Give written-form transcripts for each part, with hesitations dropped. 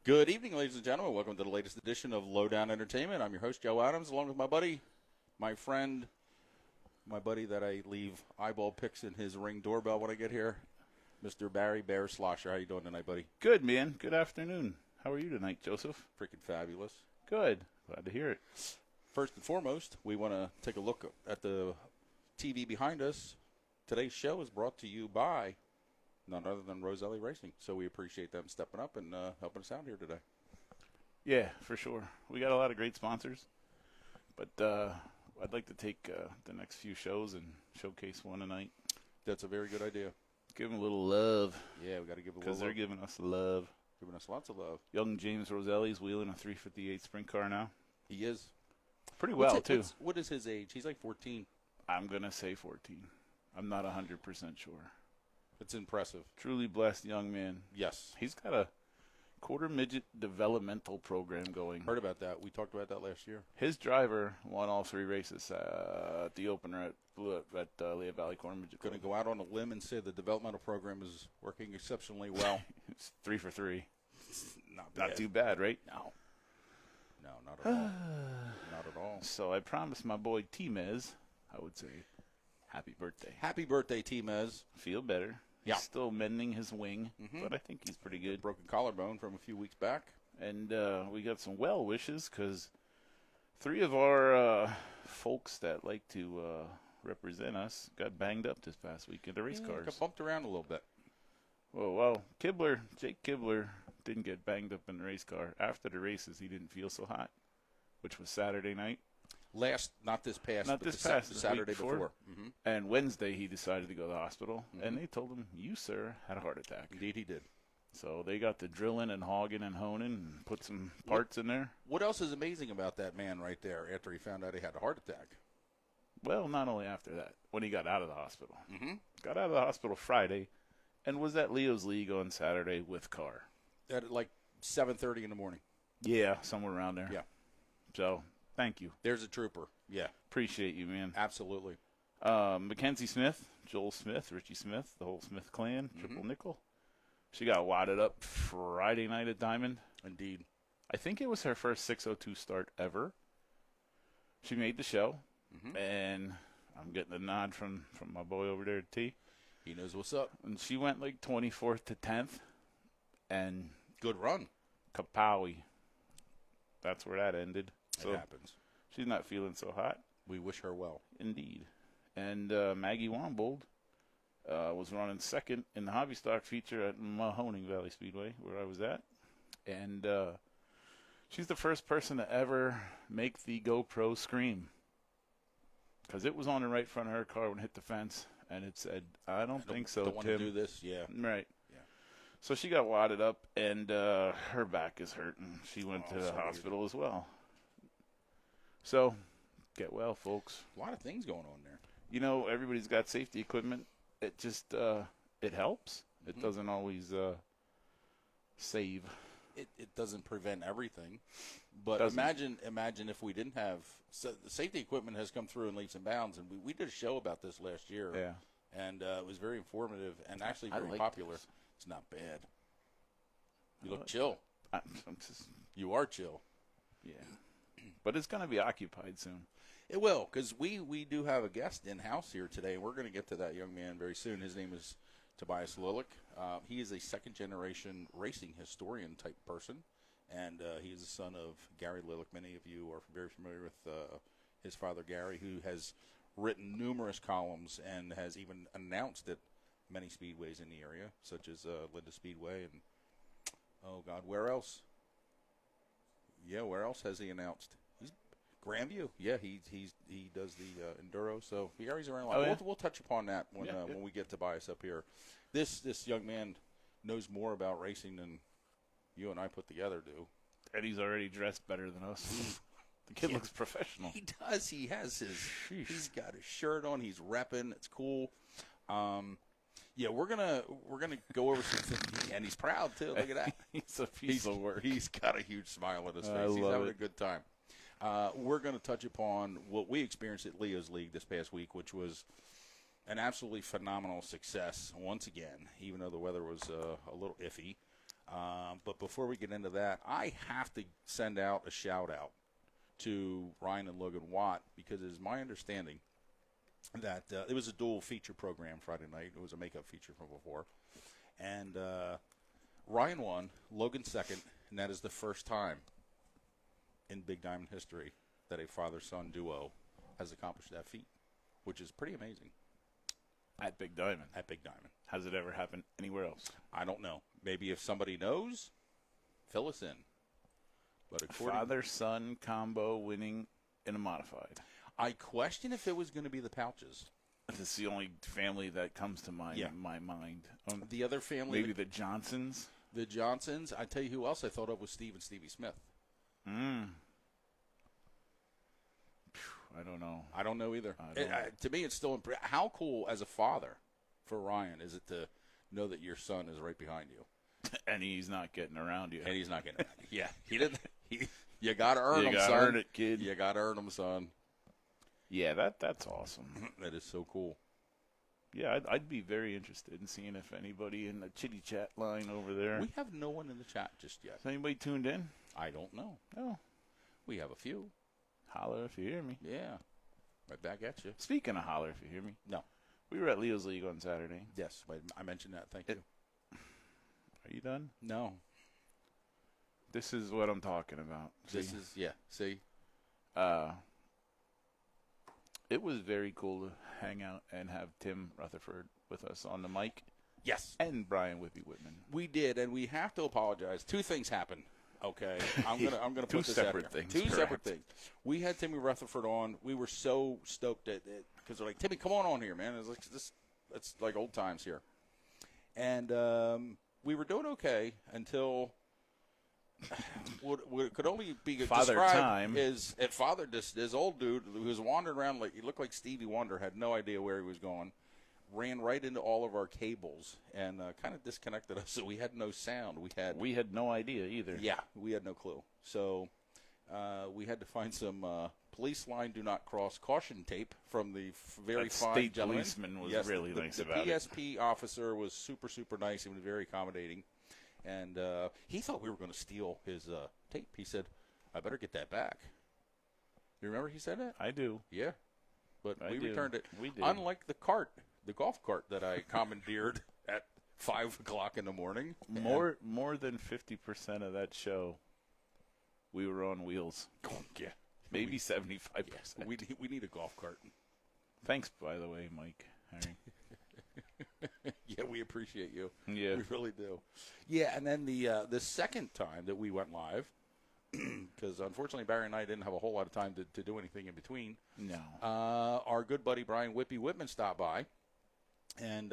Good evening, ladies and gentlemen. Welcome to the latest edition of Lowdown Entertainment. I'm your host, Joe Adams, along with my buddy, my friend, my buddy that I leave eyeball picks in his Ring doorbell when I get here, Mr. Barry Bear Slosher. How you doing tonight, buddy? Good, man. Good afternoon. How are you tonight, Joseph? Freaking fabulous. Good. Glad to hear it. First and foremost, we want to take a look at the TV behind us. Today's show is brought to you by none other than Roselli Racing. So we appreciate them stepping up and helping us out here today. Yeah, for sure. We got a lot of great sponsors, but I'd like to take the next few shows and showcase one tonight. That's a very good idea. Give them a little love. Yeah, we got to give a little love. Because they're giving us love. Giving us lots of love. Young James Roselli's wheeling a 358 sprint car now. He is. Pretty well, too. What is his age? He's like 14. I'm going to say 14. I'm not 100% sure. It's impressive. Truly blessed young man. Yes. He's got a quarter midget developmental program going. Heard about that. We talked about that last year. His driver won all three races at the opener at Lehigh Valley Quarter Midget. Going to go out on a limb and say the developmental program is working exceptionally well. It's 3 for 3. Not too bad, right? No, not at all. Not at all. So I promised my boy T-Mez, I would say, happy birthday. Happy birthday, T-Mez. Feel better. Yeah. He's still mending his wing, but I think he's pretty good. Broken collarbone from a few weeks back. And we got some well wishes because 3 of our folks that like to represent us got banged up this past week in the race cars. Got bumped around a little bit. Well, Jake Kibler didn't get banged up in the race car. After the races, he didn't feel so hot, which was Saturday night. Not this past, the Saturday before. And Wednesday, he decided to go to the hospital, and they told him, you, sir, had a heart attack. Indeed, he did. So they got to drilling and hogging and honing and put some parts in there. What else is amazing about that man right there after he found out he had a heart attack? Well, not only after that, when he got out of the hospital. Got out of the hospital Friday and was at Leo's League on Saturday with car. At like 7:30 in the morning. Yeah, somewhere around there. Yeah. So, thank you. There's a trooper. Yeah. Appreciate you, man. Absolutely. Mackenzie Smith, Joel Smith, Richie Smith, the whole Smith clan, Triple Nickel. She got wadded up Friday night at Diamond. Indeed. I think it was her first 602 start ever. She made the show, and I'm getting a nod from my boy over there, T. He knows what's up. And she went like 24th to 10th, and good run. Kapowie. That's where that ended. It happens. She's not feeling so hot. We wish her well. Indeed. And Maggie Wombold was running second in the hobby stock feature at Mahoning Valley Speedway, where I was at. And she's the first person to ever make the GoPro scream. Because it was on the right front of her car when it hit the fence, and it said, I don't think so, don't want Tim. to do this, yeah. Right. Yeah. So she got wadded up, and her back is hurting. She went to the hospital as well. So, get well, folks. A lot of things going on there. You know, everybody's got safety equipment. It just, it helps. It doesn't always save. It doesn't prevent everything. But Doesn't. imagine if we didn't have the safety equipment has come through in leaps and bounds, and we did a show about this last year. Yeah. And it was very informative and actually very popular. It's not bad. You look chill. I'm just, You are chill. yeah. But it's going to be occupied soon. It will, because we do have a guest in-house here today, and we're going to get to that young man very soon. His name is Tobias Lileck. He is a second-generation racing historian-type person, and he is the son of Gary Lileck. Many of you are very familiar with his father, Gary, who has written numerous columns and has even announced at many speedways in the area, such as Linda Speedway and, oh, God, where else? Yeah, where else has he announced? Grandview, yeah, he does the enduro, so Gary's around a lot. Oh, yeah? We'll touch upon that when we get Tobias up here. This young man knows more about racing than you and I put together do. And he's already dressed better than us. The kid looks professional. He does. He has he's got his shirt on. He's repping. It's cool. Yeah, we're gonna go over some things, and he's proud too. Look at that. He's a piece of work. He's got a huge smile on his face. He's having a good time. We're going to touch upon what we experienced at Leo's League this past week, which was an absolutely phenomenal success once again, even though the weather was a little iffy. But before we get into that, I have to send out a shout-out to Ryan and Logan Watt, because it is my understanding that it was a dual feature program Friday night. It was a makeup feature from before. And Ryan won, Logan second, and that is the first time in Big Diamond history that a father-son duo has accomplished that feat, which is pretty amazing. At Big Diamond. At Big Diamond. Has it ever happened anywhere else? I don't know. Maybe if somebody knows, fill us in. But father-son combo winning in a modified. I question if it was going to be the Pouches. That's the only family that comes to mind in my mind. The other family, maybe the Johnsons. The Johnsons. I tell you who else I thought of was Steve and Stevie Smith. I don't know. I don't know either. To me, it's still how cool as a father for Ryan is it to know that your son is right behind you, and he's not getting around you. Yeah, he didn't. You got to earn them, son. You got to earn it, kid. You got to earn them, son. Yeah, that's awesome. That is so cool. Yeah, I'd be very interested in seeing if anybody in the chitty chat line over there. We have no one in the chat just yet. Is anybody tuned in? I don't know. No. We have a few. Holler if you hear me. Yeah. Right back at you. Speaking of holler if you hear me. No. We were at Leo's League on Saturday. Yes, I mentioned that. Thank you. Are you done? No. This is what I'm talking about. See? It was very cool to hang out and have Tim Rutherford with us on the mic. Yes. And Brian Whippy Whitman. We did, and we have to apologize. Two things happened. Okay, I'm gonna put this out here. Two separate things. We had Timmy Rutherford on. We were so stoked at it because they're like, Timmy, come on here, man. It's like it's like old times here. And we were doing okay until what could only be Father described Time is at Father. This old dude who was wandering around like he looked like Stevie Wonder, had no idea where he was going. Ran right into all of our cables and kind of disconnected us, so we had no sound. We had no idea either. Yeah, we had no clue. So we had to find some police line do not cross caution tape from the very fine state gentleman. Policeman was really nice about it. The PSP officer was super, super nice. He was very accommodating. And he thought we were going to steal his tape. He said, I better get that back. You remember he said that? I do. Yeah. But we returned it. We did. Unlike the golf cart that I commandeered at 5 o'clock in the morning. More than 50% of that show, we were on wheels. Yeah. Maybe 75%. Yes, we need a golf cart. Thanks, by the way, Mike. Yeah, we appreciate you. Yeah. We really do. Yeah, and then the second time that we went live, because unfortunately Barry and I didn't have a whole lot of time to do anything in between. No. Our good buddy Brian Whippy Whitman stopped by, and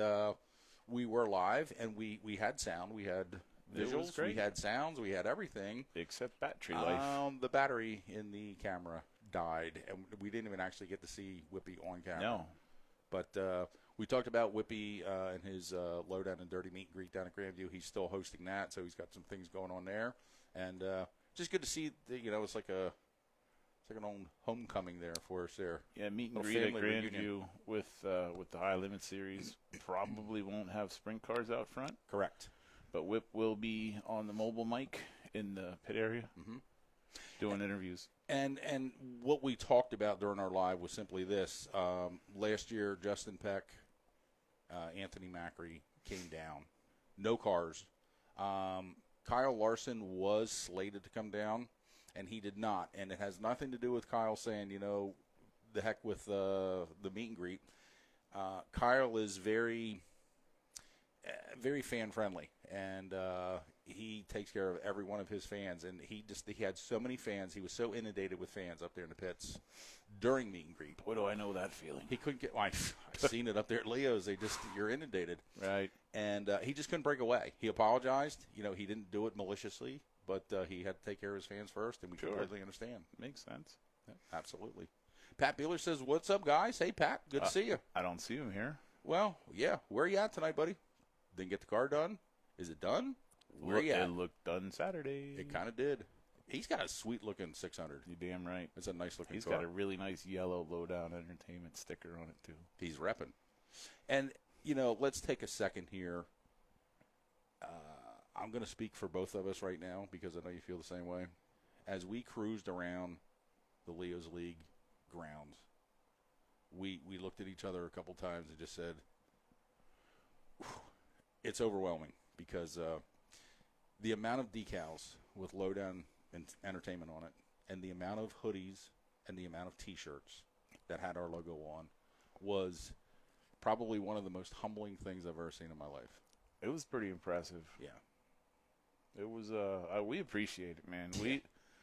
we were live, and we had sound, we had visuals, we had sounds, we had everything. Except battery life. The battery in the camera died, and we didn't even actually get to see Whippy on camera. No. But we talked about Whippy and his Lowdown and Dirty Meat and Greet down at Grandview. He's still hosting that, so he's got some things going on there. And just good to see, it's like an old homecoming there for us there. Yeah, meet and greet at Grandview with the High Limit Series. Probably won't have sprint cars out front. Correct. But Whip will be on the mobile mic in the pit area doing interviews. And what we talked about during our live was simply this. Last year, Justin Peck, Anthony Macri came down. No cars. Kyle Larson was slated to come down, and he did not. And it has nothing to do with Kyle saying, the heck with the meet and greet. Kyle is very, very fan-friendly, and he takes care of every one of his fans. And he had so many fans. He was so inundated with fans up there in the pits during meet and greet. What do I know that feeling? He couldn't get. I've seen it up there at Leo's. You're inundated, right? And he just couldn't break away. He apologized. He didn't do it maliciously, but he had to take care of his fans first, and we completely understand. Makes sense. Yeah, absolutely. Pat Beeler says, "What's up, guys? Hey, Pat, good to see you." I don't see him here. Well, yeah. Where are you at tonight, buddy? Didn't get the car done? Is it done? Where are you at? It looked done Saturday. It kind of did. He's got a sweet-looking 600. You're damn right. It's a nice-looking car. He's got a really nice yellow Lowdown Entertainment sticker on it, too. He's repping. And, let's take a second here. I'm going to speak for both of us right now because I know you feel the same way. As we cruised around the Leo's League grounds, we looked at each other a couple times and just said, it's overwhelming because the amount of decals with Lowdown Entertainment on it and the amount of hoodies and the amount of T-shirts that had our logo on was probably one of the most humbling things I've ever seen in my life. It was pretty impressive. Yeah. It was. We appreciate it, man.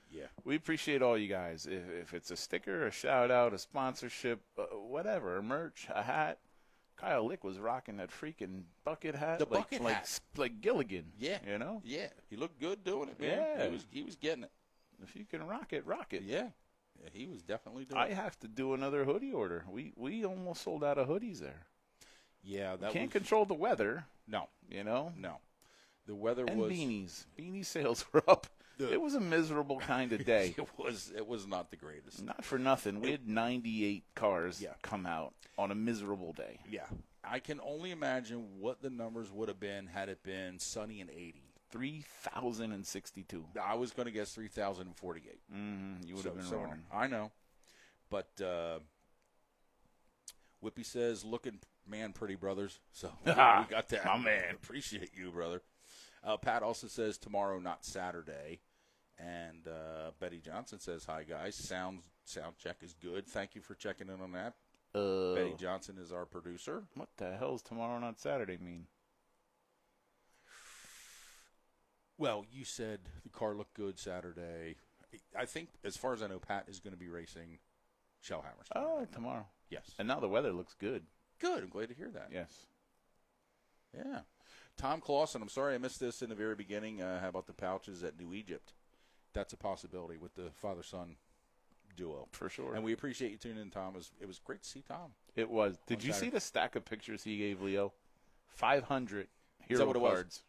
Yeah. We appreciate all you guys. If it's a sticker, a shout out, a sponsorship, whatever, a merch, a hat. Kyle Lick was rocking that freaking bucket hat. The bucket hat. Like Gilligan. Yeah. You know? Yeah. He looked good doing it, man. Yeah. He was getting it. If you can rock it, rock it. Yeah. He was definitely doing I it. have to do another hoodie order. We almost sold out of hoodies there. Yeah. That Can't control the weather. No. You know? No. The weather And was. beanies. Beanie sales were up. It was a miserable kind of day. It was not the greatest. Not for nothing. We had 98 cars come out on a miserable day. Yeah. I can only imagine what the numbers would have been had it been sunny and 80. 3,062. I was going to guess 3,048. You would have been wrong. I know. But Whippy says, looking man pretty, brothers. So we got that. My man. Appreciate you, brother. Pat also says tomorrow, not Saturday. And Betty Johnson says, hi, guys. Sound check is good. Thank you for checking in on that. Betty Johnson is our producer. What the hell's tomorrow, not Saturday mean? Well, you said the car looked good Saturday. I think, as far as I know, Pat is going to be racing Shellhammers. Tomorrow. Yes. And now the weather looks good. Good. I'm glad to hear that. Yes. Yeah. Tom Clausen, I'm sorry I missed this in the very beginning. How about the pouches at New Egypt? That's a possibility with the father-son duo. For sure. And we appreciate you tuning in, Tom. It was great to see Tom. It was. Did you see the stack of pictures he gave Leo? 500 hero what it cards.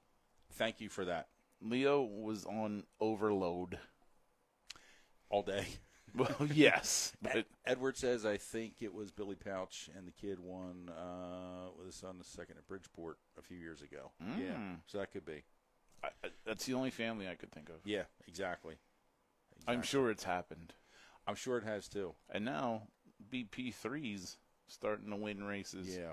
was? Thank you for that. Leo was on overload. All day. Well, yes. But Edward says, I think it was Billy Pouch and the kid won with his son the second at Bridgeport a few years ago. Yeah, so that could be. That's the only family I could think of. Yeah, exactly. I'm sure it's happened. I'm sure it has too. And now BP3's starting to win races. Yeah.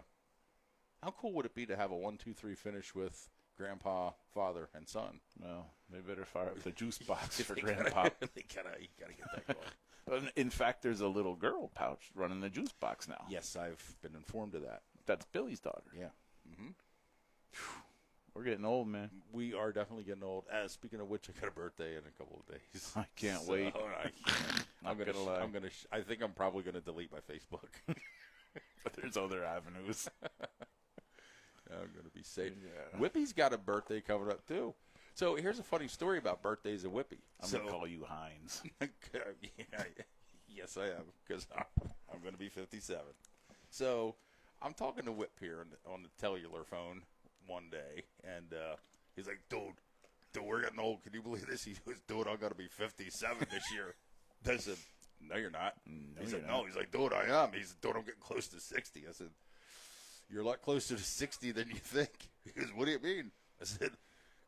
How cool would it be to have a 1-2-3 finish with Grandpa, father, and son? Well, they better fire up the juice box for Grandpa. You gotta get that going. In fact, there's a little girl pouch running the juice box now. Yes, I've been informed of that. That's Billy's daughter. Yeah. We're getting old, man. We are definitely getting old. Speaking of which, I got a birthday in a couple of days. I can't wait. I think I'm probably gonna delete my Facebook. But there's other avenues. I'm gonna be safe. Yeah. Whippy's got a birthday coming up too. So here's a funny story about birthdays of Whippy. I'm gonna call you Hines. Yes, I am, because I'm gonna be 57. So I'm talking to Whip here on the cellular phone one day, and he's like, dude, we're getting old. Can you believe this? He goes, dude, I'm going to be 57 this year. I said, no, you're not. He's like, no. He's like, dude, I am. He said, dude, I'm getting close to 60. I said, you're a lot closer to 60 than you think. He goes, what do you mean? I said,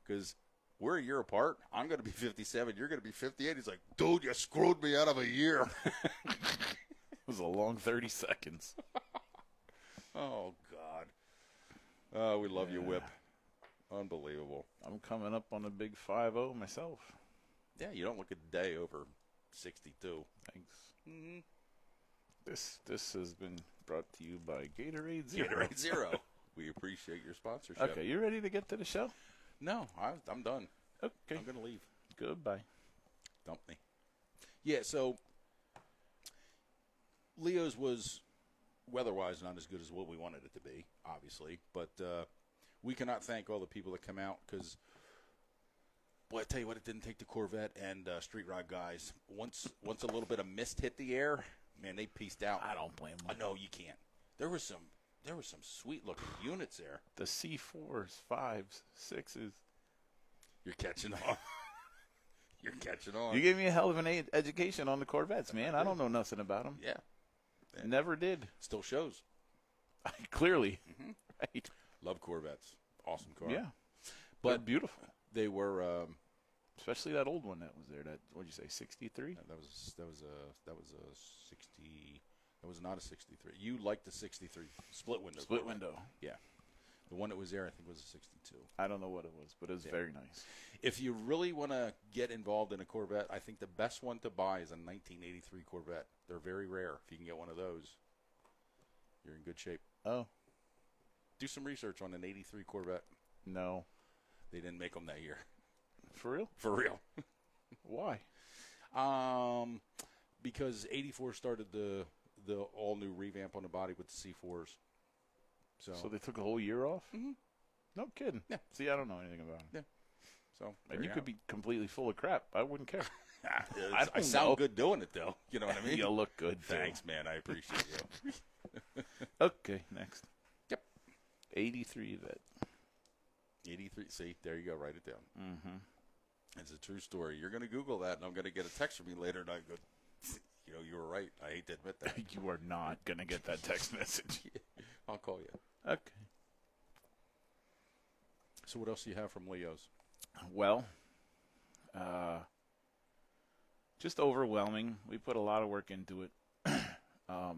because we're a year apart. I'm going to be 57. You're going to be 58. He's like, dude, you screwed me out of a year. It was a long 30 seconds. Oh, God. Oh, we love you, Whip. Unbelievable. I'm coming up on a big 5-0 myself. Yeah, you don't look a day over 62. Thanks. Mm-hmm. This has been brought to you by Gatorade Zero. Gatorade Zero. We appreciate your sponsorship. Okay, you ready to get to the show? No, I'm done. Okay. I'm going to leave. Goodbye. Dump me. Yeah, so Leo's was weather-wise not as good as what we wanted it to be, obviously. But we cannot thank all the people that come out because, boy, I tell you what, it didn't take the Corvette and Street Rod guys. Once a little bit of mist hit the air, man, they pieced out. I don't blame them. No, you can't. There were some sweet-looking units there. The C4s, 5s, 6s. You're catching on. You're catching on. You gave me a hell of an education on the Corvettes, man. I don't know nothing about them. Yeah. Never did. Still shows. Clearly. Mm-hmm. Right. Love Corvettes. Awesome car. Yeah. But they're beautiful. They were. Especially that old one that was there. That, what'd you say, 63? That was a 60. That was not a 63. You liked the 63 split window. Split Corvette. window. Yeah. The one that was there, I think, was a 62. I don't know what it was, but it was very nice. If you really want to get involved in a Corvette, I think the best one to buy is a 1983 Corvette. They're very rare. If you can get one of those, you're in good shape. Oh. Do some research on an 83 Corvette. No. They didn't make them that year. For real? For real. Why? Because 84 started the all-new revamp on the body with the C4s. So they took a whole year off? Mm-hmm. No kidding. Yeah. See, I don't know anything about it. Yeah. So and you could be completely full of crap. I wouldn't care. I sound good doing it, though. You know what I mean? You look good, too. Thanks, man. I appreciate you. Okay, next. Yep. 83 Vet. 83. See, there you go. Write it down. Mm-hmm. It's a true story. You're going to Google that, and I'm going to get a text from me later, and I go, you know, you were right. I hate to admit that. You are not going to get that text message. I'll call you. Okay. So what else do you have from Leo's? Well, just overwhelming. We put a lot of work into it. The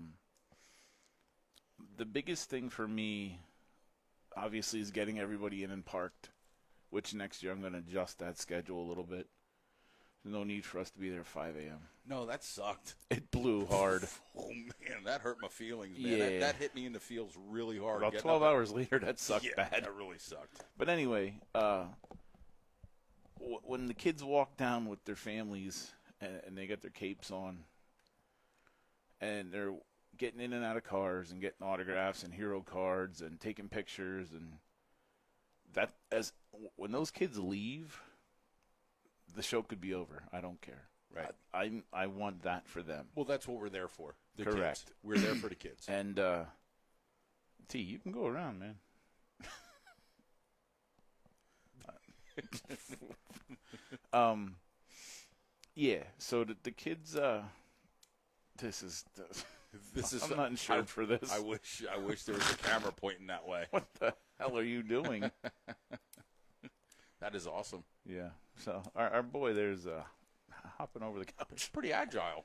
biggest thing for me, obviously, is getting everybody in and parked, which next year I'm going to adjust that schedule a little bit. There's no need for us to be there at 5 a.m. No, that sucked. It blew hard. Oh, man, that hurt my feelings, man. Yeah. That hit me in the feels really hard. About 12 hours later, that sucked bad. That really sucked. But anyway, when the kids walk down with their families and they get their capes on and they're getting in and out of cars and getting autographs and hero cards and taking pictures, and when those kids leave, the show could be over. I don't care. Right. I want that for them. Well, that's what we're there for. The Correct. Kids. We're there for the kids. And T, you can go around, man. Yeah. So the kids. This is. I'm not insured for this. I wish there was a camera pointing that way. What the hell are you doing? That is awesome. Yeah. So our boy there's hopping over the couch. It's pretty agile.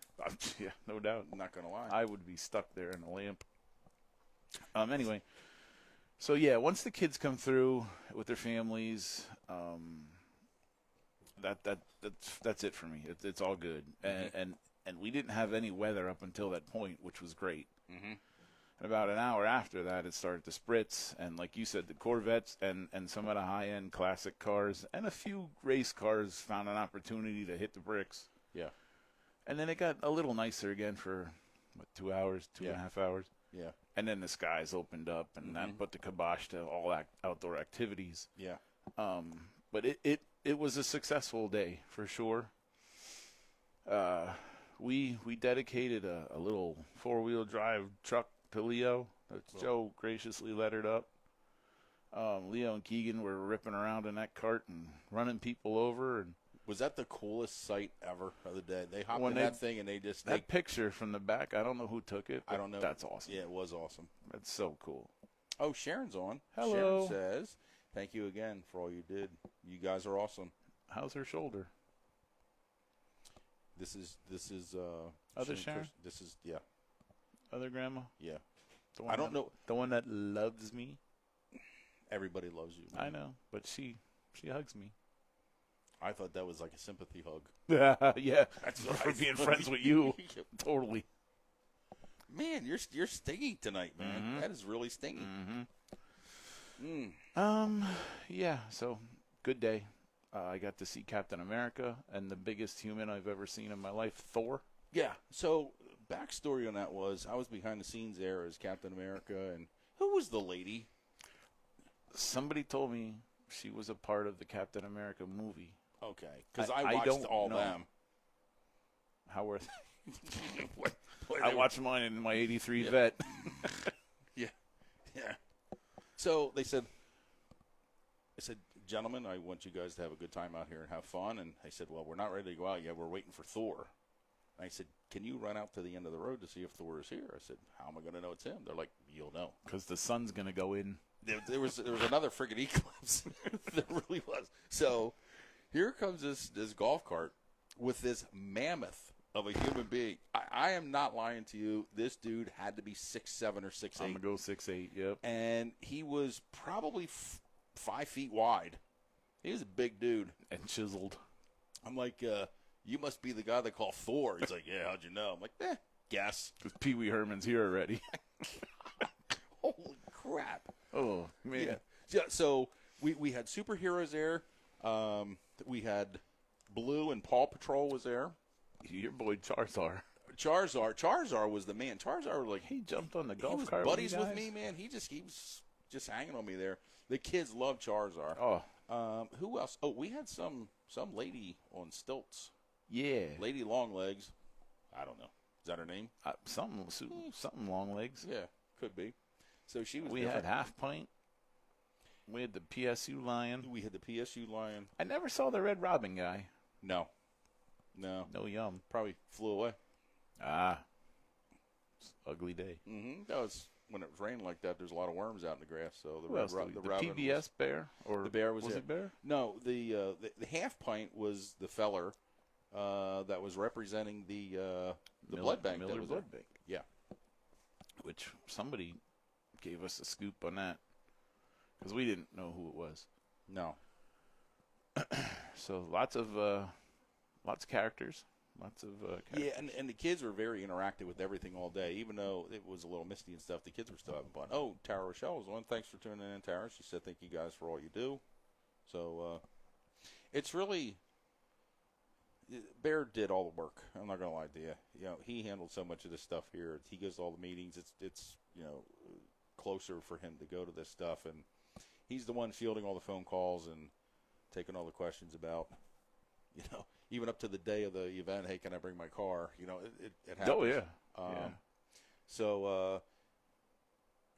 Yeah, no doubt. I'm not gonna lie. I would be stuck there in a lamp. Anyway, so yeah, once the kids come through with their families, that's it for me. It's all good, and we didn't have any weather up until that point, which was great. Mm-hmm. And about an hour after that, it started to spritz, and like you said, the Corvettes and some of the high-end classic cars and a few race cars found an opportunity to hit the bricks. Yeah. And then it got a little nicer again for, 2 hours, two and a half hours. Yeah. And then the skies opened up, and that put the kibosh to all outdoor activities. Yeah. But it was a successful day, for sure. We dedicated a little four-wheel drive truck to Leo. Joe graciously lettered up. Leo and Keegan were ripping around in that cart and running people over. And was that the coolest sight ever of the day? They hopped in that thing and they just... That picture from the back, I don't know who took it. I don't know. That's awesome. Yeah, it was awesome. That's so cool. Oh, Sharon's on. Hello. Sharon says, thank you again for all you did. You guys are awesome. How's her shoulder? This is Other Sharon? This is, yeah. Other grandma? Yeah. I don't know. The one that loves me? Everybody loves you, man. I know, but she hugs me. I thought that was like a sympathy hug. Yeah, That's for being friends with you. Totally. Man, you're stinging tonight, man. Mm-hmm. That is really stinging. Mm-hmm. Yeah, so good day. I got to see Captain America and the biggest human I've ever seen in my life, Thor. Yeah, so backstory on that was I was behind the scenes there as Captain America, and who was the lady? Somebody told me she was a part of the Captain America movie. Okay, because I watched don't all know. them. How were they? I watched mine in my 83 Vet. Yeah. So I said, gentlemen, I want you guys to have a good time out here and have fun. And I said, well, we're not ready to go out yet. We're waiting for Thor. And I said, can you run out to the end of the road to see if Thor is here? I said, how am I going to know it's him? They're like, you'll know. Because the sun's going to go in. There was another friggin' eclipse. There really was. So Here comes this golf cart with this mammoth of a human being. I am not lying to you. This dude had to be 6'7" or 6'8". I'm going to go 6'8", yep. And he was probably 5 feet wide. He was a big dude. And chiseled. I'm like, you must be the guy they call Thor. He's like, yeah, how'd you know? I'm like, guess. Because Pee Wee Herman's here already. Holy crap. Oh, man. Yeah, so we had superheroes there. We had Blue and Paw Patrol was there. Your boy Charizard. Charizard was the man. Charizard, like, he jumped on the golf he was cart. buddies with me, man. He was just hanging on me there. The kids love Charizard. Oh. Who else? Oh, we had some lady on stilts. Yeah. Lady Longlegs. I don't know. Is that her name? Something long legs. Yeah, could be. So she was. We different. had Half Pint. We had the PSU Lion. We had the PSU Lion. I never saw the Red Robin guy. No. No yum. Probably flew away. Ugly day. Mm-hmm. That was when it was raining like that. There's a lot of worms out in the grass. So the the PBS bear or the bear was it bear? No, the Half Pint was the feller that was representing the blood bank. Miller Blood Bank. Yeah. Which somebody gave us a scoop on that because we didn't know who it was. No. So lots of characters. Characters. Yeah, and the kids were very interactive with everything all day. Even though it was a little misty and stuff, the kids were still having fun. Oh, Tara Rochelle was one. Thanks for tuning in, Tara. She said, thank you guys for all you do. So it's really Bear did all the work. I'm not going to lie to you. You know, he handled so much of this stuff here. He goes to all the meetings. It's closer for him to go to this stuff, and he's the one fielding all the phone calls and taking all the questions about, even up to the day of the event, hey, can I bring my car? It happens. Oh, yeah. So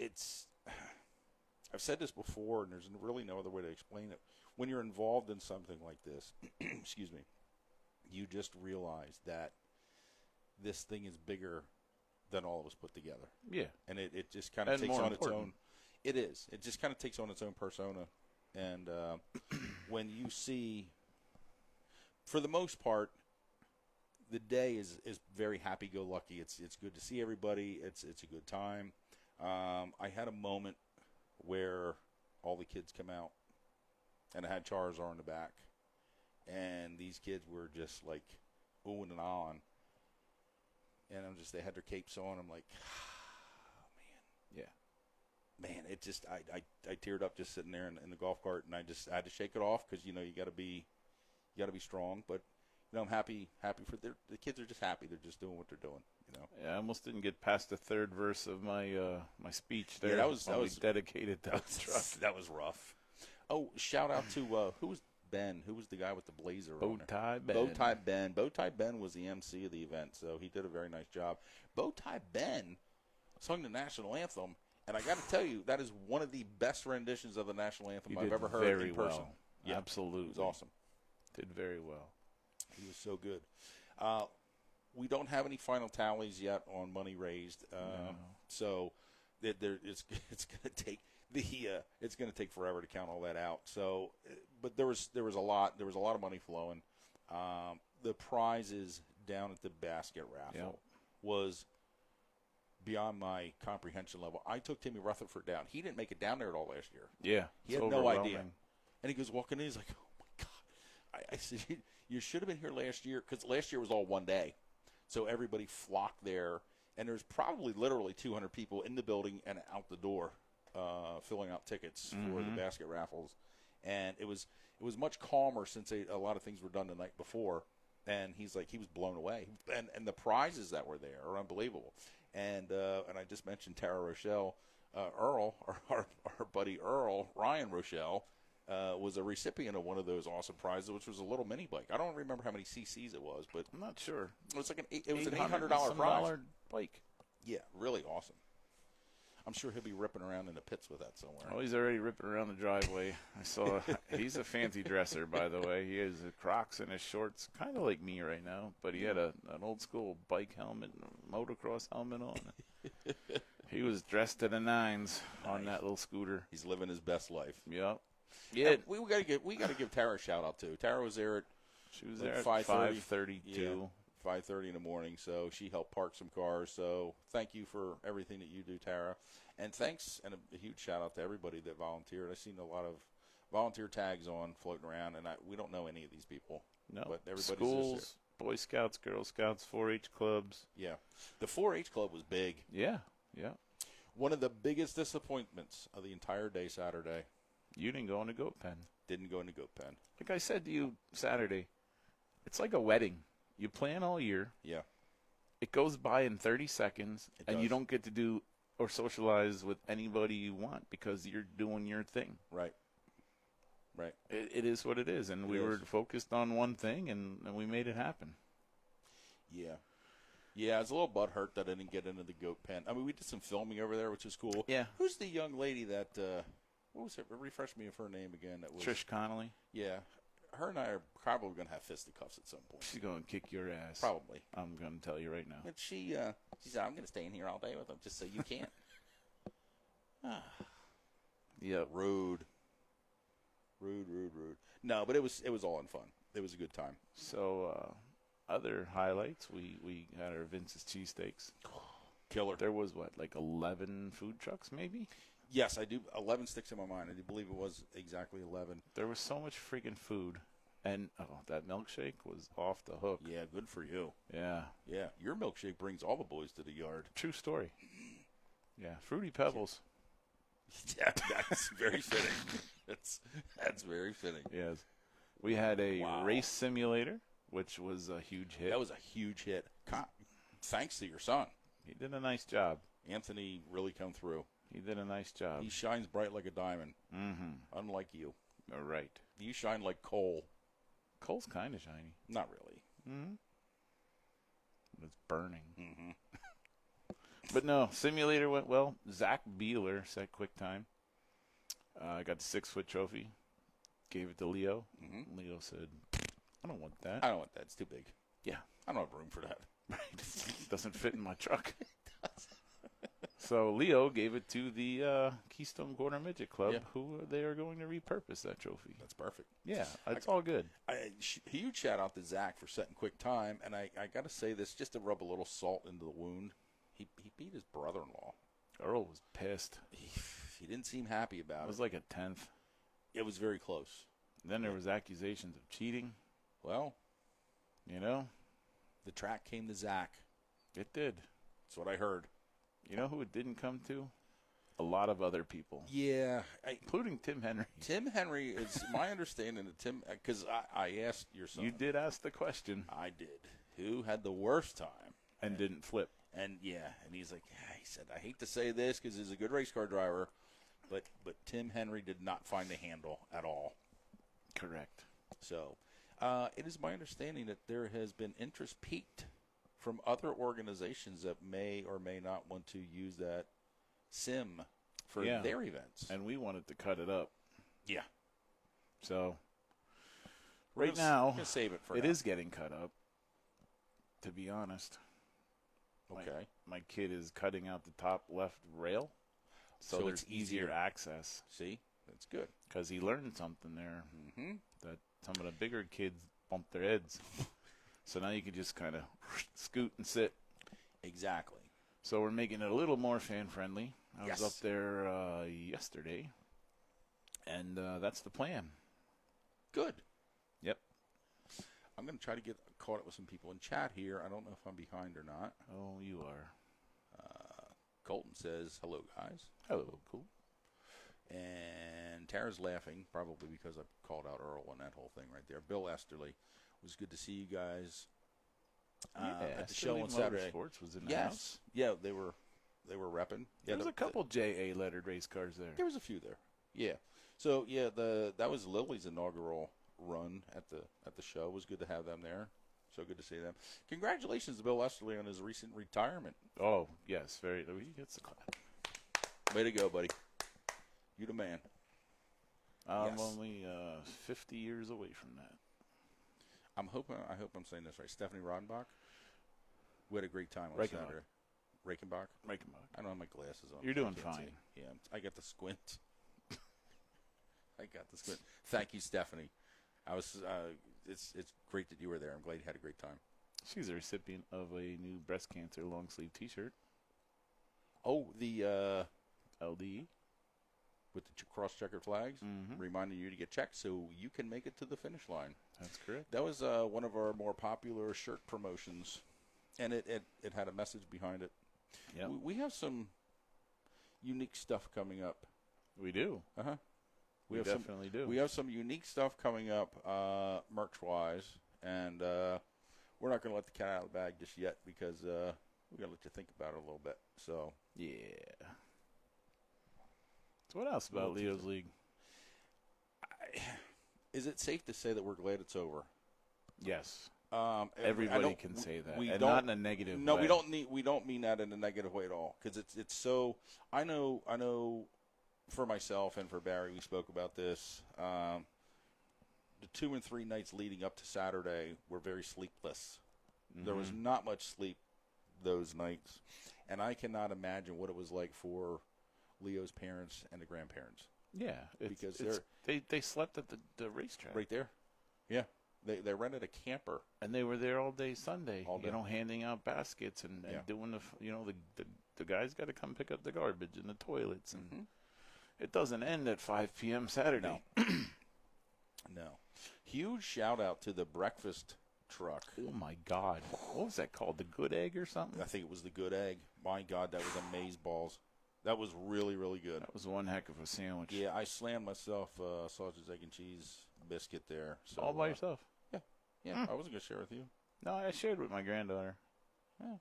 I've said this before, and there's really no other way to explain it. When you're involved in something like this, excuse me, you just realize that this thing is bigger than all of us put together. Yeah. And it just kind of takes on its own. It is. It just kind of takes on its own persona. And when you see, for the most part, the day is very happy-go-lucky. It's good to see everybody. It's a good time. I had a moment where all the kids come out, and I had Charizard in the back, and these kids were just like oohing and ahhing, and they had their capes on. I'm like, man, it just I teared up just sitting there in the golf cart, and I had to shake it off because you got to be strong. But I'm happy for the kids are just happy. They're just doing what they're doing. Yeah, I almost didn't get past the third verse of my my speech there. Yeah, that was dedicated. That was rough. Oh, shout out to who was Ben? Who was the guy with the blazer? Bowtie Ben. Bowtie Ben was the MC of the event, so he did a very nice job. Bowtie Ben sung the national anthem. And I got to tell you, that is one of the best renditions of the national anthem I've ever heard in person. Well. Yeah, absolutely. It was awesome. Did very well. He was so good. We don't have any final tallies yet on money raised, so it's going to take it's going to take forever to count all that out. So, but there was a lot of money flowing. The prizes down at the basket raffle was beyond my comprehension level. I took Timmy Rutherford down. He didn't make it down there at all last year. Yeah. He had no idea. And he goes walking in, he's like, oh, my God. I said, you should have been here last year, because last year was all one day. So everybody flocked there, and there's probably literally 200 people in the building and out the door filling out tickets for the basket raffles. And it was much calmer since a lot of things were done the night before. And he was blown away. And the prizes that were there are unbelievable. And I just mentioned Tara Rochelle. Earl, our buddy Earl, Ryan Rochelle, was a recipient of one of those awesome prizes, which was a little mini bike. I don't remember how many cc's it was, but I'm not sure. It was like an $800 prize. Bike. Yeah, really awesome. I'm sure he'll be ripping around in the pits with that somewhere. Oh, he's already ripping around the driveway. I saw. He's a fancy dresser, by the way. He has Crocs and his shorts, kind of like me right now. But he had an old school bike helmet, and a motocross helmet on. He was dressed to the nines on that little scooter. He's living his best life. Yep. Yeah. And we got to give Tara a shout out too. Tara was there at She was like there at 5:30. 5:32. 5:30 in the morning, so she helped park some cars. So thank you for everything that you do, Tara. And thanks, and a huge shout out to everybody that volunteered. I've seen a lot of volunteer tags on floating around, and we don't know any of these people. No. But everybody's Schools, just Boy Scouts, Girl Scouts, 4-H clubs. there. Yeah. The 4-H club was big. Yeah, yeah. One of the biggest disappointments of the entire day Saturday. You didn't go in a goat pen. Didn't go into goat pen. Like I said to you Saturday, it's like a wedding. You plan all year. Yeah. It goes by in 30 seconds, It and does. you don't get to do or socialize with anybody you want because you're doing your thing. Right. Right. It is what it is, and we were focused on one thing, and we made it happen. Yeah. Yeah, I was a little butthurt that I didn't get into the goat pen. I mean, we did some filming over there, which is cool. Yeah. Who's the young lady that, what was it? Refresh me of her name again. That was Trish Connolly, Yeah. Her and I are probably going to have fisticuffs at some point. she's going to kick your ass. Probably. I'm going to tell you right now. But she said, I'm going to stay in here all day with them just so you can't. Yep. Rude. No, but it was all in fun. It was a good time. So, other highlights, we had our Vince's cheesesteaks. Killer. There was, like 11 food trucks maybe? Yes, I do. 11 sticks in my mind. I do believe it was exactly 11. There was so much freaking food. And, that milkshake was off the hook. Yeah, good for you. Yeah. Yeah, your milkshake brings all the boys to the yard. True story. Yeah, Fruity Pebbles. Yeah, that's very fitting. That's very fitting. Yes. We had a Wow. race simulator, which was a huge hit. That was a huge hit. Thanks to your son. He did a nice job. Anthony really come through. He did a nice job. He shines bright like a diamond, Mm-hmm. unlike you. All right. You shine like coal. Coal's kind of shiny. Not really. Mm-hmm. It's burning. Mm-hmm. But no, simulator went well. Zach Beeler set quick time. I got the 6-foot trophy. Gave it to Leo. Mm-hmm. Leo said, I don't want that. I don't want that. It's too big. Yeah. I don't have room for that. Doesn't fit in my truck. So Leo gave it to the Keystone Quarter Midget Club, Yeah. who they are going to repurpose that trophy. That's perfect. Yeah, it's all good. Huge shout out to Zach for setting quick time. And I got to say this just to rub a little salt into the wound. He beat his brother-in-law. Earl was pissed. He didn't seem happy about It was like a 10th. It was very close. Then there was accusations of cheating. Well, You know, the track came to Zach. it did. That's what I heard. You know who it didn't come to? A lot of other people, Yeah. including Tim Henry. Tim Henry is my understanding that Tim, because I asked your son. You did ask the question I did. Who had the worst time? and didn't flip. And yeah, and he's like, he said, I hate to say this because he's a good race car driver, but Tim Henry did not find the handle at all. Correct. So it is my understanding that there has been interest peaked from other organizations that may or may not want to use that sim for their events. And we wanted to cut it up. Yeah. So We're right gonna now, we're gonna save it for it now. is getting cut up, to be honest. Okay. My kid is cutting out the top left rail, so So there's it's easier easier. access See? That's good. because he learned something there Mm-hmm. that some of the bigger kids bumped their heads. So now you can just kind of scoot and sit. Exactly. So we're making it a little more fan-friendly. I Yes. was up there yesterday, and that's the plan. Good. Yep. I'm going to try to get caught up with some people in chat here. I don't know if I'm behind or not. Oh, you are. Colton says, hello, guys. Hello, cool. And Tara's laughing, probably because I called out Earl on that whole thing right there. Bill Esterly, it was good to see you guys at the show on Saturday. Sports was in the house. Yeah, they were repping. Yeah, There was a couple JA lettered race cars there. There was a few there. Yeah. So yeah, that was Lily's inaugural run at the show. It was good to have them there. So good to see them. Congratulations to Bill Esterly on his recent retirement. Oh, yes, very. He gets the clap. Way to go, buddy. You the man. I'm Yes. only 50 years away from that. I hope I'm saying this right. Stephanie Rodenbach. We had a great time on Reichenbach. Saturday. Reichenbach. Reichenbach. I don't have my glasses on. You're so I doing can't fine. see. Yeah, I got the squint. I got this good. Thank you, Stephanie. It's great that you were there. I'm glad you had a great time. She's a recipient of a new breast cancer long sleeve T-shirt. Oh, the LDE with the cross-checkered flags, reminding you to get checked so you can make it to the finish line. That's correct. That was one of our more popular shirt promotions, and it had a message behind it. Yep. We have some unique stuff coming up. We do. We definitely do. We have some unique stuff coming up, merch-wise, and we're not going to let the cat out of the bag just yet because we got to let you think about it a little bit. So yeah. So what else about Leo's League? Is it safe to say that we're glad it's over? Yes. Everybody can say that, and not in a negative way. No, we don't mean that in a negative way at all, because it's so. I know. For myself and for Barry, we spoke about this. The 2 and 3 nights leading up to Saturday were very sleepless. There was not much sleep those nights, and I cannot imagine what it was like for Leo's parents and the grandparents. Yeah, because they slept at the racetrack right there. Yeah, they rented a camper, and they were there all day Sunday. All day. Handing out baskets and doing the guys got to come pick up the garbage and the toilets and. It doesn't end at 5 p.m. Saturday. No. Huge shout-out to the breakfast truck. Oh, my God. What was that called? The Good Egg or something? I think it was the Good Egg. My God, that was amazeballs. That was really, really good. That was one heck of a sandwich. Yeah, I slammed myself sausage, egg, and cheese biscuit there. So, all by yourself? Yeah. I wasn't going to share with you. No, I shared with my granddaughter. Yeah.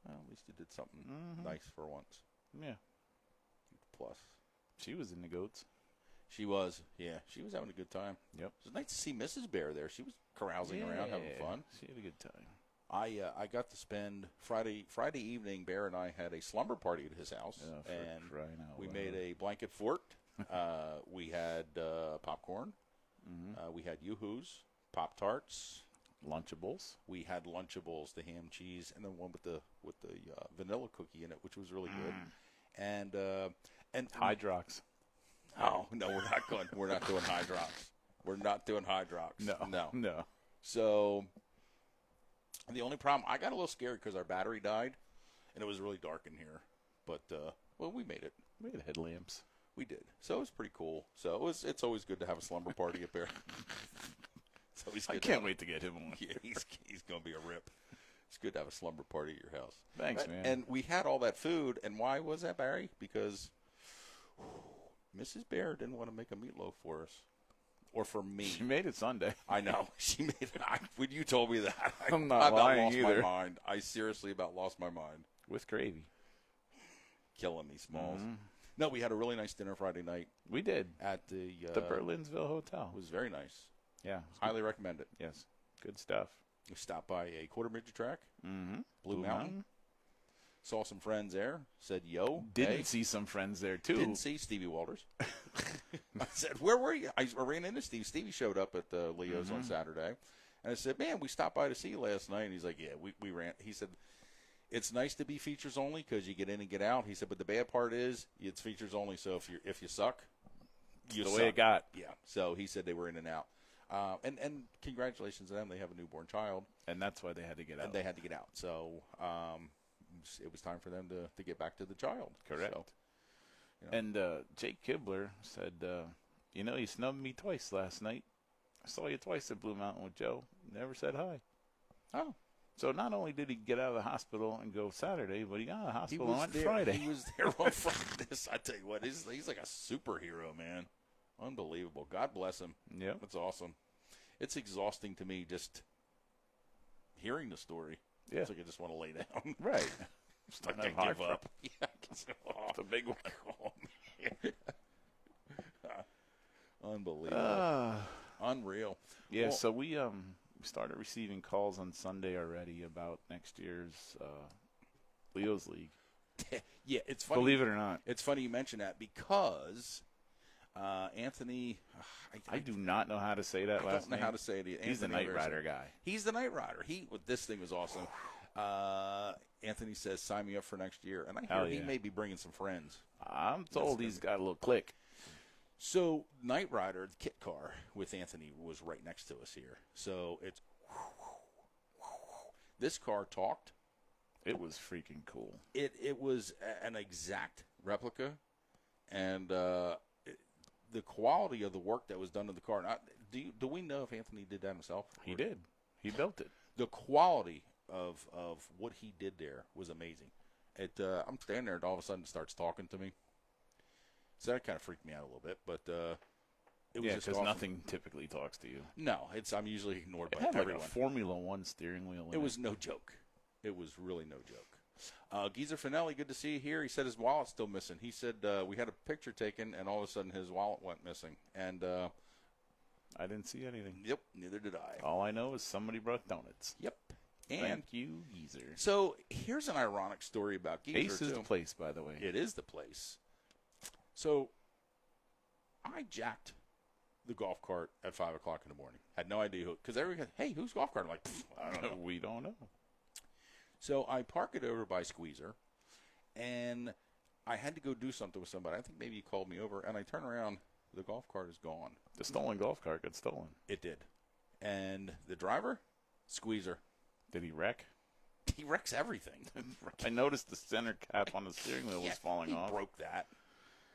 Well, at least you did something nice for once. Yeah. Plus. She was in the goats. She was, yeah. She was having a good time. Yep. It was nice to see Mrs. Bear there. She was carousing around, having fun. She had a good time. I got to spend Friday evening. Bear and I had a slumber party at his house, and we made a blanket fort. We had popcorn. We had Yoo-Hoos, Pop-Tarts, Lunchables. We had Lunchables, the ham cheese, and then one with the vanilla cookie in it, which was really good. And Hydrox. Oh no, we're not going. We're not doing Hydrox. We're not doing Hydrox. No. So the only problem, I got a little scared because our battery died, and it was really dark in here. But well, we made it. We had headlamps. We did. So it was pretty cool. So it's always good to have a slumber party up there. I can't wait to get him on. Yeah, he's going to be a rip. It's good to have a slumber party at your house. Thanks, man. And we had all that food, and why was that, Barry? Because Mrs. Bear didn't want to make a meatloaf for us. Or for me. She made it Sunday. I know. She made it. When you told me that, I'm not lying lost either. My mind. I seriously about lost my mind. With gravy. Killing me, Smalls. No, we had a really nice dinner Friday night. We did. At the Berlinsville Hotel. It was very nice. Yeah. Highly recommend it. Yes. Good stuff. We stopped by a quarter midget track. Blue Mountain. Saw some friends there. Said, yo. Didn't see some friends there, too. Didn't see Stevie Walters. I said, where were you? I ran into Steve. Stevie showed up at Leo's on Saturday. And I said, man, we stopped by to see you last night. And he's like, yeah, we ran. He said, it's nice to be features only because you get in and get out. He said, but the bad part is it's features only. So if you suck, you suck. The way it got. Yeah. So he said they were in and out. And congratulations to them. They have a newborn child. And that's why they had to get out. And they had to get out. So it was time for them to get back to the child. Correct. So, And Jake Kibler said, you snubbed me twice last night. I saw you twice at Blue Mountain with Joe. Never said hi. Oh. So not only did he get out of the hospital and go Saturday, but he got out of the hospital on Friday. He was there on Friday. I tell you what, he's like a superhero, man. Unbelievable. God bless him. Yeah. That's awesome. It's exhausting to me just hearing the story. Yeah. It's like I just want to lay down. Right. Just like I give up. Yeah, the big one. Unbelievable. Unreal. Yeah, well, so we started receiving calls on Sunday already about next year's Leo's League. Yeah, it's funny. Believe it or not. It's funny you mention that because Anthony. I do not know how to say that last name. I don't know how to say it either. He's the Night Rider guy. He's the Night Rider. This thing was awesome. Anthony says, sign me up for next year. And I hear he may be bringing some friends. I'm told he's got a little clique. So Knight Rider, the kit car with Anthony, was right next to us here. So it's this car talked. It was freaking cool. It was an exact replica, and the quality of the work that was done to the car. Now, do we know if Anthony did that himself? He did. He built it. The quality of what he did there was amazing. I'm standing there, and all of a sudden it starts talking to me. So that kind of freaked me out a little bit, but it was just because awesome. Nothing typically talks to you. No, I'm usually ignored by It had everyone. like a Formula One steering wheel. It was no joke. It was really no joke. Geezer Finelli, good to see you here. He said his wallet's still missing. He said we had a picture taken, and all of a sudden his wallet went missing. And I didn't see anything. Yep, neither did I. All I know is somebody brought donuts. Yep. And thank you, Geezer. So here's an ironic story about Geezer. Ace is the place, by the way. It is the place. So I jacked the golf cart at 5 o'clock in the morning. Had no idea who, because everyone goes, hey, whose golf cart? I'm like, I don't know. We don't know. So I park it over by Squeezer, and I had to go do something with somebody. I think maybe he called me over, and I turn around. The golf cart is gone. The stolen golf cart got stolen. It did. And the driver, Squeezer. Did he wreck? He wrecks everything. I noticed the center cap on the steering wheel was falling off. He broke that.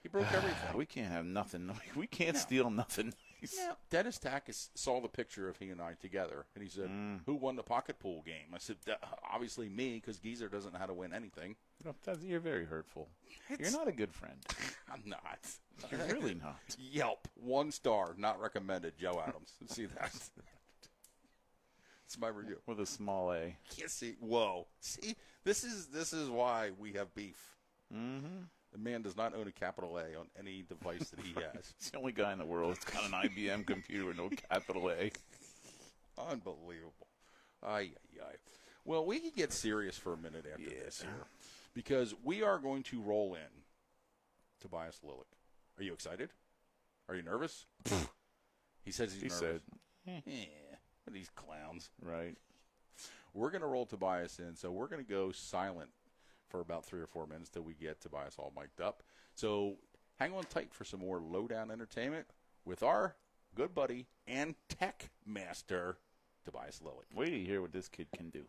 He broke everything. We can't have nothing. We can't steal nothing. Yeah. Dennis Tackis saw the picture of he and I together, and he said, who won the pocket pool game? I said, obviously me, because Geezer doesn't know how to win anything. You're very hurtful. You're not a good friend. I'm not. You're really not. Yelp, 1 star, not recommended, Joe Adams. See that? It's my review. With a small A. Can't see. Whoa. See, this is why we have beef. Mm-hmm. The man does not own a capital A on any device that he has. He's the only guy in the world that's got an IBM computer with no capital A. Unbelievable. Ay. Well, we can get serious for a minute after this here, because we are going to roll in Tobias Lileck. Are you excited? Are you nervous? He says he's nervous. Said, these clowns. Right. We're going to roll Tobias in, so we're going to go silent for about 3 or 4 minutes till we get Tobias all mic'd up. So hang on tight for some more lowdown entertainment with our good buddy and tech master, Tobias Lileck. Wait till you hear what this kid can do.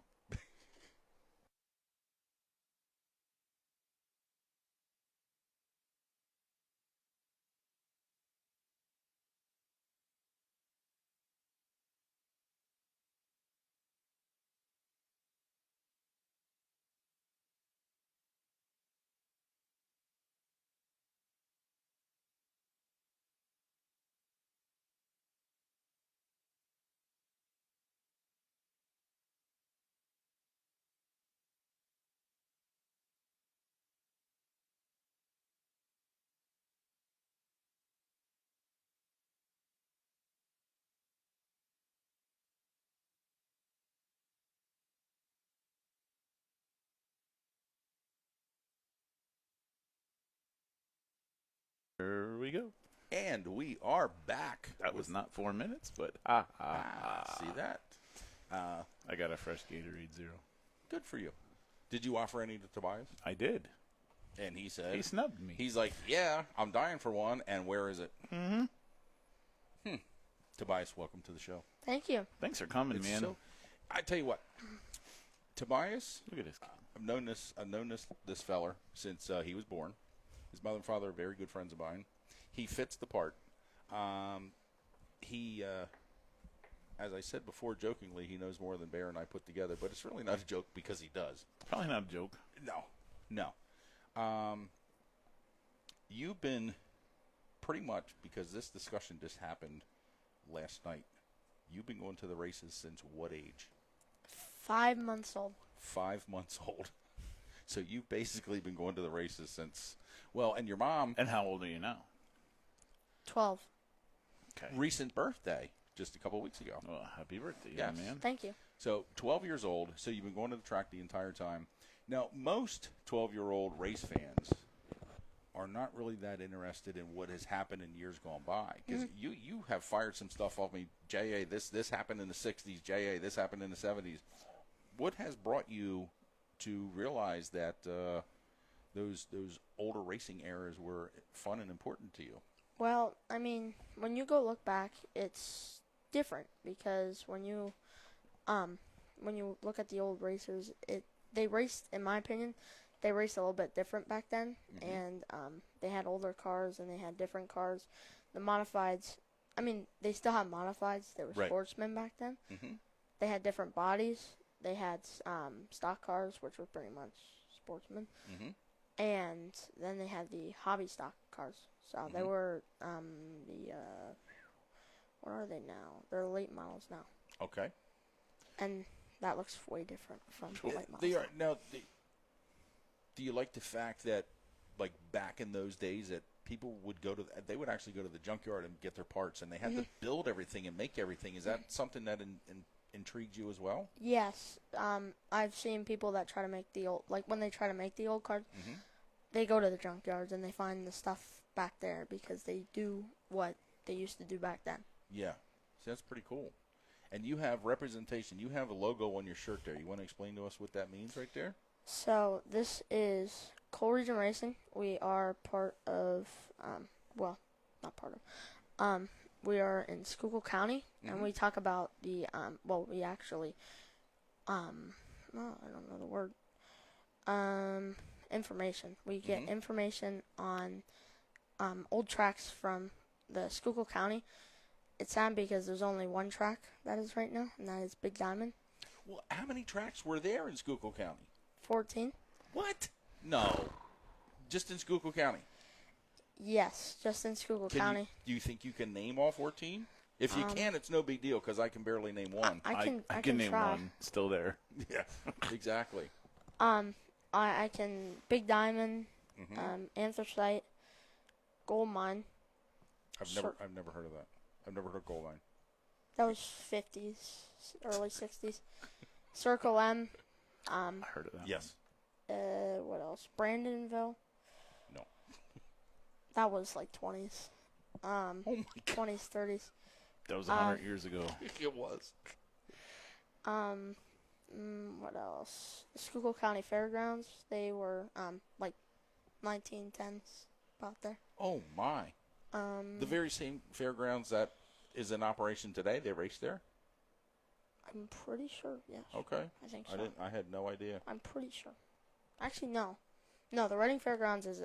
Here we go. And we are back. That was not 4 minutes, but see that? I got a fresh Gatorade Zero. Good for you. Did you offer any to Tobias? I did. And he said... He snubbed me. He's like, yeah, I'm dying for one, and where is it? Mm-hmm. Tobias, welcome to the show. Thank you. Thanks for coming, man. So, I tell you what, Tobias... Look at this kid. I've known this feller since he was born. His mother and father are very good friends of mine. He fits the part. As I said before jokingly, he knows more than Bear and I put together, but it's really not a joke because he does. Probably not a joke. No. You've been pretty much, because this discussion just happened last night, you've been going to the races since what age? 5 months old. 5 months old. So you've basically been going to the races since, well, and your mom. And how old are you now? 12. Okay. Recent birthday, just a couple weeks ago. Well, happy birthday, Yes. man. Thank you. So 12 years old, so you've been going to the track the entire time. Now, most 12-year-old race fans are not really that interested in what has happened in years gone by, because you have fired some stuff off me. J.A., this happened in the 60s. J.A., this happened in the 70s. What has brought you to realize that those older racing eras were fun and important to you? Well, I mean, when you go look back, it's different because when you look at the old racers, they raced, in my opinion, they raced a little bit different back then, and they had older cars and they had different cars. The modifieds, I mean, they still have modifieds. They were Right. sportsmen back then. Mm-hmm. They had different bodies. They had stock cars, which were pretty much sportsmen, Mm-hmm. and then they had the hobby stock cars. So they were what are they now? They're late models now, Okay. and that looks way different from late models. They are now. Do you like the fact that, like back in those days, that people would they would actually go to the junkyard and get their parts, and they had to build everything and make everything. Is that something that intrigued you as well? Yes, I've seen people that try to make the old, like when they try to make the old cars, they go to the junkyards and they find the stuff back there because they do what they used to do back then. Yeah. See, that's pretty cool. And you have representation. You have a logo on your shirt there. You want to explain to us what that means right there? So this is Coal Region Racing. We are part of, well, not part of, we are in Schuylkill County, and we talk about the, we actually, I don't know the word, information. We get information on old tracks from the Schuylkill County. It's sad because there's only one track that is right now, and that is Big Diamond. Well, how many tracks were there in Schuylkill County? 14. What? No. Just in Schuylkill County? Yes, just in Schuylkill County. Do you think you can name all 14? If you can, it's no big deal because I can barely name one. I can name try. one. Still there. Yeah, exactly. I can Big Diamond, Anthracite, Gold Mine. I've never heard of that. I've never heard of Gold Line. That was 50s, early 60s. Circle M. I heard of that. Yes. What else? Brandonville. No. That was like 20s. Oh my God. 20s, 30s. That was 100 years ago. It was. What else? The Schuylkill County Fairgrounds. They were like 1910s, about there. Oh my. The very same fairgrounds that is in operation today, they race there? I'm pretty sure, yes. Okay. I think so. I had no idea. I'm pretty sure. Actually, no. No, the Reading Fairgrounds is,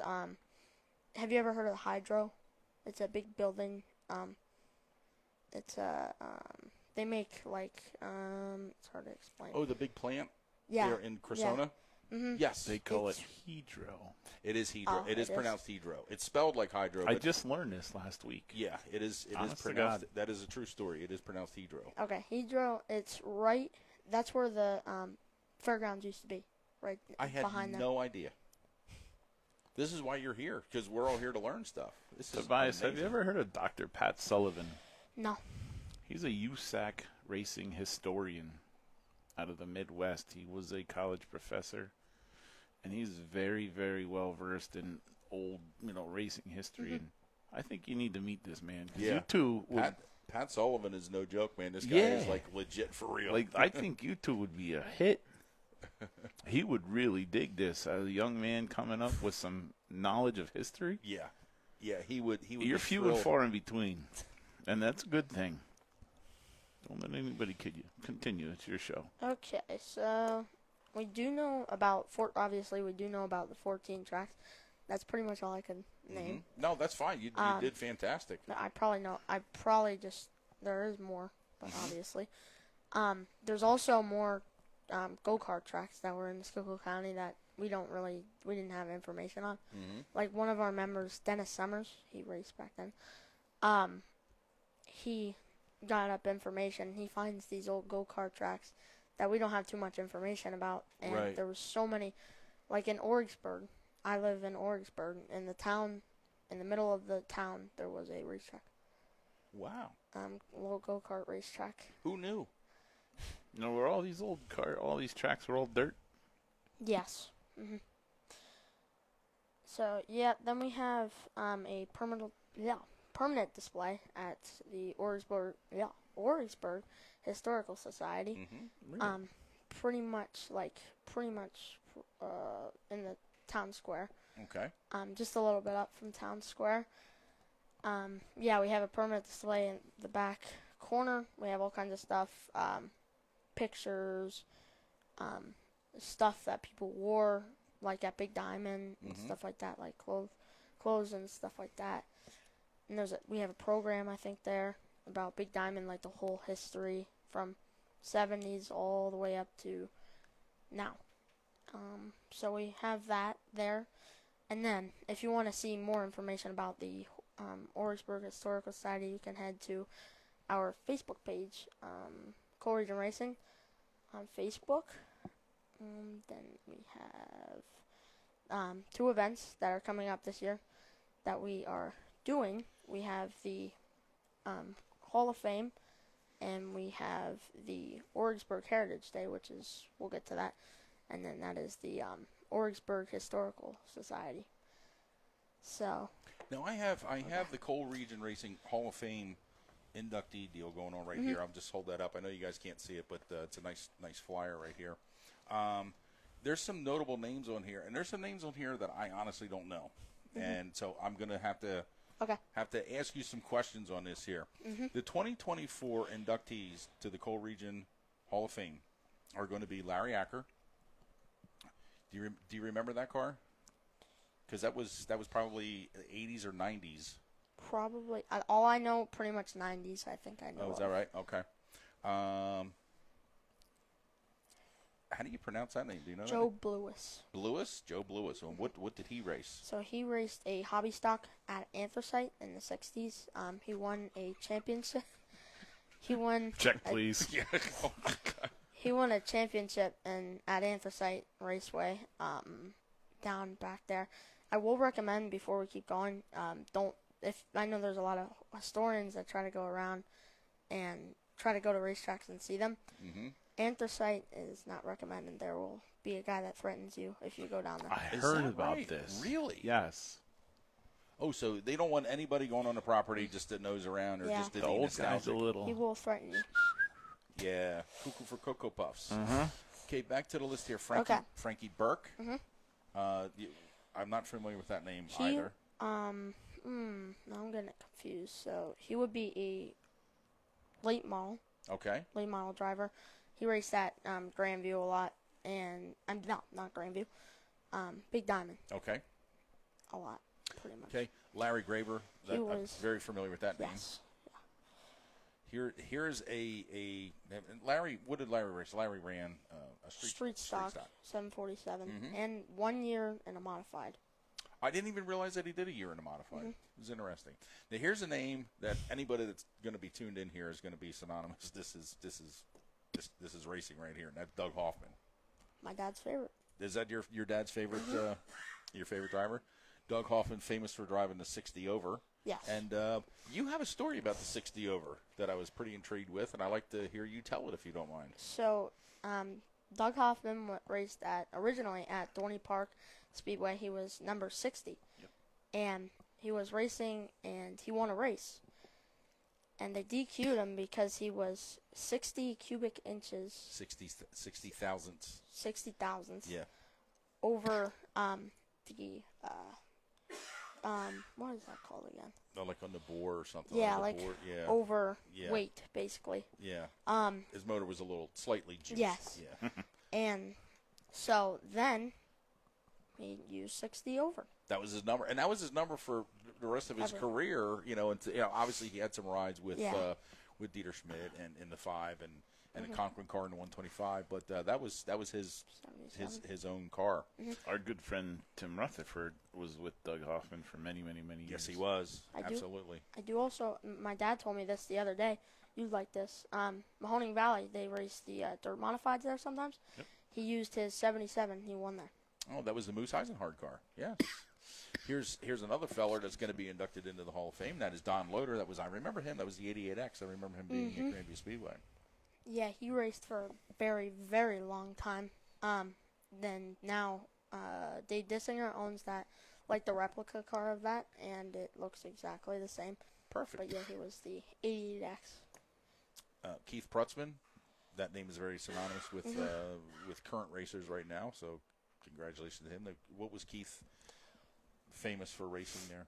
have you ever heard of the Hydro? It's a big building. It's they make like, it's hard to explain. Oh, the big plant? Yeah. Here in Cressona? Yeah. Mm-hmm. Yes. They call it Hydro. It is Hydro. Oh, it is it is? pronounced Hydro. It's spelled like Hydro. I But just learned this last week. yeah, it is. It is Honest to pronounced. God. That is a true story. It is pronounced Hydro. Okay, Hydro, it's right, that's where the fairgrounds used to be, right I had behind no idea. This is why you're here, because we're all here to learn stuff. This is Tobias, have you amazing. ever heard of Dr. Pat Sullivan? No. He's a USAC racing historian out of the Midwest. He was a college professor, and he's very, very well versed in old, racing history. And I think you need to meet this man. 'Cause Yeah. you two would, Pat Sullivan is no joke, man. This guy is Yeah. like legit for real. like, I think you two would be a hit. He would really dig this. As a young man coming up with some knowledge of history, yeah, he would. you're be few thrilled. and far in between, and that's a good thing. Don't let anybody kid you. Continue. It's your show. Okay, so we do know about, obviously we do know about the 14 tracks. That's pretty much all I can name. No, that's fine. You did fantastic. There is more, but obviously. There's also more go-kart tracks that were in Schuylkill County that we didn't have information on. Like one of our members, Dennis Summers, he raced back then. He got up information. He finds these old go-kart tracks that we don't have too much information about. And Right. there was so many, like in Origsburg. I live in Origsburg. In the town, in the middle of the town, there was a racetrack. Wow. Little go-kart racetrack. Who knew? Were all these all these tracks were all dirt? Yes. So, yeah, then we have a permanent display at the Origsburg Historical Society. Really? Pretty much in the town square. Okay. Just a little bit up from town square. Yeah, we have a permanent display in the back corner. We have all kinds of stuff, pictures, stuff that people wore, like at Big Diamond and stuff like that, like clothes and stuff like that. And we have a program, I think, there about Big Diamond, like the whole history from 70s all the way up to now. So we have that there. And then, if you want to see more information about the Orangeburg Historical Society, you can head to our Facebook page, Coal Region Racing, on Facebook. Then we have 2 events that are coming up this year that we are doing. We have the Hall of Fame, and we have the Orangeburg Heritage Day, which is, we'll get to that. And then that is the Orangeburg Historical Society. So Now I have the Coal Region Racing Hall of Fame inductee deal going on right here. I'll just hold that up. I know you guys can't see it, but it's a nice flyer right here. There's some notable names on here, and there's some names on here that I honestly don't know, and so I'm gonna have to ask you some questions on this here. The 2024 inductees to the Coal Region Hall of Fame are going to be Larry Acker. Do you remember that car? Because that was probably 80s or 90s. probably, all I know, pretty much 90s, I think I know. Oh, is that right? Okay. How do you pronounce that name? Do you know Joe Blewis. Blewis? Joe Blewis. And what did he race? So he raced a hobby stock at Anthracite in the 60s. He won a championship. Check, please. Yeah. Oh, my God. He won a championship at Anthracite Raceway, down back there. I will recommend, before we keep going, I know there's a lot of historians that try to go around and try to go to racetracks and see them. Anthracite is not recommended. There will be a guy that threatens you if you go down there. I Is heard that about right? this. Really? Yes. Oh, so they don't want anybody going on the property just to nose around or Yeah. just to The be old guy's a nostalgic. He little. will threaten you. Yeah, cuckoo for Cocoa Puffs. Uh-huh. Okay, back to the list here. Frankie Burke. I'm not familiar with that name either. Now I'm getting confused. So he would be a late model driver. He raced at Grandview a lot, and not Grandview, Big Diamond Okay. a lot, pretty much. Okay. Larry Graber. I'm very familiar with that name. Yes. Here's a Larry. What did Larry race? Larry ran a Street stock, 747, and 1 year in a modified. I didn't even realize that he did a year in a modified. It was interesting. Now here's a name that anybody that's going to be tuned in here is going to be synonymous. This is racing right here, and that's Doug Hoffman. My dad's favorite. Is that your dad's favorite your favorite driver? Doug Hoffman, famous for driving the 60 over. Yes. And you have a story about the 60 over that I was pretty intrigued with, and I'd like to hear you tell it if you don't mind. So, Doug Hoffman raced originally at Dorney Park Speedway. He was number 60. Yep. And he was racing, and he won a race. And they DQ'd him because he was 60 cubic inches. 60 thousandths. 60 thousandths. Yeah. Over what is that called again? Oh, like on the bore or something. Yeah, on the like board. Yeah. over Yeah. weight, basically. Yeah. His motor was a little slightly juiced. Yes. Yeah. And so then he used 60 over. That was his number, and that was his number for the rest of his career. Obviously he had some rides with Dieter Schmidt and in the 5 and a Conquering car in the 125, but that was his own car. Our good friend Tim Rutherford was with Doug Hoffman for many, many, many years. Yes, he was. Absolutely. I do also. My dad told me this the other day. You'd like this. Mahoning Valley, they race the dirt modifieds there sometimes. Yep. He used his 77. He won there. Oh, that was the Moose Eisenhard car. Yeah. Here's another feller that's going to be inducted into the Hall of Fame. That is Don Loader. I remember him. That was the 88X. I remember him being at Grandview Speedway. Yeah, he raced for a very, very long time. Then now, Dave Dissinger owns that, like the replica car of that, and it looks exactly the same. Perfect. But yeah, he was the 88X. Keith Prutzman. That name is very synonymous with current racers right now. So, congratulations to him. What was Keith famous for racing there?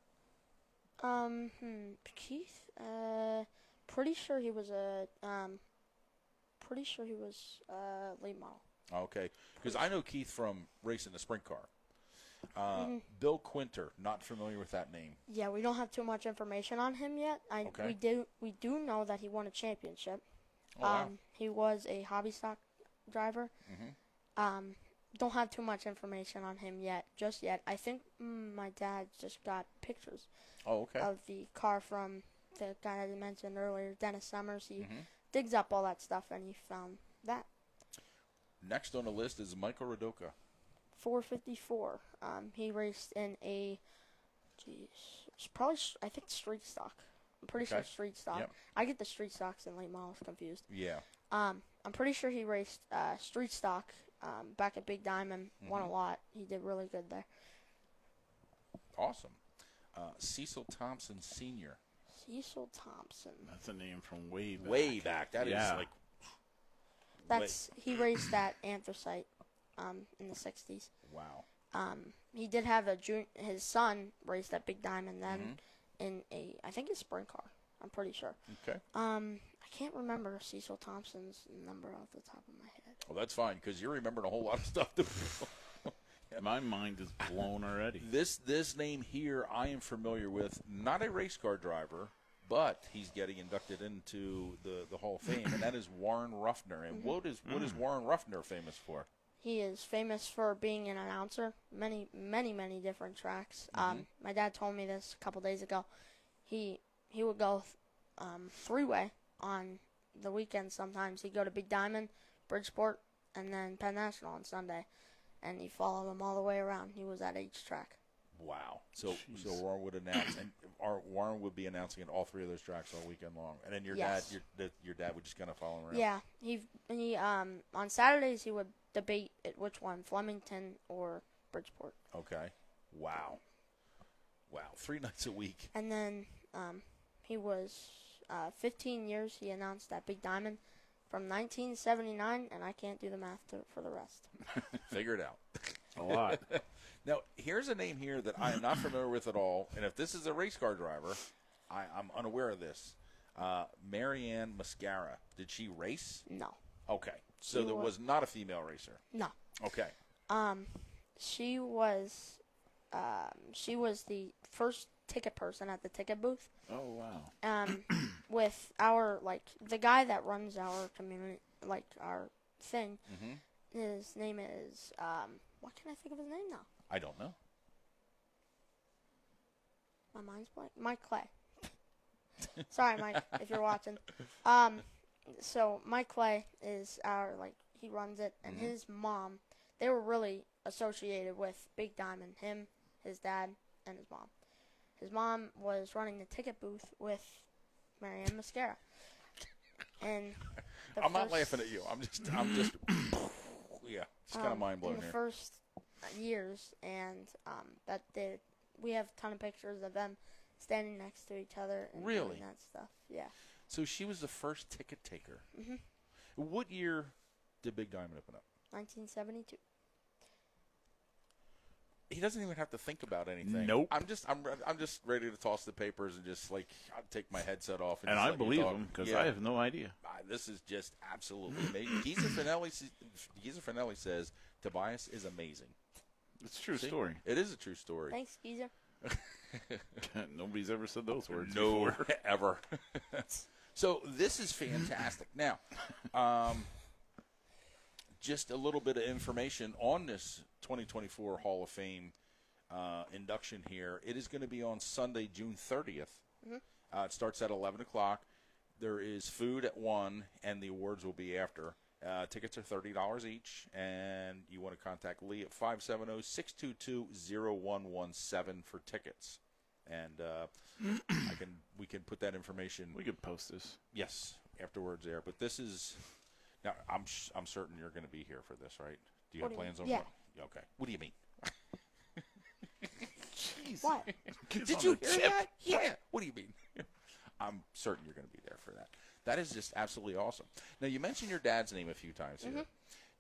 Keith. Pretty sure he was a late model. Okay, because I know Keith from racing the sprint car. Bill Quinter, not familiar with that name. Yeah, we don't have too much information on him yet. Okay. We do know that he won a championship. Oh, wow. He was a hobby stock driver. Don't have too much information on him just yet. I think my dad just got pictures Oh, okay. of the car from the guy that I mentioned earlier, Dennis Summers. He digs up all that stuff, and he found that. Next on the list is Michael Radoka. 454. He raced in it's probably, I think, street stock. I'm pretty sure street stock. Yep. I get the street stocks and late models confused. Yeah. I'm pretty sure he raced street stock back at Big Diamond. Won a lot. He did really good there. Awesome. Cecil Thompson Sr. Cecil Thompson. That's a name from way back. Way back. That is like... He raced at Anthracite in the 60s. Wow. He did have his son raced at Big Diamond then in I think a sprint car. I'm pretty sure. Okay. I can't remember Cecil Thompson's number off the top of my head. Well, that's fine, because you're remembering a whole lot of stuff. My mind is blown already. This name here I am familiar with. Not a race car driver, but he's getting inducted into the Hall of Fame, and that is Warren Ruffner. And what is Warren Ruffner famous for? He is famous for being an announcer, many different tracks. My dad told me this a couple days ago. He would go three-way on the weekends sometimes. He'd go to Big Diamond, Bridgeport, and then Penn National on Sunday. And he'd follow them all the way around. He was at each track. Wow. So Warren would announce, and Warren would be announcing at all three of those tracks all weekend long. And then your dad would just kind of follow him around. Yeah. He on Saturdays he would debate which one, Flemington or Bridgeport. Okay. Wow. 3 nights a week. And then he was 15 years he announced at Big Diamond from 1979, and I can't do the math for the rest. Figure it out. A lot. Now, here's a name here that I am not familiar with at all, and if this is a race car driver, I'm unaware of this. Marianne Mascara. Did she race? No. Okay. So there was not a female racer? No. Okay. She was the first ticket person at the ticket booth. Oh, wow. With the guy that runs our community, our thing, his name is, what can I think of his name now? I don't know. My mind's blank. Mike Clay. Sorry, Mike, if you're watching. So Mike Clay is he runs it, and his mom, they were really associated with Big Diamond, him, his dad, and his mom. His mom was running the ticket booth with Marianne Mascara. And I'm not laughing at you. I'm just yeah, it's kind of mind blowing in the here. first years, and we have a ton of pictures of them standing next to each other and Really? doing that stuff. Yeah. So she was the first ticket taker. What year did Big Diamond open up? 1972. He doesn't even have to think about anything. Nope. I'm just ready to toss the papers and just I'll take my headset off. And just I let you believe talk. him because I have no idea. This is just absolutely amazing. Geezer Finelli says Tobias is amazing. It's a true story. It is a true story. Thanks, Geezer. Nobody's ever said those words No, before. ever. So this is fantastic. Now, just a little bit of information on this 2024 Hall of Fame induction here. It is going to be on Sunday, June 30th. It starts at 11 o'clock. There is food at 1, and the awards will be after. Tickets are $30 each, and you want to contact Lee at 570-622-0117 for tickets. And we can put that information. We could post this. Yes, afterwards there. But this is now. I'm certain you're going to be here for this, right? Do you have plans on? Yeah. Okay. What do you mean? Jeez. What? Did you hear that? Yeah. What do you mean? I'm certain you're going to be there for that. That is just absolutely awesome. Now, you mentioned your dad's name a few times here.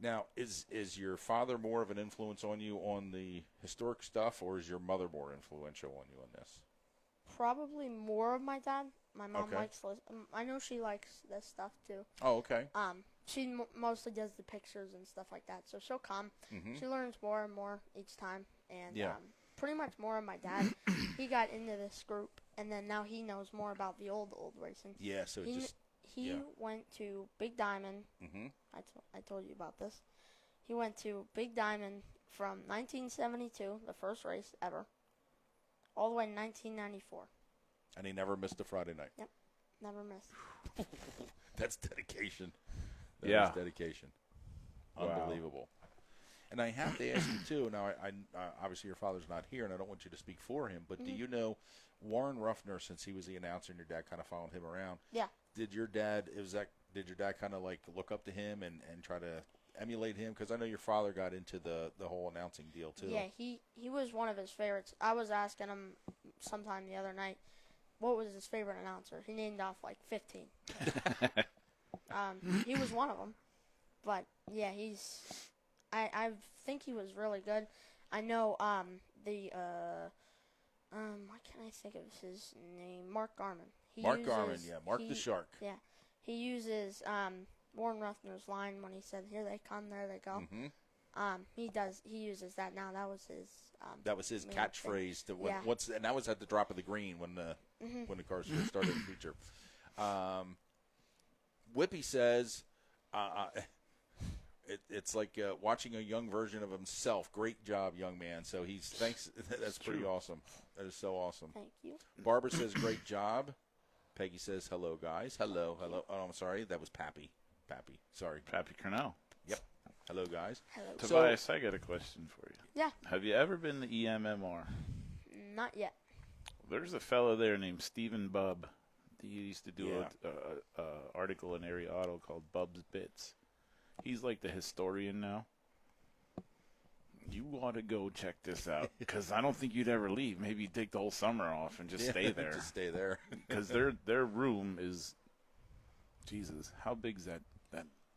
Now, is your father more of an influence on you on the historic stuff, or is your mother more influential on you on this? probably more of my dad. My mom Okay. likes. I know she likes this stuff too. Oh, okay. She mostly does the pictures and stuff like that. So she'll come. Mm-hmm. She learns more and more each time, and Yeah. pretty much more of my dad. He got into this group, and then now he knows more about the old racing. Yeah. So He just. he yeah. went to Big Diamond. Mm-hmm. I told you about this. He went to Big Diamond from 1972, the first race ever, all the way to 1994. And he never missed a Friday night. Never missed. That's dedication. That Yeah. is dedication. Wow. Unbelievable. And I have to ask you too. Now, I obviously your father's not here, and I don't want you to speak for him. But do you know Warren Ruffner? Since he was the announcer, and your dad kind of followed him around. Yeah. Did your dad? Did your dad kind of like look up to him and try to emulate him? Because I know your father got into the whole announcing deal too. Yeah, he was one of his favorites. I was asking him sometime the other night what was his favorite announcer. He named off like 15. He was one of them. But yeah, I think he was really good. I know what can I think of his name? Mark Garman. Mark Garman, yeah, Mark the Shark. Yeah, he uses Warren Ruffner's line when he said, "Here they come, there they go." Mm-hmm. He uses that now. That was his. That was his main catchphrase. To Yeah. And that was at the drop of the green when the cars first started to feature. Whippy says, it's like watching a young version of himself. Great job, young man. So thanks. That's pretty awesome. That is so awesome. Thank you. Barbara says, great job. Peggy says, hello, guys. Hello. Oh, I'm sorry. That was Pappy. Sorry. Pappy Cornell. Yep. Hello, guys. Hello. Tobias, I got a question for you. Yeah. Have you ever been to EMMR? Not yet. There's a fellow there named Stephen Bubb. He used to do a article in Area Auto called Bub's Bits. He's like the historian now. You ought to go check this out because I don't think you'd ever leave. Maybe you'd take the whole summer off and just stay there. Just stay there. Because their room is, Jesus, how big's that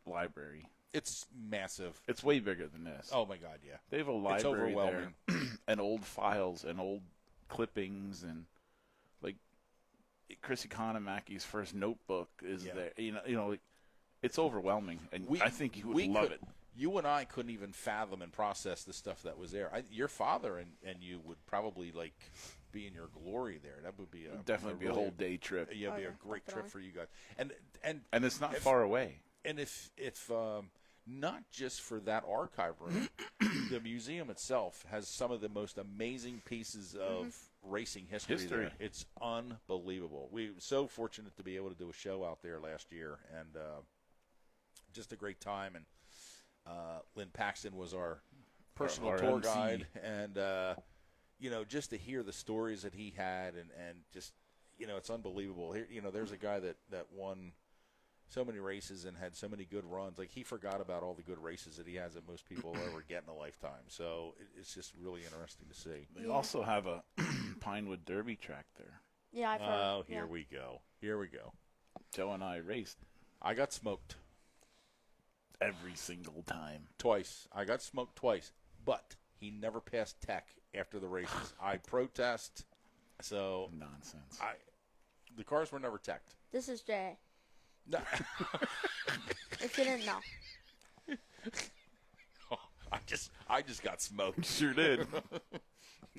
library? It's massive. It's way bigger than this. Oh, my God, yeah. They have a library there overwhelming. and old files and old clippings and like Chris Economaki's first notebook is there. Like, it's overwhelming, and I think you would love it. You and I couldn't even fathom and process the stuff that was there. Your father and you would probably like be in your glory there. That would be Definitely be a whole day trip. Yeah, it'd be a great trip for you guys. And it's not far away. And if not just for that archive room, the museum itself has some of the most amazing pieces of racing history. There. It's unbelievable. We were so fortunate to be able to do a show out there last year, and just a great time. And Lynn Paxton was our personal our tour MC. guide, and just to hear the stories that he had, and just it's unbelievable. Here, there's a guy that won so many races and had so many good runs. Like, he forgot about all the good races that he has that most people ever get in a lifetime. So it's just really interesting to see. They also have a Pinewood Derby track there. Yeah, I've heard. Oh, here we go. Joe and I raced I got smoked every single time. twice. I got smoked twice, but he never passed tech after the races. I protest. So Nonsense. the cars were never teched. This is Jay. No. If you didn't know. I just got smoked. Sure did.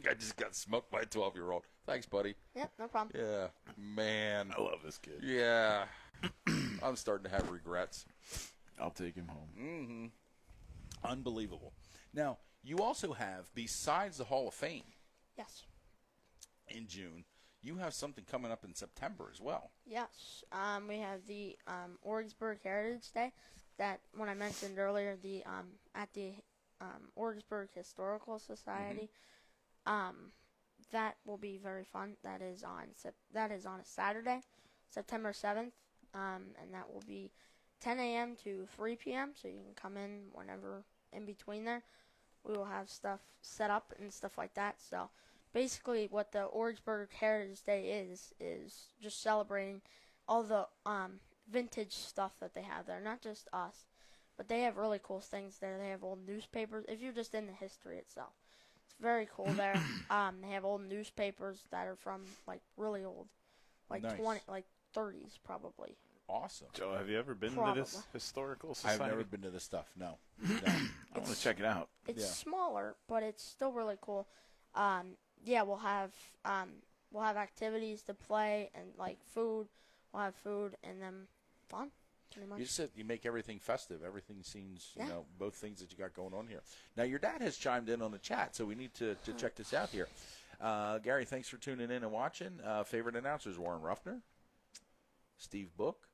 I just got smoked by a 12-year-old. Thanks, buddy. Yep, no problem. Yeah, man. I love this kid. Yeah. I'm starting to have regrets. I'll take him home. Unbelievable. Now, you also have, besides the Hall of Fame Yes. in June, you have something coming up in September as well. Yes. We have the Orensburg Heritage Day that, when I mentioned earlier, at the Orensburg Historical Society. That will be very fun. That is on a Saturday, September 7th, and that will be 10 a.m. to 3 p.m. So you can come in whenever in between there. We will have stuff set up and stuff like that. So basically, what the Orensburg Heritage Day is just celebrating all the vintage stuff that they have there. Not just us, but they have really cool things there. They have old newspapers. If you're just in the history itself, It's very cool there. They have old newspapers that are from like really old, like Nice. 30s probably. Awesome. Joe, have you ever been Probably. to this historical society? I've never been to this stuff. No. I want to check it out. It's Yeah. smaller, but it's still really cool. Yeah, we'll have activities to play and like food. We'll have food and then fun. Pretty much. You said you make everything festive. Everything seems, Yeah. both things that you got going on here. Now, your dad has chimed in on the chat, so we need to check this out here. Gary, thanks for tuning in and watching. Favorite announcers, Warren Ruffner, Steve Book,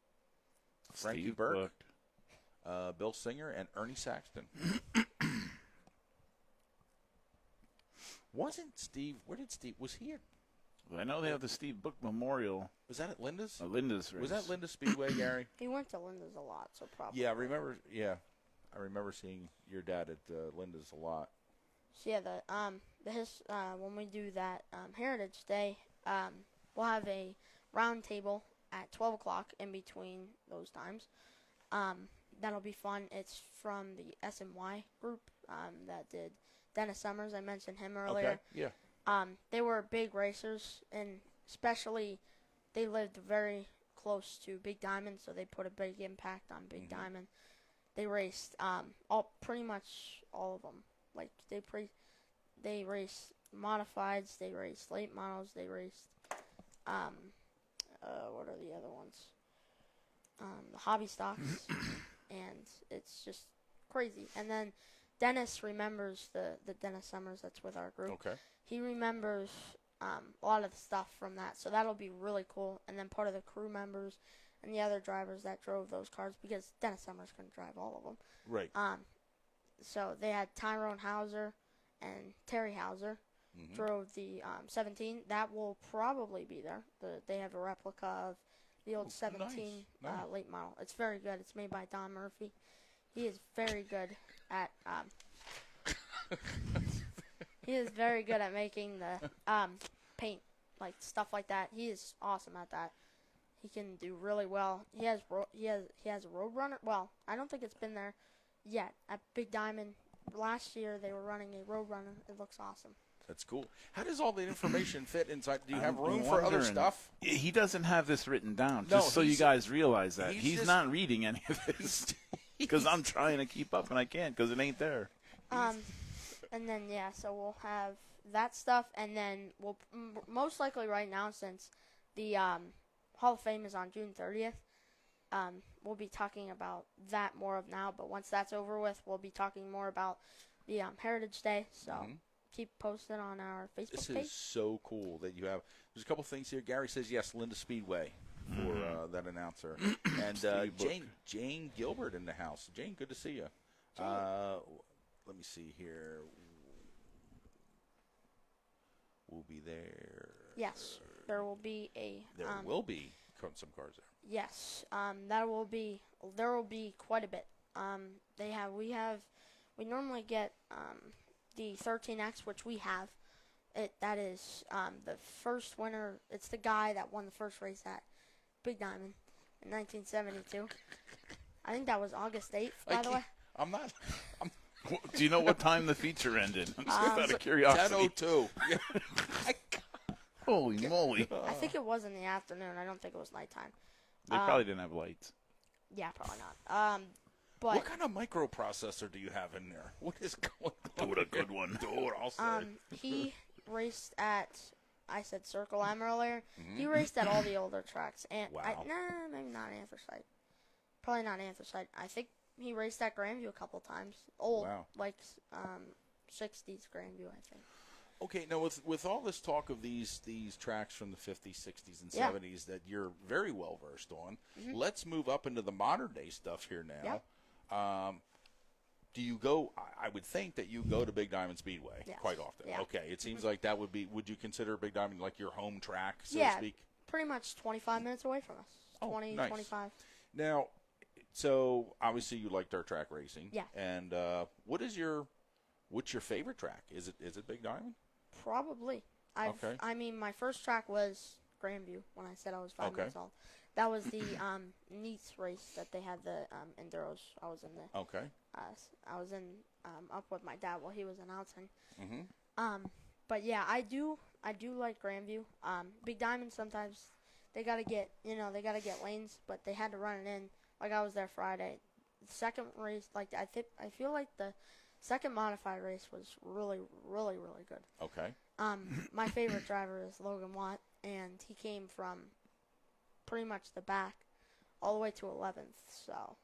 Frankie Steve Burke, Book. Bill Singer, and Ernie Saxton. Wasn't Steve, where did Steve, was he at, I know they have the Steve Book Memorial. was that at Linda's? Linda's race. Was that Linda Speedway, Gary? He went to Linda's a lot, so probably. Yeah, I remember seeing your dad at Linda's a lot. So yeah, when we do that Heritage Day, we'll have a round table at 12 o'clock in between those times. That'll be fun. It's from the SMY group that did Dennis Summers. I mentioned him earlier. Okay, yeah. They were big racers, and especially they lived very close to Big Diamond, so they put a big impact on Big Diamond. They raced pretty much all of them. Like they raced modifieds, they raced late models, they raced what are the other ones? The hobby stocks, and it's just crazy. And then Dennis remembers the Dennis Summers that's with our group. Okay. He remembers a lot of the stuff from that, so that'll be really cool. And then part of the crew members and the other drivers that drove those cars, because Dennis Summers couldn't drive all of them. Right. So they had Tyrone Hauser and Terry Hauser drove the 17. That will probably be there. They have a replica of the old 17 Nice. late model. It's very good. It's made by Don Murphy. He is very good at he is very good at making the paint, like stuff like that. He is awesome at that. He can do really well. He has a Roadrunner. Well, I don't think it's been there yet. At Big Diamond last year, they were running a Roadrunner. It looks awesome. That's cool. How does all the information fit inside? Do you have I'm room for other wondering. stuff? He doesn't have this written down, No, just so you he's- guys realize that. he's He's just- not reading any of this because I'm trying to keep up and I can't because it ain't there. And then so we'll have that stuff, and then we'll most likely right now, since the Hall of Fame is on June 30th, we'll be talking about that more of now. But once that's over with, we'll be talking more about the Heritage Day. So keep posted on our Facebook This page. is so cool that you have. There's a couple things here. Gary says yes, Linda Speedway for that announcer, and Steve Book. Jane Gilbert in the house. Jane, good to see you. Let me see here. We'll be there. Yes, there will be a. There will be some cars there. Yes, there will be quite a bit. We normally get the 13X, which we have. That is the first winner. It's the guy that won the first race at Big Diamond in 1972. I think that was August 8th, by the way. I'm not. Do you know what time the feature ended? I'm just out of curiosity. 10:02. Holy moly. I think it was in the afternoon. I don't think it was nighttime. They probably didn't have lights. Yeah, probably not. But What kind of microprocessor do you have in there? What is going on? Do it a good one. Do it, I'll say. he raced at, I said Circle M earlier. He raced at all the older tracks. And Wow. maybe not Anthracite. Probably not Anthracite. I think he raced at Grandview a couple times. Old, Wow. like 60s Grandview, I think. Okay, now with all this talk of these tracks from the 50s, 60s, and Yeah. 70s that you're very well versed on, let's move up into the modern day stuff here now. Do you go? I would think that you go to Big Diamond Speedway Yes. quite often. Yeah. Okay, it seems like that would be. Would you consider Big Diamond like your home track, so Yeah. to speak? Pretty much 25 minutes away from us. Oh, 20, nice. 25. Now, so obviously you like dirt track racing. Yeah. And what's your favorite track? Is it Big Diamond? Probably. Okay. I mean, my first track was Grandview when I said I was 5 Okay. months old. That was the Neats race that they had the Enduros. I was in the Okay. I was in up with my dad while he was announcing. But yeah, I do like Grandview. Big Diamond sometimes they gotta get lanes, but they had to run it in. Like I was there Friday. The second race, I feel like the second modified race was really, really, really good. Okay. My favorite driver is Logan Watt, and he came from pretty much the back all the way to 11th. So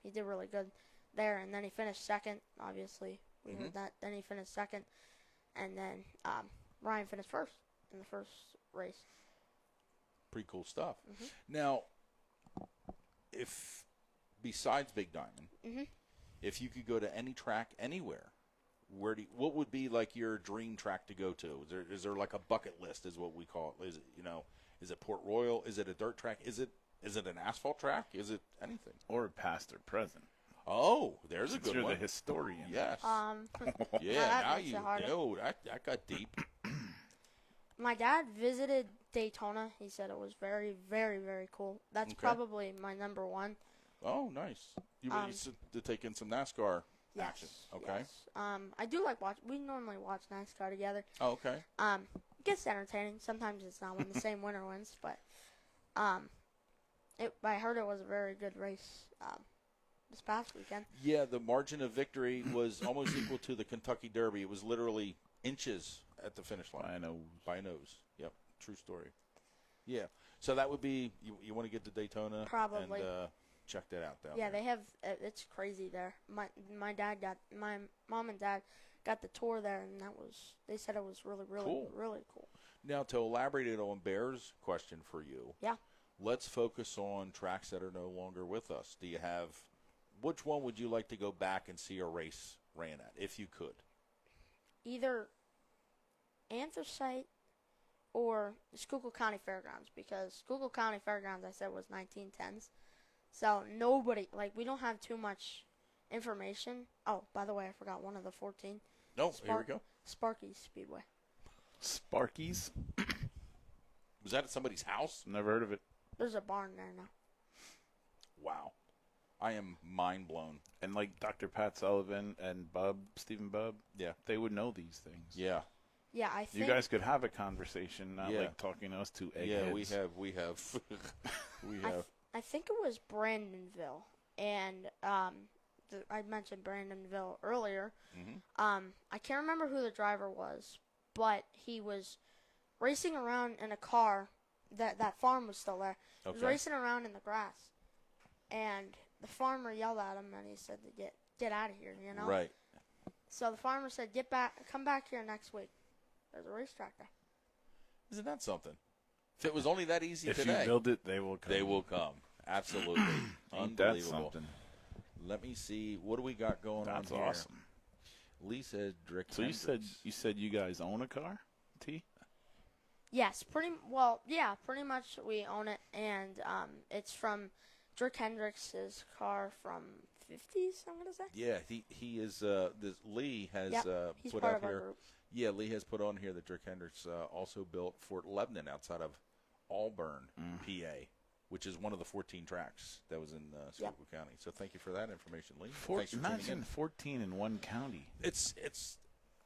he did really good there, and then he finished second. Obviously, we heard that. Then he finished second, and then Ryan finished first in the first race. Pretty cool stuff. Now, if besides Big Diamond, if you could go to any track anywhere, what would be like your dream track to go to? Is there like a bucket list? Is what we call it? Is it is it Port Royal? Is it a dirt track? Is it an asphalt track? Is it anything? Or past or present. Oh, there's a good You're one. the historian. Yes. Yeah, now that makes you it harder. know that got deep. My dad visited Daytona. He said it was very, very, very cool. That's probably my number one. Oh, nice. You to take in some NASCAR action. Okay. Yes. I do like watch. We normally watch NASCAR together. Oh, okay. It gets entertaining. Sometimes it's not when the same winner wins, but I heard it was a very good race this past weekend. Yeah, the margin of victory was almost equal to the Kentucky Derby. It was literally inches at the finish line. By a nose. Yep. True story. Yeah. So that would be you want to get to Daytona Probably. and check that out down Yeah, there. they have. It's crazy there. My mom and dad got the tour there, and they said it was really, really, Cool. really cool. Now, to elaborate it on Bear's question for you, Yeah. let's focus on tracks that are no longer with us. Do you have which one would you like to go back and see a race ran at, if you could? Either Anthracite or Schuylkill County Fairgrounds, because Schuylkill County Fairgrounds, I said, was 1910s. So we don't have too much information. Oh, by the way, I forgot one of the 14. No, here we go. Sparky's Speedway. Sparky's? Was that at somebody's house? Never heard of it. There's a barn there now. Wow. I am mind blown. And like Dr. Pat Sullivan and Stephen Bubb, Yeah. they would know these things. Yeah. Yeah, I think. You guys could have a conversation, not like talking to us two eggheads. Yeah, we have. we have. I think it was Brandonville, and I mentioned Brandonville earlier. I can't remember who the driver was, but he was racing around in a car. That farm was still there. He was racing around in the grass, and the farmer yelled at him, and he said to get out of here, you know. Right. So the farmer said, come back here next week. There's a racetrack there. Isn't that something? If it was only that easy if today. you build it, they will come. They will come. Absolutely. Ain't that Unbelievable. something? Let me see. What do we got going on That's here? awesome. Lee said Drick So Hendricks. you said you guys own a car, T? Yes, pretty much we own it, and it's from Drick Hendricks' car from 50s, I'm gonna say. Yeah, he is. Lee has He's put part out of our here. group. Yeah, Lee has put on here that Drick Hendricks also built Fort Lebanon outside of Auburn, PA, which is one of the 14 tracks that was in Schuylkill County. So thank you for that information, Lee. Thanks for tuning Imagine in. 14 in one county. It's.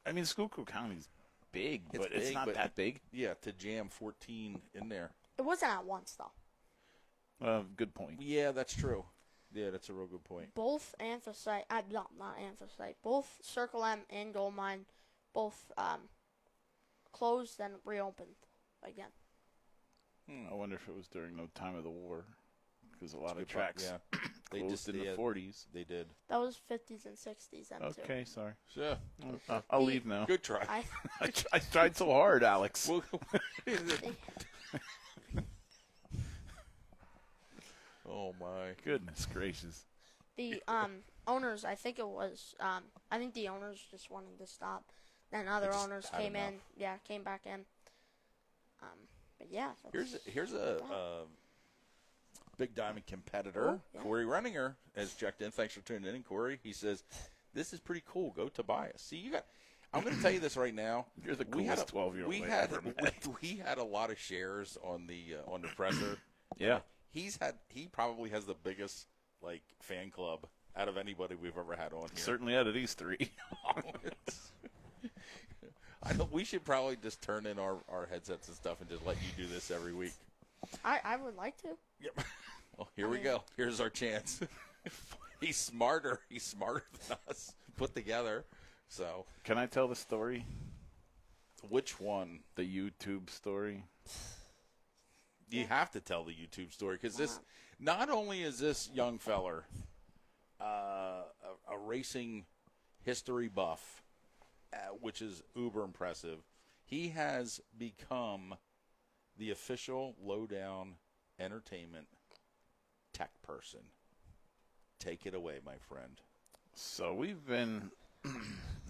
I mean, Schuylkill County's big, It's but it's big, not but that big. Yeah, to jam 14 in there. It wasn't at once though. Good point. Yeah, that's true. Yeah, that's a real good point. Both Anthracite, not Anthracite, both Circle M and Gold Mine, both closed and reopened again. I wonder if it was during the time of the war, because a lot of Good tracks point, yeah. They closed just in the did. 40s. They did. That was 50s and 60s then too. Okay, sorry. Yeah. I'll leave now. Good try. I tried so hard, Alex. Oh my Goodness gracious. The owners, I think the owners just wanted to stop. Then other owners came in, came back in. But yeah. Here's a Big Diamond competitor. Oh, yeah. Corey Renninger has checked in. Thanks for tuning in, Corey. He says, "This is pretty cool. Go Tobias." See, I'm going to tell you this right now. You're the coolest 12-year-old we I had ever met. we had a lot of shares on the presser. Yeah. He probably has the biggest fan club out of anybody we've ever had on here. Certainly out of these three. We should probably just turn in our headsets and stuff and just let you do this every week. I would like to. Yep. Well, here we go. Here's our chance. He's smarter. He's smarter than us put together. So, Can I tell the story? which one? The YouTube story. You have to tell the YouTube story because this, not only is this young feller a racing history buff, which is uber impressive, he has become the official Lowdown Entertainment tech person. Take it away, my friend. So we've been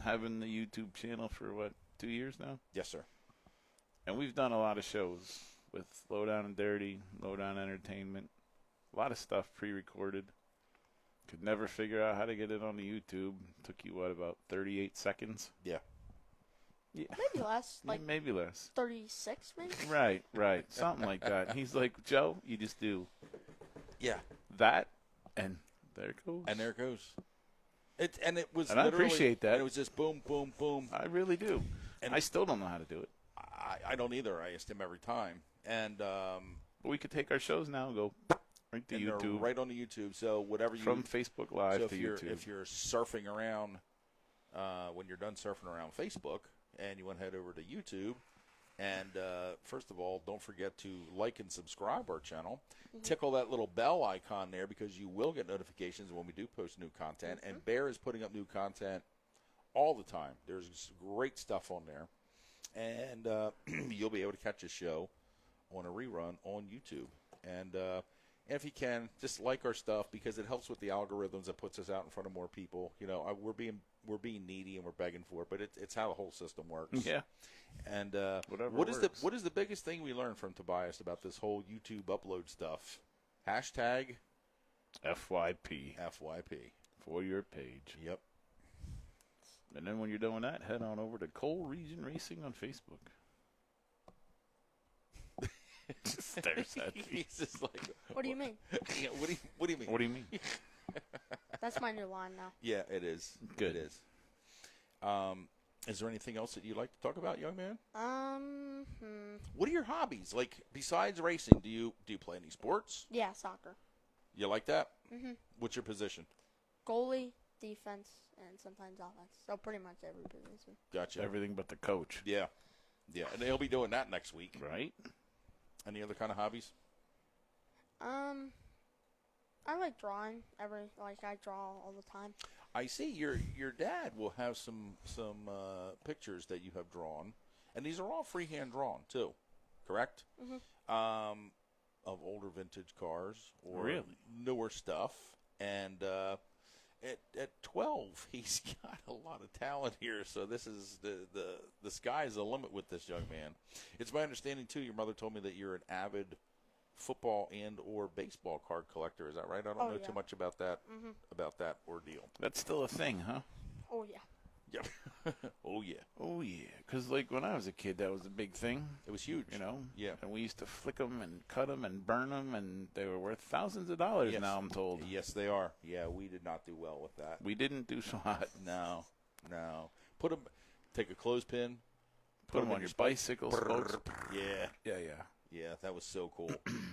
having the YouTube channel for, 2 years now? Yes, sir. And we've done a lot of shows with Lowdown and Dirty, Lowdown Entertainment, a lot of stuff pre-recorded. Could never figure out how to get it on the YouTube. Took you, about 38 seconds? Yeah. Yeah. Maybe less. Like Maybe less. 36, maybe. Right. Something like that. And he's like, Joe, you just do Yeah. that, and there it goes. And there it goes. It was And I literally, appreciate that. And it was just boom, boom, boom. I really do. And I still don't know how to do it. I don't either. I asked him every time. And But we could take our shows now and go right to and they're YouTube. right on the YouTube. So whatever you From Facebook Live so to if you're, YouTube. If you're surfing around, when you're done surfing around Facebook, and you want to head over to YouTube, and first of all, don't forget to like and subscribe our channel. Tickle that little bell icon there because you will get notifications when we do post new content. And Bear is putting up new content all the time. There's great stuff on there, and you'll be able to catch a show on a rerun on YouTube. And if you can, just like our stuff because it helps with the algorithms that puts us out in front of more people. You know, we're being needy and we're begging for it, but it's how the whole system works. Yeah. And Whatever what is the biggest thing we learned from Tobias about this whole YouTube upload stuff? Hashtag FYP. FYP. For your page. Yep. And then when you're doing that, head on over to Coal Region Racing on Facebook. Just stares at me. He's just like, What do you mean? Yeah, what do you mean? What do you mean? That's my new line now. Yeah, it is. Good. It is. Is there anything else that you'd like to talk about, young man? What are your hobbies? Like, besides racing, do you play any sports? Yeah, soccer. You like that? Mm-hmm. What's your position? Goalie, defense, and sometimes offense. So pretty much every position. Gotcha. Everything but the coach. Yeah. Yeah, and he'll be doing that next week. Right? Any other kind of hobbies? I like drawing. I draw all the time. I see your dad will have some pictures that you have drawn, and these are all freehand drawn too, correct? Mm-hmm. Of older vintage cars or Really? newer stuff, and at 12, he's got a lot of talent here. So this is the sky's the limit with this young man. It's my understanding too. Your mother told me that you're an avid football and or baseball card collector. Is that right? I don't know too much about that ordeal. That's still a thing, huh? Oh yeah. Yeah. Oh yeah. Oh, yeah. Because, when I was a kid, that was a big thing. It was huge. You know? Yeah. And we used to flick them and cut them and burn them, and they were worth thousands of dollars Yes. now, I'm told. Yes, they are. Yeah, we did not do well with that. We didn't do so hot. No. Take a clothespin. Put them on your bicycle, spokes. Yeah. Yeah. Yeah, that was so cool.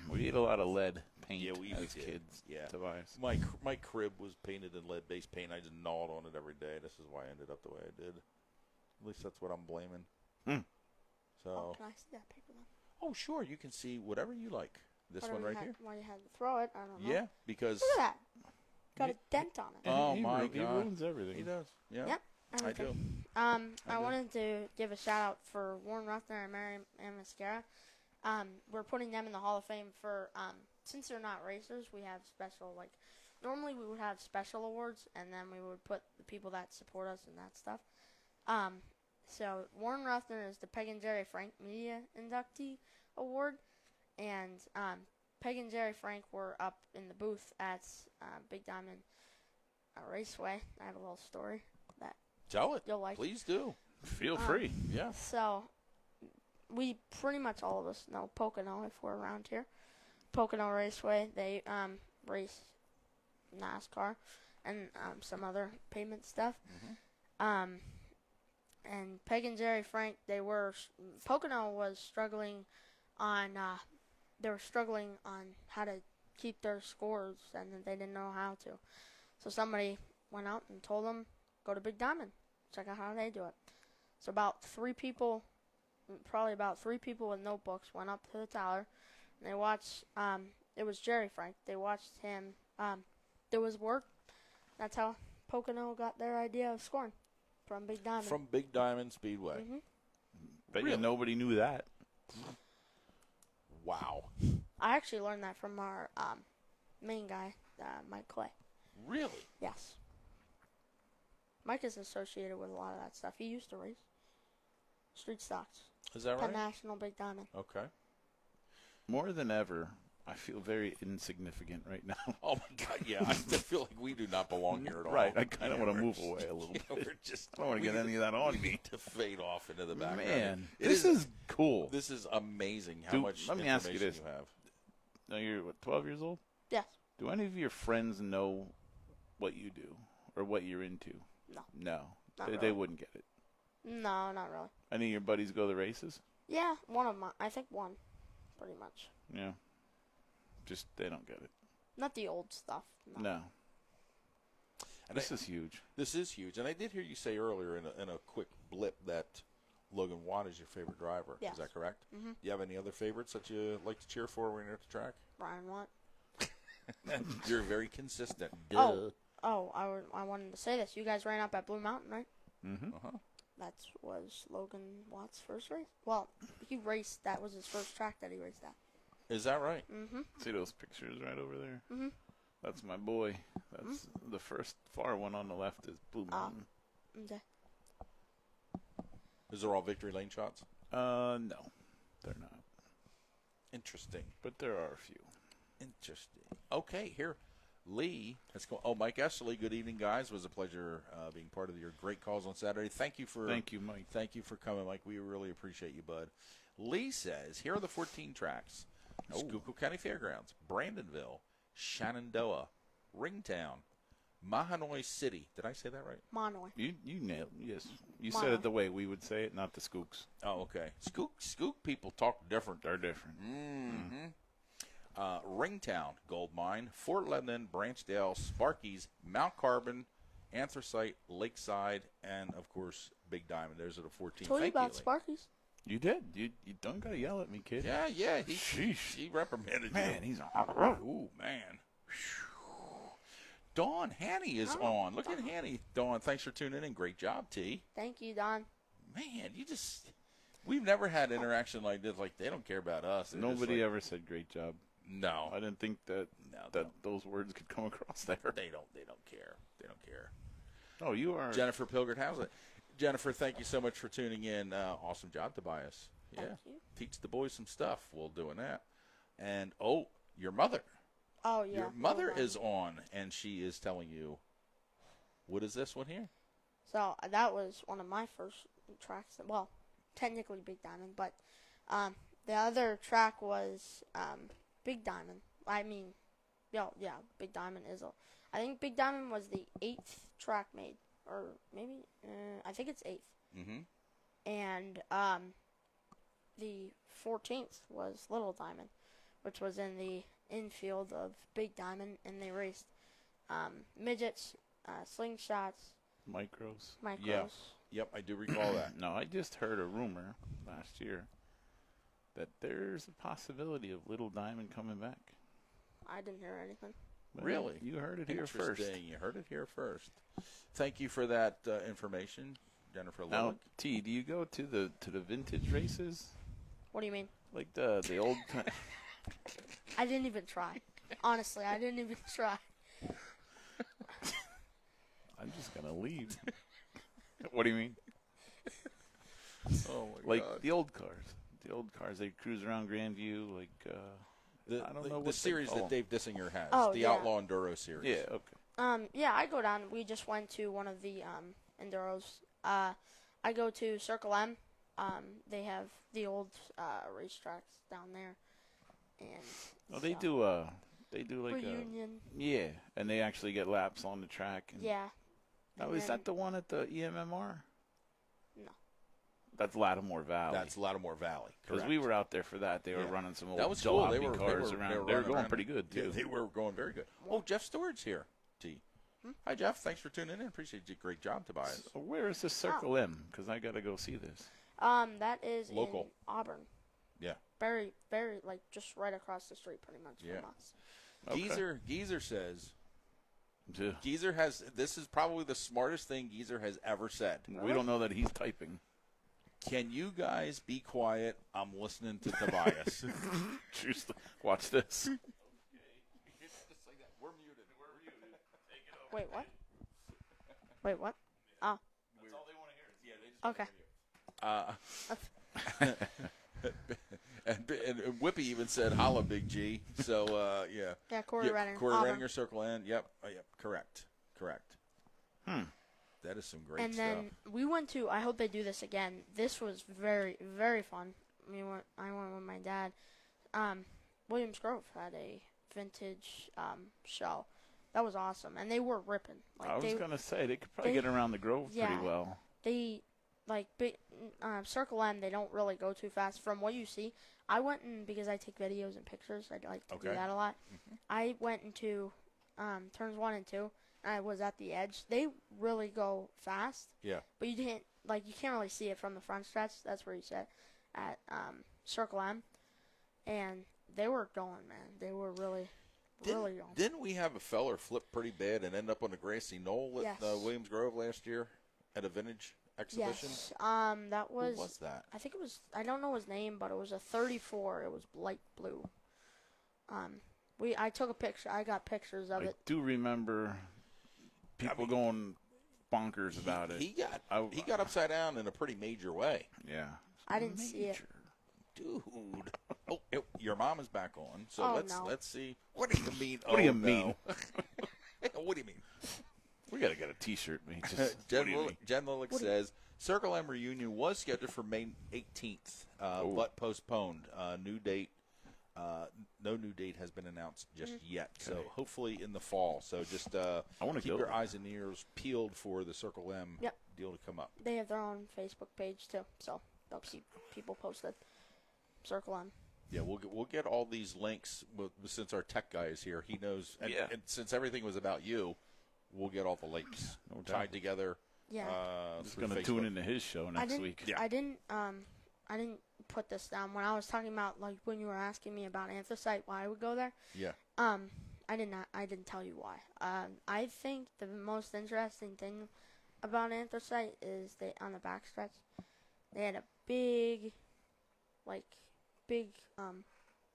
We ate a lot of lead paint Yeah, we as did. kids. Yeah. Tobias. My crib was painted in lead-based paint. I just gnawed on it every day. This is why I ended up the way I did. At least that's what I'm blaming. So. Can I see that paper then? Oh, sure. You can see whatever you like. This one right here. Why you had to throw it? I don't know. Yeah, because. Look at that. Got a dent on it. Oh, He my He God. ruins everything. He does. Yeah. Yep. I do. I wanted to give a shout out for Warren Ruffner and Mary Ann Mascara. We're putting them in the Hall of Fame for since they're not racers, we have special normally we would have special awards and then we would put the people that support us and that stuff. So Warren Ruffner is the Peg and Jerry Frank Media Inductee Award, and Peg and Jerry Frank were up in the booth at Big Diamond Raceway. I have a little story that Tell it. you'll like. Please do. Feel free. Yeah. So, we pretty much all of us know Pocono if we're around here. Pocono Raceway, they race NASCAR and some other pavement stuff. and Peg and Jerry Frank, Pocono was struggling on, they were struggling on how to keep their scores, and they didn't know how to. So somebody went out and told them, go to Big Diamond, check out how they do it. So probably about three people with notebooks went up to the tower, and they watched, it was Jerry Frank. They watched him do his work. That's how Pocono got their idea of scoring, from Big Diamond. From Big Diamond Speedway. Mm-hmm. Bet Really? you nobody knew that. Wow. I actually learned that from our main guy, Mike Clay. Really? Yes. Mike is associated with a lot of that stuff. He used to race street stocks. Is that Penn right? National, Big Diamond. Okay. More than ever, I feel very insignificant right now. Oh, my God, yeah. I feel like we do not belong here at all. Right, I kind of want to we're move just- away a little yeah, bit. We're just, I don't want to get any of that on we me. need to fade off into the background. Man, It this is cool. This is amazing how Dude, much let me ask you information this. you have. Now you're, what, 12 years old? Yes. Do any of your friends know what you do or what you're into? No. No. Not They really. wouldn't get it. No, not really. Any of your buddies go to the races? Yeah, one of my, I think one, pretty much. Yeah. Just, they don't get it. Not the old stuff. No. And This is huge. This is huge. And I did hear you say earlier in a quick blip that Logan Watt is your favorite driver. Yes. Is that correct? Mm-hmm. Do you have any other favorites that you like to cheer for when you're at the track? Brian Watt. You're very consistent. Oh, I wanted to say this. You guys ran up at Blue Mountain, right? Mm-hmm. Uh-huh. That was Logan Watt's first race. Well, that was his first track that he raced at. Is that right? Mm-hmm. See those pictures right over there? Mm-hmm. That's my boy. That's the first far one on the left is Blue Mountain. Okay. Is there all victory lane shots? No, they're not. Interesting. But there are a few. Interesting. Okay, here, Lee. Let's go. Oh, Mike Essley. Good evening, guys. It was a pleasure being part of your great calls on Saturday. Thank you, Mike. Thank you for coming, Mike. We really appreciate you, bud. Lee says, here are the 14 tracks: Schuylkill County Fairgrounds, Brandonville, Shenandoah, Ringtown, Mahanoy City. Did I say that right? Monoy. You nailed it. Yes. You Wow. said it the way we would say it, not the Skooks. Oh, okay. Skook people talk different. They're different. Mm-hmm. Ringtown, Gold Mine, Fort Lebanon, Branchdale, Sparky's, Mount Carbon, Anthracite, Lakeside, and, of course, Big Diamond. There's the 14. Told you Thank about Lee. Sparky's. You did. You don't got to yell at me, kid. Yeah. Sheesh. He reprimanded Man, you. he's Ooh, man. Dawn Hanny is on. Look at Hanny. Dawn, thanks for tuning in. Great job, T. Thank you, Don. Man, we've never had interaction like this. Like, they don't care about us. They're just Nobody like, ever said great job. No. I didn't think that No, those words could come across there. They don't care. They don't care. Oh, you are. Jennifer Pilgert, how's it? Jennifer, thank you so much for tuning in. Awesome job, Tobias. Yeah. Thank you. Teach the boys some stuff while doing that. And, your mother. Oh, yeah. Your mother Hold on. is on, and she is telling you, what is this one here? So that was one of my first tracks. Well, technically Big Diamond, but the other track was Big Diamond. I mean, yeah, Big Diamond is I think Big Diamond was the 8th track made, or maybe I think it's 8th. Mm-hmm. And the 14th was Little Diamond, which was in the infield of Big Diamond, and they raced midgets, slingshots, Micros. micros. Yeah. Yep, I do recall that. No, I just heard a rumor last year that there's a possibility of Little Diamond coming back. I didn't hear anything. Well, Really? You heard it here first. Interesting. You heard it here first. Thank you for that information, Jennifer Now, Lileck. T, do you go to the vintage races? What do you mean? Like the old I didn't even try. Honestly, I didn't even try. I'm just going to leave. What do you mean? Oh, my Like God. the old cars. The old cars, they cruise around Grandview like I don't know what the they series call that Dave Dissinger has, Oh, the yeah. Outlaw Enduro series. Yeah, okay. Yeah, I go down. We just went to one of the enduros. I go to Circle M. They have the old racetracks down there, and Well, they so- do like reunion. yeah, and they actually get laps on the track. And Yeah. Now, And is then- that the one at the EMMR? No. That's Lattimore Valley. That's Lattimore Valley. Because we were out there for that. They were Yeah. running some old That was cool. jalopy cars around. They were going pretty good, too. Yeah, they were going very good. Oh, Jeff Stewart's here, T. Hi, Jeff. Thanks for tuning in. Appreciate you. Great job, Tobias. So where is this Circle M? Because I got to go see this. That is Local. in Auburn. Yeah. Very, very, like, just right across the street, pretty much from us. Okay. Geezer says, Yeah. Geezer has, this is probably the smartest thing Geezer has ever said. We don't know that he's typing. Can you guys be quiet? I'm listening to Tobias. Watch this. We're muted. Wait, what? Wait, what? Oh. That's all they want to hear. Okay. and Whippy even said, "Holla, Big G." So yeah. Yeah, Corey Renner. Corey Auburn. Renninger, Circle N. Yep. Yep. Correct. That is some great and stuff. then we went to, I hope they do this again. This was very, very fun. I went with my dad. Williams Grove had a vintage show. That was awesome. And they were ripping. Like, I was going to say, they could probably get around the Grove pretty well. They, like, Circle M, they don't really go too fast. From what you see, I went in, because I take videos and pictures, I like to do that a lot. I went into turns 1 and 2. I was at the edge. They really go fast. Yeah. But you can't really see it from the front stretch. That's where you sit at Circle M. And they were going, man. They were really going. Didn't we have a feller flip pretty bad and end up on the grassy knoll at Williams Grove last year at a vintage exhibition? Yes. That was. Who was that? I think it was. I don't know his name, but it was a 34. It was light blue. I took a picture. I got pictures of it. I do remember people going bonkers about it. He got upside down in a pretty major way. Yeah. I didn't see it. Dude. Oh, your mom is back on. So let's see. What do you mean? What do you mean? What do you mean? We got to get a T-shirt, man. Jen Lillick says, Circle M reunion was scheduled for May 18th, but postponed. New date. No new date has been announced just yet. So hopefully in the fall. So just I want to keep your eyes and ears peeled for the Circle M deal to come up. They have their own Facebook page too, so they'll keep people posted. Circle M. Yeah, we'll get all these links since our tech guy is here. He knows, and since everything was about you, we'll get all the links tied together. Yeah, just going to tune into his show next week. Yeah. I didn't put this down when I was talking about, like, when you were asking me about anthracite, why I would go there. Yeah. I didn't tell you why. I think the most interesting thing about anthracite is on the backstretch, they had a big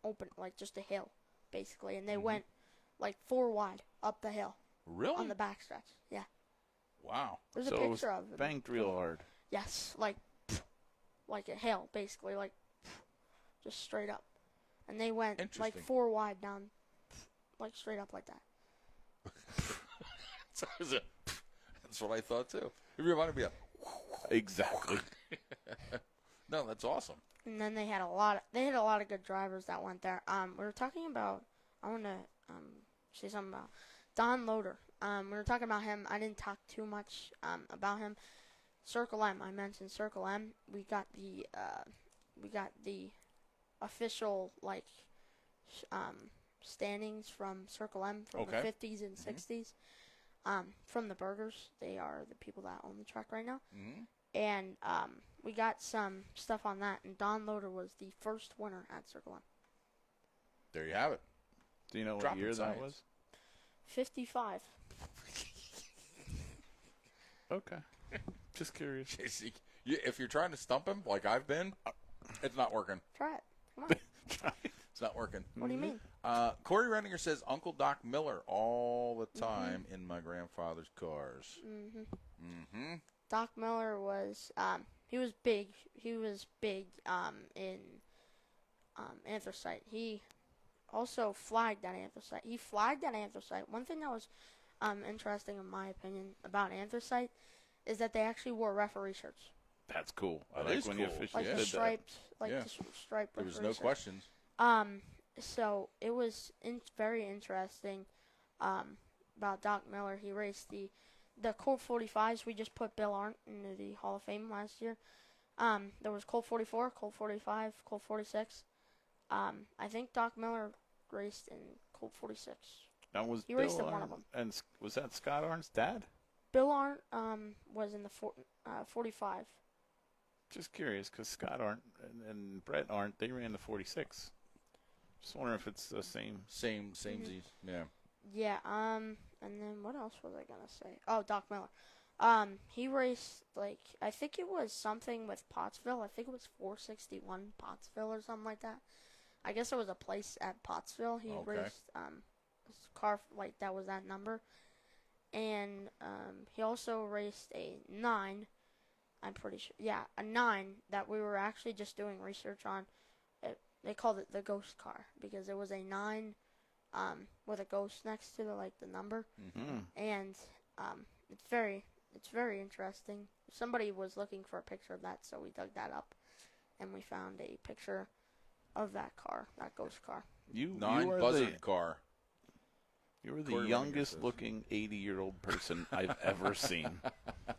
open, like, just a hill, basically, and they went, like, 4 wide up the hill. Really? On the backstretch, yeah. Wow. There's a picture of it. Banked real hard. Yes, like a hill, basically, like, just straight up. And they went, like, 4 wide down, like, straight up like that. That's what I thought, too. It reminded me of. Exactly. No, that's awesome. And then they had a lot of good drivers that went there. We were talking about, I want to say something about Don Loader. We were talking about him. I didn't talk too much about him. Circle M. I mentioned Circle M. We got the official, like, standings from Circle M from the 50s and 60s. From the Burgers. They are the people that own the track right now. And we got some stuff on that. And Don Loader was the first winner at Circle M. There you have it. Do you know what year that was? 55. Okay. Just curious. If you're trying to stump him, like I've been, it's not working. Try it. Come on. It's not working. What do you mean? Corey Renninger says, Uncle Doc Miller all the time in my grandfather's cars. Doc Miller was, he was big. He was big in anthracite. He also flagged that anthracite. He flagged that anthracite. One thing that was interesting, in my opinion, about anthracite is that they actually wore referee shirts. That's cool. I like when cool. the officials like did the striped, that. like the striped. There was no questions. So it was very interesting about Doc Miller. He raced the the Colt 45s, we just put Bill Arndt into the Hall of Fame last year. There was Colt 44, Colt 45, Colt 46. I think Doc Miller raced in Colt 46. That was He Bill raced in one Arndt, of them. and was that Scott Arndt's dad? Bill Arndt was in the 45. Just curious, because Scott Arndt and Brett Arndt, they ran the 46. Just wondering if it's the same. Same, yeah. Yeah, and then what else was I going to say? Oh, Doc Miller. He raced, like, I think it was something with Pottsville. I think it was 461 Pottsville or something like that. I guess it was a place at Pottsville. He raced a car, like, that was that number. And he also raced a 9, I'm pretty sure. Yeah, a 9 that we were actually just doing research on. They called it the ghost car because it was a 9 with a ghost next to the number. Mm-hmm. And it's very interesting. Somebody was looking for a picture of that, so we dug that up, and we found a picture of that car, that ghost car. You 9 are buzzard car. You were the Corey youngest looking 80-year-old person I've ever seen.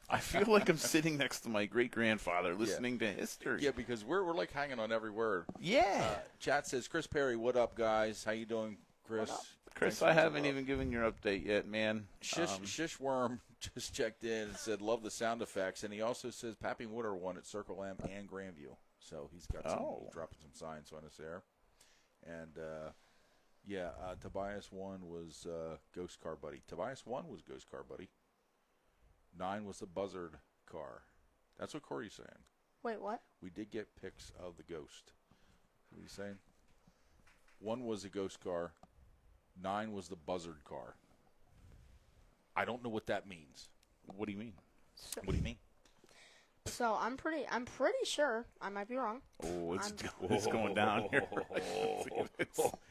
I feel like I'm sitting next to my great-grandfather listening to history. Yeah, because we're like hanging on every word. Yeah. Chat says, Chris Perry, what up, guys? How you doing, Chris? Chris, I haven't even given your update yet, man. Shish Worm just checked in and said, love the sound effects. And he also says, Pappy Woodard won at Circle M and Grandview. So he's got he's dropping some signs on us there. And, Tobias 1 was Ghost Car Buddy. Tobias 1 was Ghost Car Buddy. 9 was the Buzzard car. That's what Corey's saying. Wait, what? We did get pics of the ghost. What are you saying? 1 was a ghost car. 9 was the Buzzard car. I don't know what that means. What do you mean? What do you mean? So I'm pretty sure, I might be wrong. Oh, it's going down here.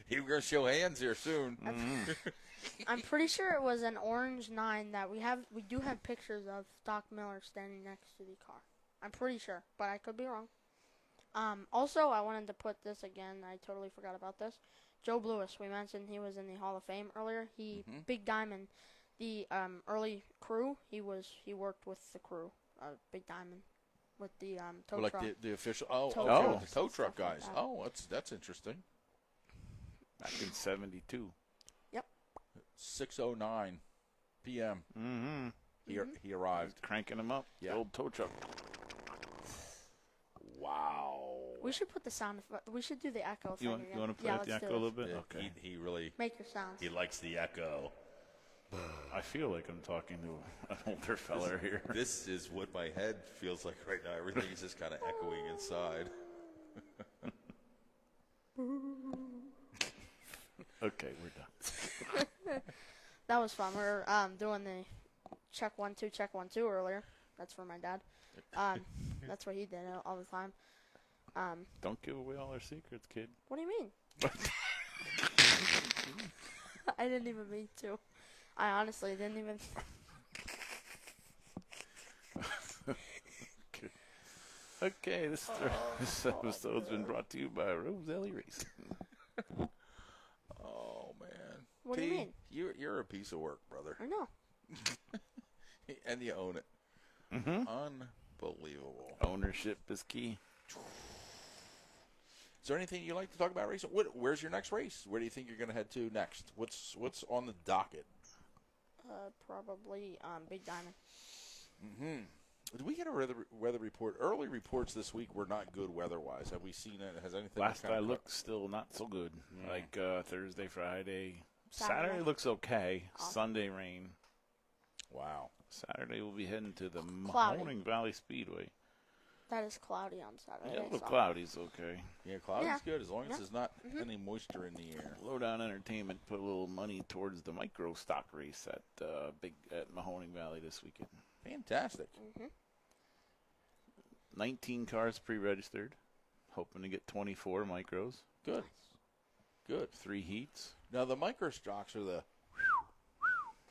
You're going to show hands here soon. I'm pretty sure it was an orange 9 that we do have pictures of Doc Miller standing next to the car. I'm pretty sure, but I could be wrong. Also, I wanted to put this again. I totally forgot about this. Joe Lewis, we mentioned he was in the Hall of Fame earlier. Big Diamond, the early crew. He worked with the crew, Big Diamond, with the tow truck. Like the official. Tow the tow truck guys. Like Oh, that's interesting. Back in 72. Yep. 6:09 p.m. Mm-hmm. He arrived. Cranking him up. Yeah. The old tow truck. Wow. We should put the sound. We should do the echo thing again. You want to play with the echo a little bit? Yeah, Okay. He really Make your sounds. he likes the echo. I feel like I'm talking to an older fella here. This is what my head feels like right now. Everything's just kind of echoing inside. Okay, we're done. That was fun. We were doing the check 1 2 check 1 2 earlier. That's for my dad. That's what he did all the time. Don't give away all our secrets, kid. What do you mean? I didn't even mean to. I honestly didn't even. Okay, this episode's been brought to you by Roselli Racing. Oh man. What do you mean? You're a piece of work, brother. I know. And you own it. Mm-hmm. Unbelievable. Ownership is key. Is there anything you'd like to talk about racing? Where's your next race? Where do you think you're going to head to next? What's on the docket? Probably Big Diamond. Mm-hmm. Did we get a weather report? Early reports this week were not good weather-wise. Have we seen it? Has anything? Last I looked, still not so good. Like Thursday, Friday. Saturday looks okay. Sunday, rain. Wow. Saturday, we'll be heading to the Cloudy. Mahoning Valley Speedway. That is cloudy on Saturday. Yeah, a little cloudy's okay. Yeah, cloudy's Yeah. good as long as Yeah. there's not any moisture in the air. Lowdown Entertainment put a little money towards the micro stock race at Mahoning Valley this weekend. Fantastic. 19 cars pre-registered. Hoping to get 24 micros. Good. Good. 3 heats. Now, the micro stocks are the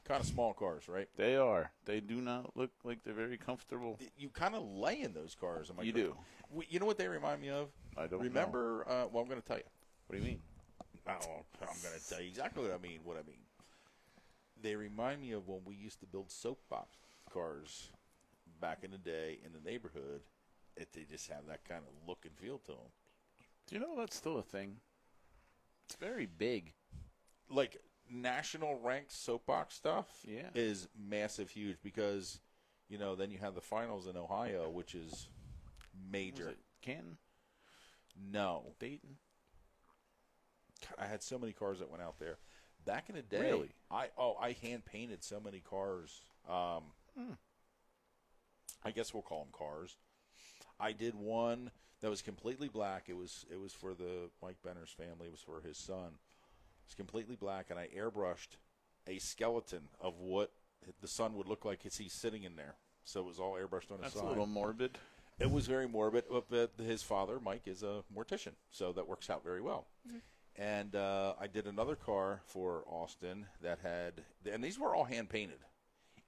kind of small cars, right? They are. They do not look like they're very comfortable. You kind of lay in those cars. You do. You know what they remind me of? I don't Remember, know. well, I'm going to tell you. What do you mean? I'm going to tell you exactly what I mean. They remind me of when we used to build soap cars back in the day in the neighborhood, they just have that kind of look and feel to them. Do you know that's still a thing? It's very big. Like national ranked soapbox stuff is massive, huge because, then you have the finals in Ohio, which is major. Was it Canton? No. Dayton? I had so many cars that went out there. Back in the day, Really? I hand painted so many cars. I guess we'll call them cars. I did one that was completely black. It was for the Mike Benner's family. It was for his son. It's completely black, and I airbrushed a skeleton of what the son would look like as he's sitting in there. So it was all airbrushed on his side. That's a little morbid. It was very morbid, but his father, Mike, is a mortician, so that works out very well. Mm-hmm. And I did another car for Austin that had, and these were all hand-painted,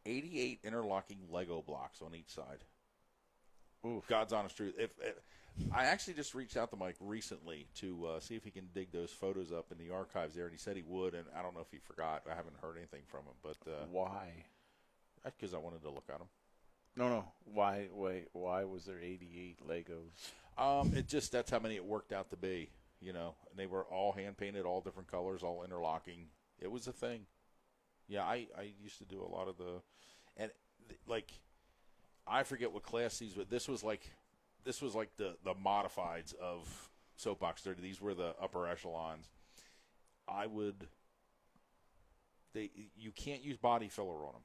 88 interlocking Lego blocks on each side. Oof. God's honest truth. If I actually just reached out to Mike recently to see if he can dig those photos up in the archives there, and he said he would, and I don't know if he forgot. I haven't heard anything from him. But why? Because I wanted to look at them. No. Why was there 88 Legos? That's how many it worked out to be. And they were all hand-painted, all different colors, all interlocking. It was a thing. Yeah, I used to do a lot of I forget what class these were. This was like the modifieds of Soapbox 30. These were the upper echelons. You can't use body filler on them.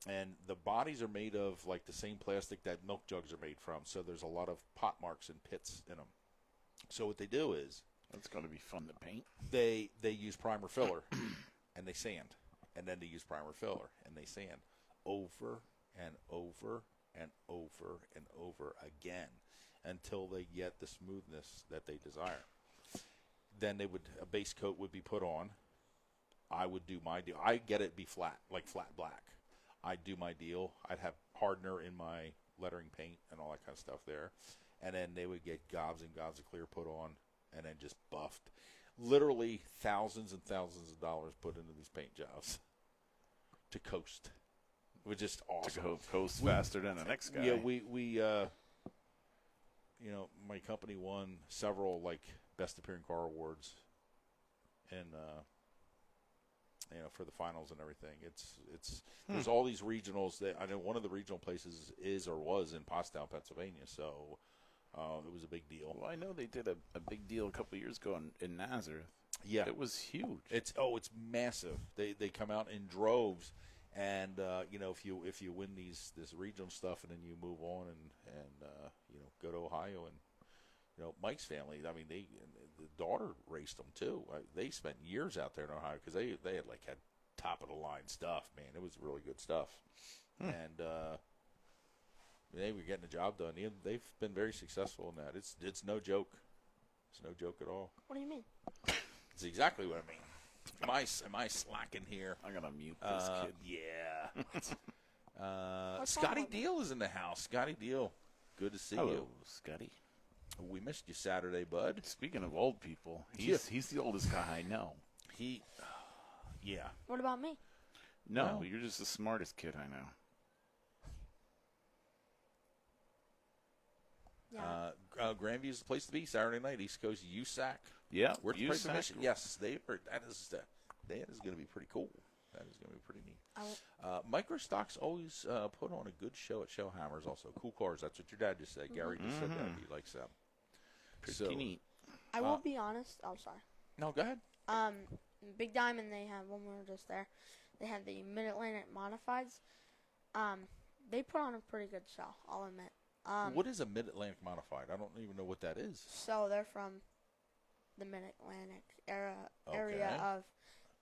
And the bodies are made of like the same plastic that milk jugs are made from. So there's a lot of pot marks and pits in them. So what they do is, that's going to be fun to paint. They use primer filler, and they sand, and then they use primer filler, and they sand over and over and over and over again until they get the smoothness that they desire. Then a base coat would be put on. I would do my deal. I get it be flat, like flat black. I'd do my deal. I'd have hardener in my lettering paint and all that kind of stuff there. And then they would get gobs and gobs of clear put on and then just buffed. Literally thousands and thousands of dollars put into these paint jobs to coast. It was just awesome. To coast faster than the next guy. Yeah, we my company won several like best appearing car awards and for the finals and everything. There's all these regionals that I know one of the regional places is or was in Pottstown, Pennsylvania. So it was a big deal. Well, I know they did a big deal a couple of years ago in Nazareth. Yeah, it was huge. It's massive. They come out in droves, and if you win this regional stuff, and then you move on and go to Ohio and Mike's family. I mean, the daughter raced them too. They spent years out there in Ohio because they had top of the line stuff. Man, it was really good stuff, and they were getting the job done. They've been very successful in that. It's no joke. It's no joke at all. What do you mean? It's exactly what I mean. Am I slacking here? I'm gonna mute this kid. Yeah. Scotty Deal is in the house. Scotty Deal, good to see you, Scotty. We missed you Saturday, bud. Speaking of old people, he's the oldest guy I know. Yeah. What about me? No, you're just the smartest kid I know. Yeah. Grandview's the place to be Saturday night. East Coast USAC. Yeah, we're at the place of mission. Yes, that is going to be pretty cool. That is going to be pretty neat. Microstock's always put on a good show at Showhammers. Also, cool cars. That's what your dad just said. Gary just said that he likes them. Pretty neat. I will be honest. Oh, sorry. No, go ahead. Big Diamond. They have when we were just there. They have the Mid-Atlantic Modifieds. They put on a pretty good show. I'll admit. What is a Mid-Atlantic Modified? I don't even know what that is. So they're from the Mid-Atlantic area of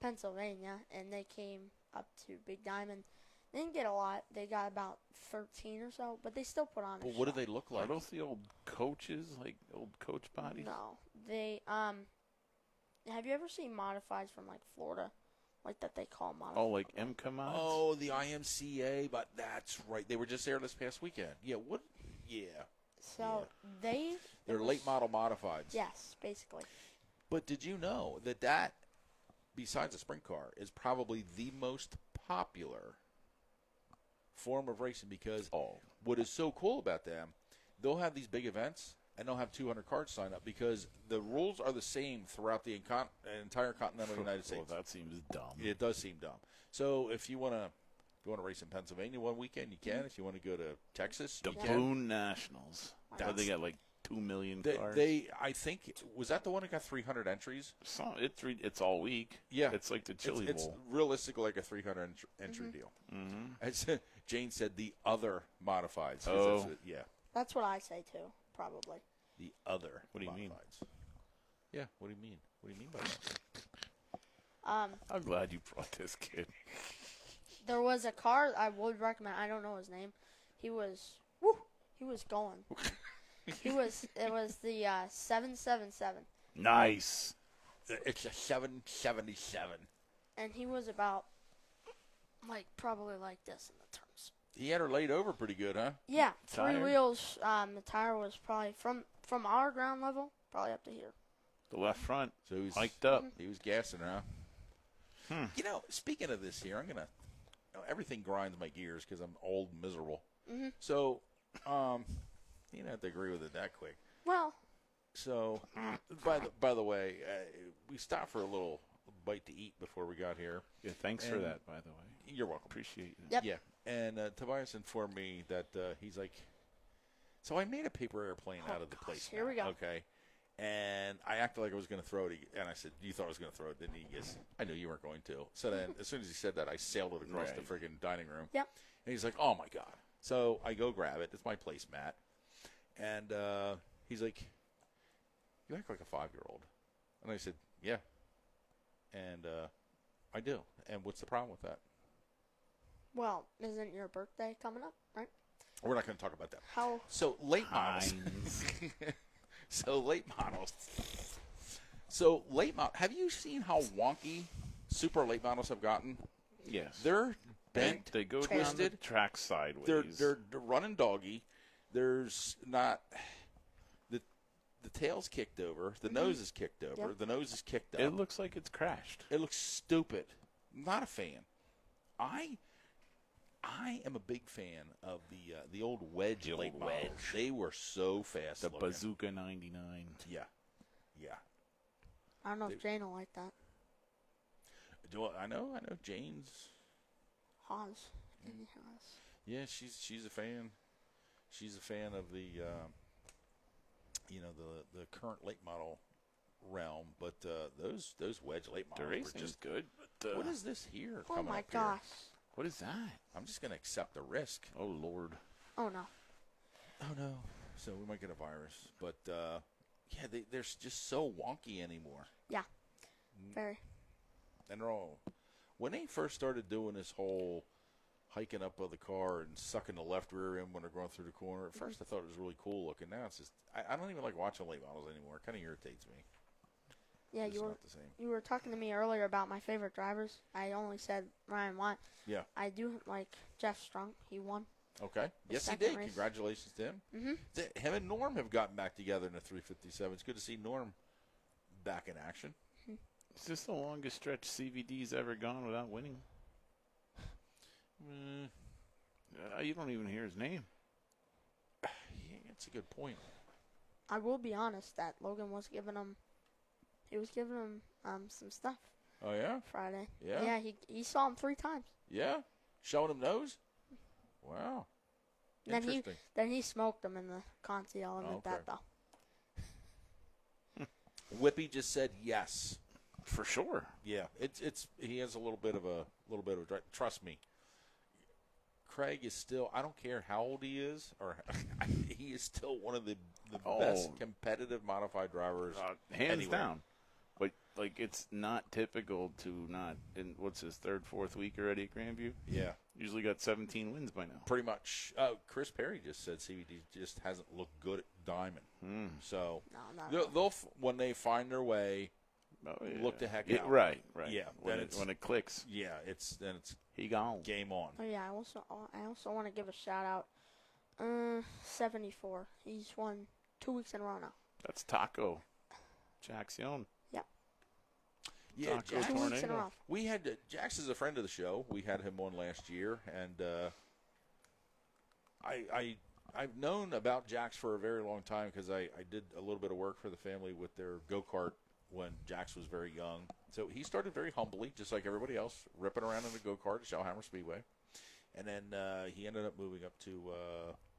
Pennsylvania, and they came up to Big Diamond. They didn't get a lot. They got about 13 or so, but they still put on a show. What do they look like? Are those the old coaches, like old coach bodies? No. They, have you ever seen modifieds from, like, Florida? Like that they call modifieds. Oh, like MCA mods? Oh, the IMCA, but that's right. They were just there this past weekend. Yeah, what? Yeah. So they're late model modifieds. Yes, basically. But did you know that besides a sprint car, is probably the most popular form of racing because Oh. what is so cool about them, they'll have these big events and they'll have 200 cars sign up because the rules are the same throughout the entire continental United States. Well, that seems dumb. It does seem dumb. So if you want to race in Pennsylvania one weekend, you can. If you want to go to Texas, The you can. Boone Nationals. They got like 2 million cars. I think, was that the one that got 300 entries? It's all week. Yeah. It's like the Chili It's Bowl. realistically like a 300 entry deal. Mm-hmm. As Jane said, the other modifieds. 'cause Oh. yeah. That's what I say too, probably. The other What do you mean? modifieds. Yeah, what do you mean? What do you mean by that? I'm glad you brought this kid. There was a car I would recommend. I don't know his name. He was going. It was the 777, Nice. It's a 777. and he was about probably like this in the terms. He had her laid over pretty good, huh? Yeah, three Tire? wheels. The tire was probably from our ground level, probably up to here. The left front So he was hiked up. He was gassing her, huh? You know, speaking of this here, I'm gonna. Everything grinds my gears because I'm old and miserable. Mm-hmm. So, you don't have to agree with it that quick. Well, So, by the way, we stopped for a little bite to eat before we got here. Yeah, thanks for And- that, by the way. You're welcome. Appreciate it. Yep. Yeah, and Tobias informed me that he's like, so I made a paper airplane out of the place. here we go. Okay, and I acted like I was going to throw it, and I said, "You thought I was going to throw it?" Didn't he? Yes, I knew you weren't going to. So then, as soon as he said that, I sailed it across the Right. friggin' dining room. Yep. And he's like, "Oh my god!" So I go grab it. It's my placemat, and he's like, "You act like a 5-year-old," and I said, "Yeah," and I do. And what's the problem with that? well, isn't your birthday coming up, right? We're not going to talk about that. How? So late models. Heinz. So late models. So late model. Have you seen how wonky super late models have gotten? Yes. They're bent. They go down twisted. the track sideways. They're running doggy. There's not the tail's kicked over. The nose is kicked over. Yep. The nose is kicked up. It looks like it's crashed. It looks stupid. Not a fan. I am a big fan of the old wedge The old late models. wedge. They were so fast. The looking. Bazooka 99. Yeah. Yeah. I don't know if Jane will like that. I know Jane's. Haas. Amy Haas. Yeah, she's a fan. She's a fan of the the current late model realm, but those wedge late The models were racing is just. good. But, What is this here? Oh coming my up here? gosh. what is that? I'm just gonna accept the risk. Oh, Lord. Oh no. Oh no! So we might get a virus, but yeah, they're just so wonky anymore. Very. And they're all when they first started doing this whole hiking up of the car and sucking the left rear end when they're going through the corner. At first, I thought it was really cool looking. Now it's just I don't even like watching late models anymore. It kind of irritates me. Yeah, It's you were not the same. you were talking to me earlier about my favorite drivers. I only said Ryan Watt. Yeah. I do like Jeff Strunk. He won. Okay. Yes, he second did. race. Congratulations to him. Mm-hmm. Him and Norm have gotten back together in the 357. It's good to see Norm back in action. Is this the longest stretch CVD's ever gone without winning? You don't even hear his name. Yeah, that's a good point. I will be honest that Logan was giving him. He was giving him some stuff Oh yeah, Friday. Yeah? Yeah. He saw him 3 times. yeah. Showing him nose. Wow. Then Interesting. Then he smoked him in the Conti. I'll admit Okay. that though. Whippy just said yes. For sure. Yeah, it's he has a little bit of a trust me. Craig is still. I don't care how old he is, or he is still one of the best competitive modified drivers. Hands anywhere. down. But, like, it's not typical to not, in what's his third, fourth week already at Grandview? Yeah, Usually got 17 wins by now. pretty much. Chris Perry just said CVD just hasn't looked good at Diamond. So No, not. they'll when they find their way. Oh, yeah. Look the heck Yeah, out. right. Yeah, When then when it clicks, Yeah, it's he gone. game on. Oh yeah. I also want to give a shout out. 74. He's won 2 weeks in a row now. That's Taco. Jackson. Yeah, Taco Jax, 2 weeks in a Tornado. row. we had Jax is a friend of the show. We had him on last year, and I've known about Jax for a very long time because I did a little bit of work for the family with their go-kart when Jax was very young. So he started very humbly, just like everybody else, ripping around in a go-kart at Shellhammer Speedway. And then he ended up moving up to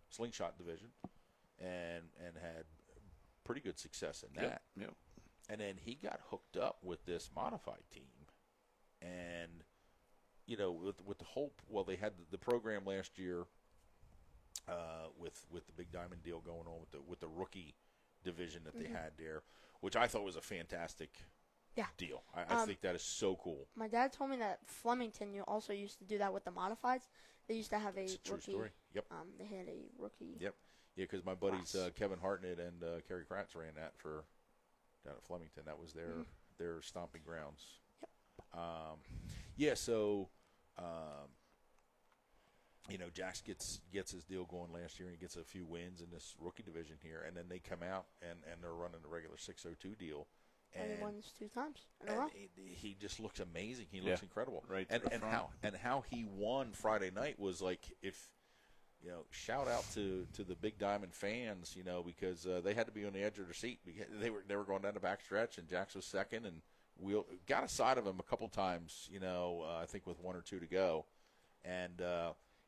Slingshot Division and had pretty good success in that. Yep. And then he got hooked up with this modified team. And, you know, with the whole – well, they had the program last year with the Big Diamond deal going on with the rookie division that they had there, which I thought was a fantastic deal. I think that is so cool. My dad told me that Flemington also used to do that with the modifieds. They used to have a It's a true rookie. story. Yep. They had a rookie. Yep. Yeah, because my buddies Kevin Hartnett and Kerry Kratz ran that for down at Flemington. That was their stomping grounds. Yep. So you know, Jax gets his deal going last year, and he gets a few wins in this rookie division here, and then they come out and they're running the regular 602 deal. And he wins 2 times in a row. He just looks amazing. He looks incredible. Right. And how he won Friday night was like, if you know, shout out to the Big Diamond fans, you know, because they had to be on the edge of their seat because they were going down the back stretch, and Jax was second, and we got a side of him a couple times, you know, I think with 1 or 2 to go, and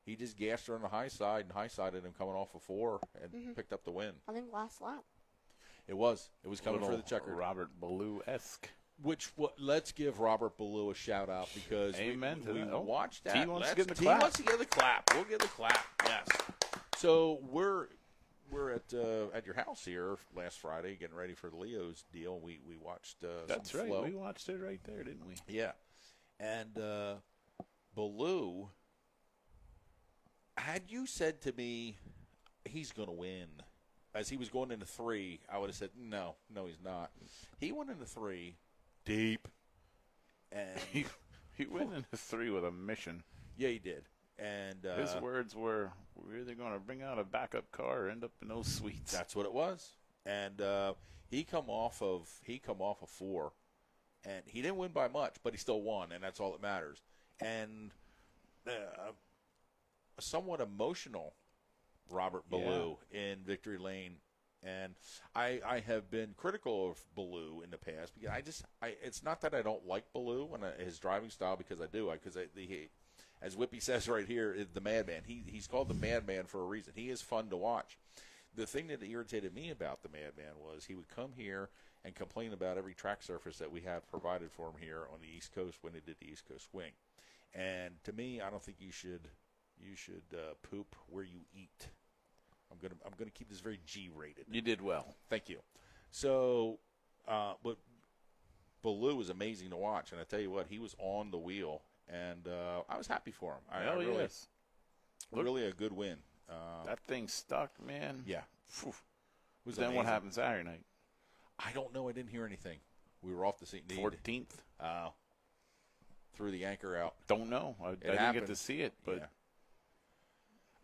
he just gassed her on the high side and high-sided him coming off of 4 and picked up the win. I think last lap. It was coming for the checkered. Robert Ballou-esque. Let's give Robert Ballou a shout out because Amen we to that. watched that. T wants to give the T clap. wants to give the clap. We'll give the clap. Yes. So we're at your house here last Friday, getting ready for the Leo's deal. We watched. That's some right. flow. We watched it right there, didn't we? Yeah, and Ballou. Had you said to me, he's going to win, as he was going into 3, I would have said, no, he's not. He went into 3 deep, and He went into 3 with a mission. yeah, he did. And His words were, "We're either going to bring out a backup car or end up in those suites." that's what it was. And he come off of 4, and he didn't win by much, but he still won, and that's all that matters. And a somewhat emotional Robert Ballou in Victory Lane. And I have been critical of Ballou in the past because it's not that I don't like Ballou and his driving style, because I do. Because as Whippy says right here, the Madman. He's called the Madman for a reason. He is fun to watch. The thing that irritated me about the Madman was he would come here and complain about every track surface that we have provided for him here on the East Coast when they did the East Coast Swing. And to me, I don't think you should poop where you eat. I'm gonna keep this very G-rated. You did well. Thank you. So, but Ballou was amazing to watch, and I tell you what, he was on the wheel, and I was happy for him. Yes. Really a good win. That thing stuck, man. Yeah. Phew. Was Then amazing. what happened Saturday night? I don't know. I didn't hear anything. We were off the scene. 14th? Threw the anchor out. Don't know. I didn't happened. get to see it, but Yeah.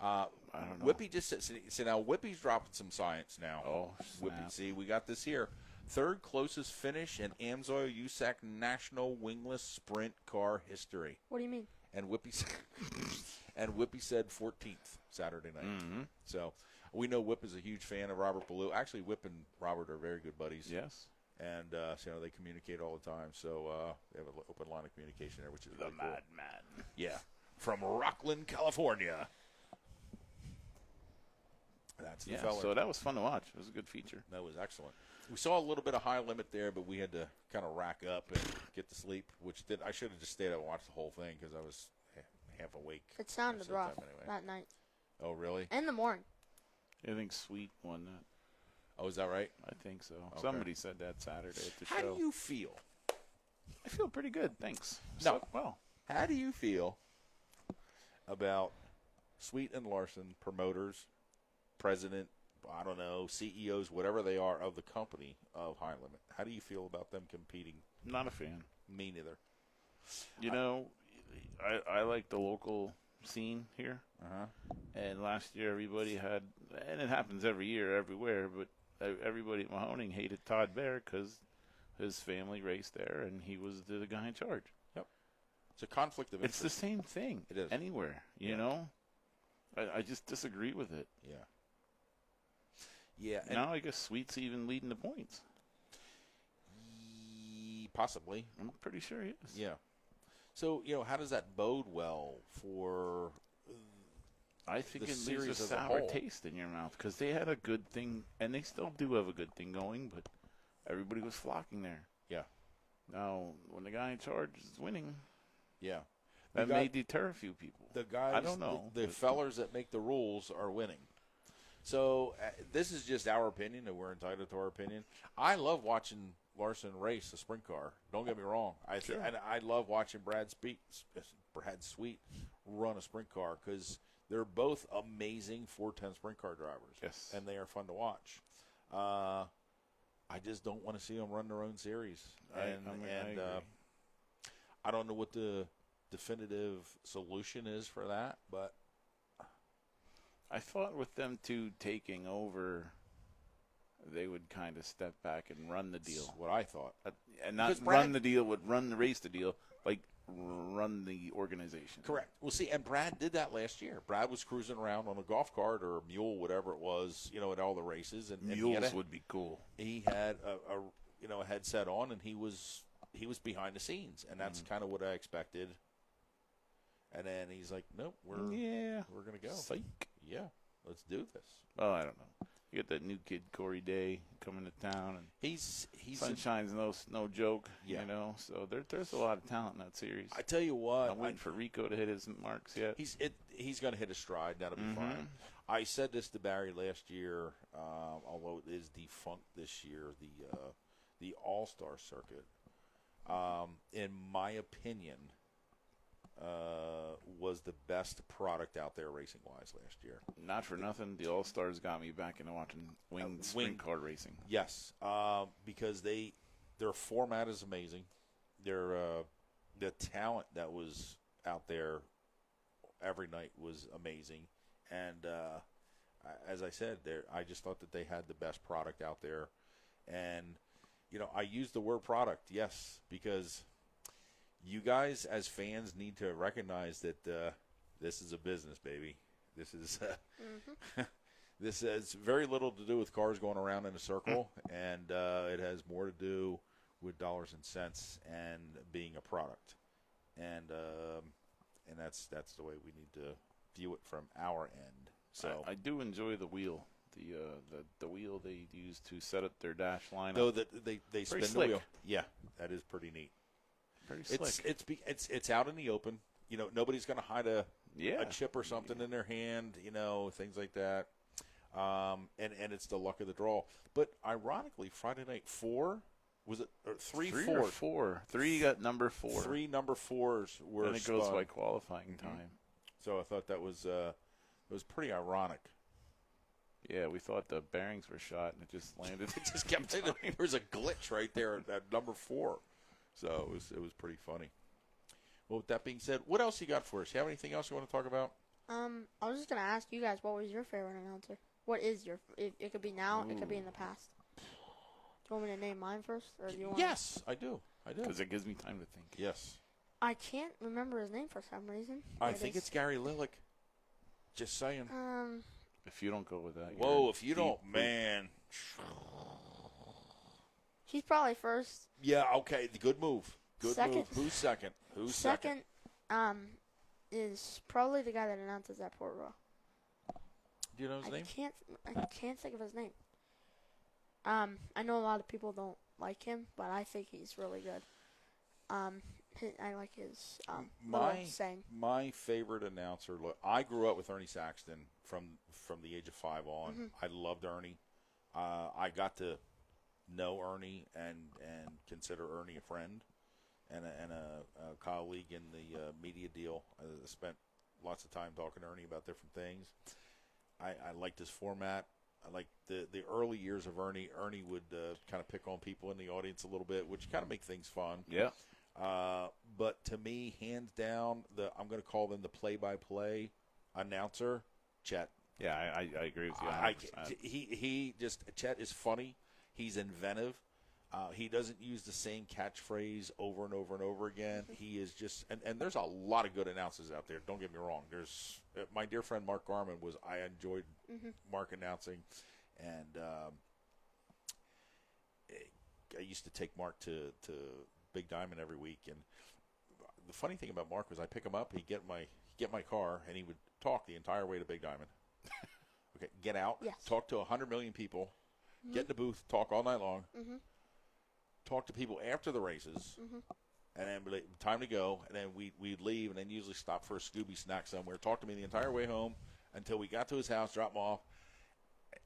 I don't know. Whippy just said, now Whippy's dropping some science now. Oh, Whippy, snap. see, we got this here. 3rd closest finish in Amsoil USAC National Wingless Sprint Car history. What do you mean? And Whippy said 14th Saturday night. Mm-hmm. So we know Whip is a huge fan of Robert Ballou. Actually, Whip and Robert are very good buddies. Yes. And so they communicate all the time. So they have an open line of communication there, which is really cool. Madman. Yeah, from Rockland, California. That's the fella. So that was fun to watch. It was a good feature. That was excellent. We saw a little bit of high limit there, but we had to kind of rack up and get to sleep, I should have just stayed up and watched the whole thing because I was half awake. It sounded most of the rough time anyway. that night. Oh, really? In the morning. I think Sweet won that. Oh, is that right? I think so. Okay. Somebody said that Saturday at the How show. do you feel? I feel pretty good, thanks. No. Well, How do you feel about Sweet and Larson, promoters, president, I don't know, CEOs, whatever they are, of the company of High Limit? How do you feel about them competing? not a fan. Me neither. You know, I like the local scene here. Uh-huh. And last year everybody had, and it happens every year everywhere, but everybody at Mahoning hated Todd Bear because his family raced there and he was the guy in charge. It's a conflict of It's interest. the same thing. It is. Anywhere, you Yeah. know. I just disagree with it. Yeah. Yeah. And Now I guess Sweet's even leading the points. possibly. I'm pretty sure he is. Yeah. So, how does that bode well for I think the it leaves series a as a sour whole? taste in your mouth because they had a good thing, and they still do have a good thing going, but everybody was flocking there. Yeah. Now, when the guy in charge is winning, Yeah. that may deter a few people. The guys, I don't know. The fellers that make the rules are winning. So this is just our opinion, and we're entitled to our opinion. I love watching Larson race a sprint car. Don't get me wrong. And I love watching Brad Sweet run a sprint car because they're both amazing 410 sprint car drivers. Yes. And they are fun to watch. I just don't want to see them run their own series. I agree. I don't know what the definitive solution is for that, but I thought with them two taking over, they would kind of step back and run the deal. that's what I thought. And not Because Brad- run the deal, would race the deal, like run the organization. Correct. Well, see, and Brad did that last year. Brad was cruising around on a golf cart or a mule, whatever it was, at all the races. And Mules would be cool. He had a headset on, and he was behind the scenes, and that's kind of what I expected. And then he's like, "Nope, we're gonna go. Psych. Yeah, let's do this." Oh, I don't know. You got that new kid Corey Day coming to town, and He's Sunshine's no joke. Yeah. So there's a lot of talent in that series. I tell you what, I'm waiting for Rico to hit his marks yet. he's going to hit a stride. That'll be fine. I said this to Barry last year, although it is defunct this year. The All-Star circuit, in my opinion, was the best product out there racing-wise last year. Not for nothing, the All-Stars got me back into watching winged sprint car racing. Yes, because their format is amazing. The talent that was out there every night was amazing, and as I said, I just thought that they had the best product out there, and I use the word product, yes, because you guys as fans need to recognize that this is a business, baby. This is this has very little to do with cars going around in a circle, and it has more to do with dollars and cents and being a product, and that's the way we need to view it from our end. So I do enjoy the wheel, the wheel they use to set up their dash lineup. though that they spin the slick. wheel. Yeah, that is pretty neat. Pretty slick. It's out in the open. Nobody's going to hide a Yeah. chip or something in their hand, things like that. And it's the luck of the draw. But ironically, Friday night 4, was it or 3, Three 4? or four. Three got number 4. 3 number 4s were And it goes spun. by qualifying time. So I thought that was pretty ironic. Yeah, we thought the bearings were shot, and it just landed. It just kept saying there was a glitch right there at number 4. So it was pretty funny. Well, with that being said, what else you got for us? You have anything else you want to talk about? I was just gonna ask you guys, what was your favorite announcer? What is your? It could be now. It could be in the past. Do you want me to name mine first, or do you want? Yes, I do. Because it gives me time to think. Yes. I can't remember his name for some reason. I think it's Gary Lileck. Just saying. If you don't go with that. Whoa, if you don't, man. He's probably first. Yeah, okay, good move. Good Second. move. Who's second? Second, is probably the guy that announces at Port Royal. Do you know his name? I can't think of his name. I know a lot of people don't like him, but I think he's really good. I like his little saying. My favorite announcer. Look, I grew up with Ernie Saxton from the age of 5 on. Mm-hmm. I loved Ernie. I got to know Ernie and consider Ernie a friend and a colleague in the media deal. I spent lots of time talking to Ernie about different things. I liked his format. I liked the early years of Ernie. Ernie would kind of pick on people in the audience a little bit, which kind of make things fun. Yeah. But to me, hands down, I'm going to call them the play-by-play announcer, Chet. Yeah, I agree with you. 100%. Chet is funny. He's inventive. He doesn't use the same catchphrase over and over and over again. He is just, and there's a lot of good announcers out there. Don't get me wrong. There's my dear friend Mark Garman I enjoyed Mark announcing, and I used to take Mark to Big Diamond every week. And the funny thing about Mark was I pick him up, he'd get my car, and he would talk the entire way to Big Diamond. Okay, get out, talk to 100 million people, get in the booth, talk all night long. Talk to people after the races, and then time to go, and then we'd leave, and then usually stop for a Scooby snack somewhere. Talk to me the entire way home until we got to his house, drop him off.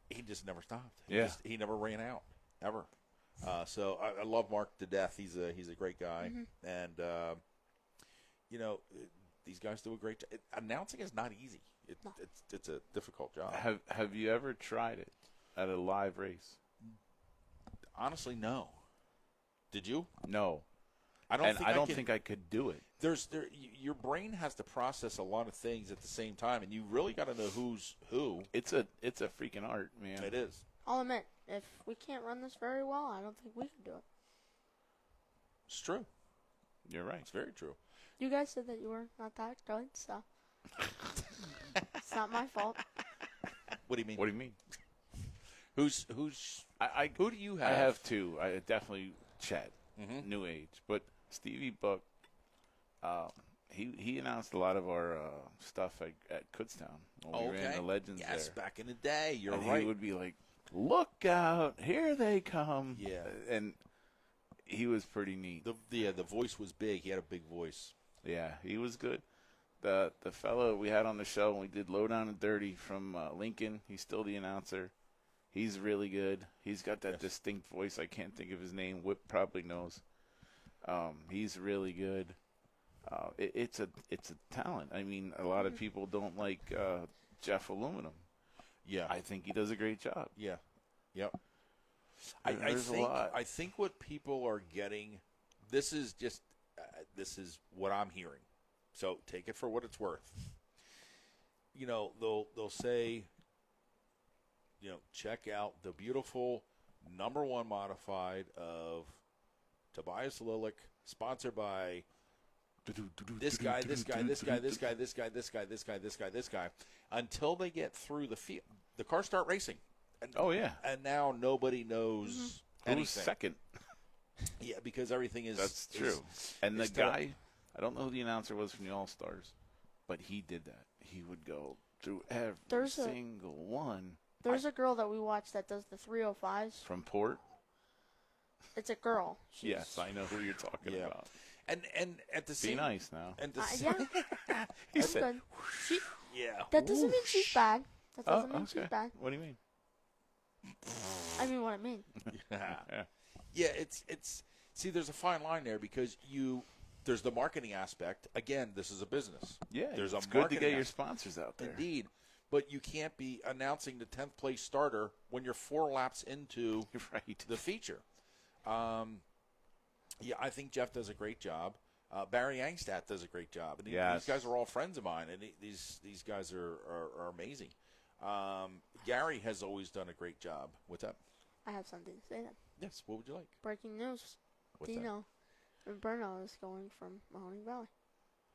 He just never stopped. He never ran out, ever. So I love Mark to death. He's a great guy, and these guys do a great job. Announcing is not easy. It's a difficult job. Have you ever tried it at a live race? Honestly, no. Did you? No. I don't think I could do it. Your brain has to process a lot of things at the same time, and you really got to know who's who. It's a freaking art, man. It is. I'll admit, if we can't run this very well, I don't think we can do it. It's true. You're right. It's very true. You guys said that you were not that good, so it's not my fault. What do you mean? What do you mean? Who do you have? I have two. I definitely Chet, New Age, but Stevie Buck. He announced a lot of our stuff at Kutztown when we ran the Legends there. Yes, back in the day. You're and right. He would be like, "Look out! Here they come!" Yeah, and he was pretty neat. The voice was big. He had a big voice. Yeah, he was good. The fellow we had on the show when we did Low Down and Dirty from Lincoln, he's still the announcer. He's really good. He's got that distinct voice. I can't think of his name. Whip probably knows. He's really good. It's a talent. I mean, a lot of people don't like Jeff Aluminum. Yeah, I think he does a great job. Yeah, yep. I think what people are getting. This is what I'm hearing. So take it for what it's worth. They'll say, check out the beautiful #1 modified of Tobias Lileck, sponsored by this guy, this guy, this guy, this guy, this guy, this guy, this guy, this guy, this guy, until they get through the field. The cars start racing. And, and now nobody knows anything. Who's second? Yeah, because everything is. That's true. And the guy, I don't know who the announcer was from the All-Stars, but he did that. He would go through every single one. There's a girl that we watch that does the 305s. From Port? It's a girl. Yes, I know who you're talking about. And at the same. Be nice now. And he said, good. Yeah. That doesn't mean she's bad. That doesn't mean she's bad. What do you mean? I mean what I mean. Yeah, it's see, there's a fine line there because there's the marketing aspect. Again, this is a business. Yeah, there's it's good to get your sponsors out there. Indeed. But you can't be announcing the 10th place starter when you're 4 laps into the feature. Yeah, I think Jeff does a great job. Barry Angstadt does a great job. And these guys are all friends of mine, and these guys are amazing. Gary has always done a great job. What's up? I have something to say then. Yes, what would you like? Breaking news. What's Dino and Bruno is going from Mahoning Valley.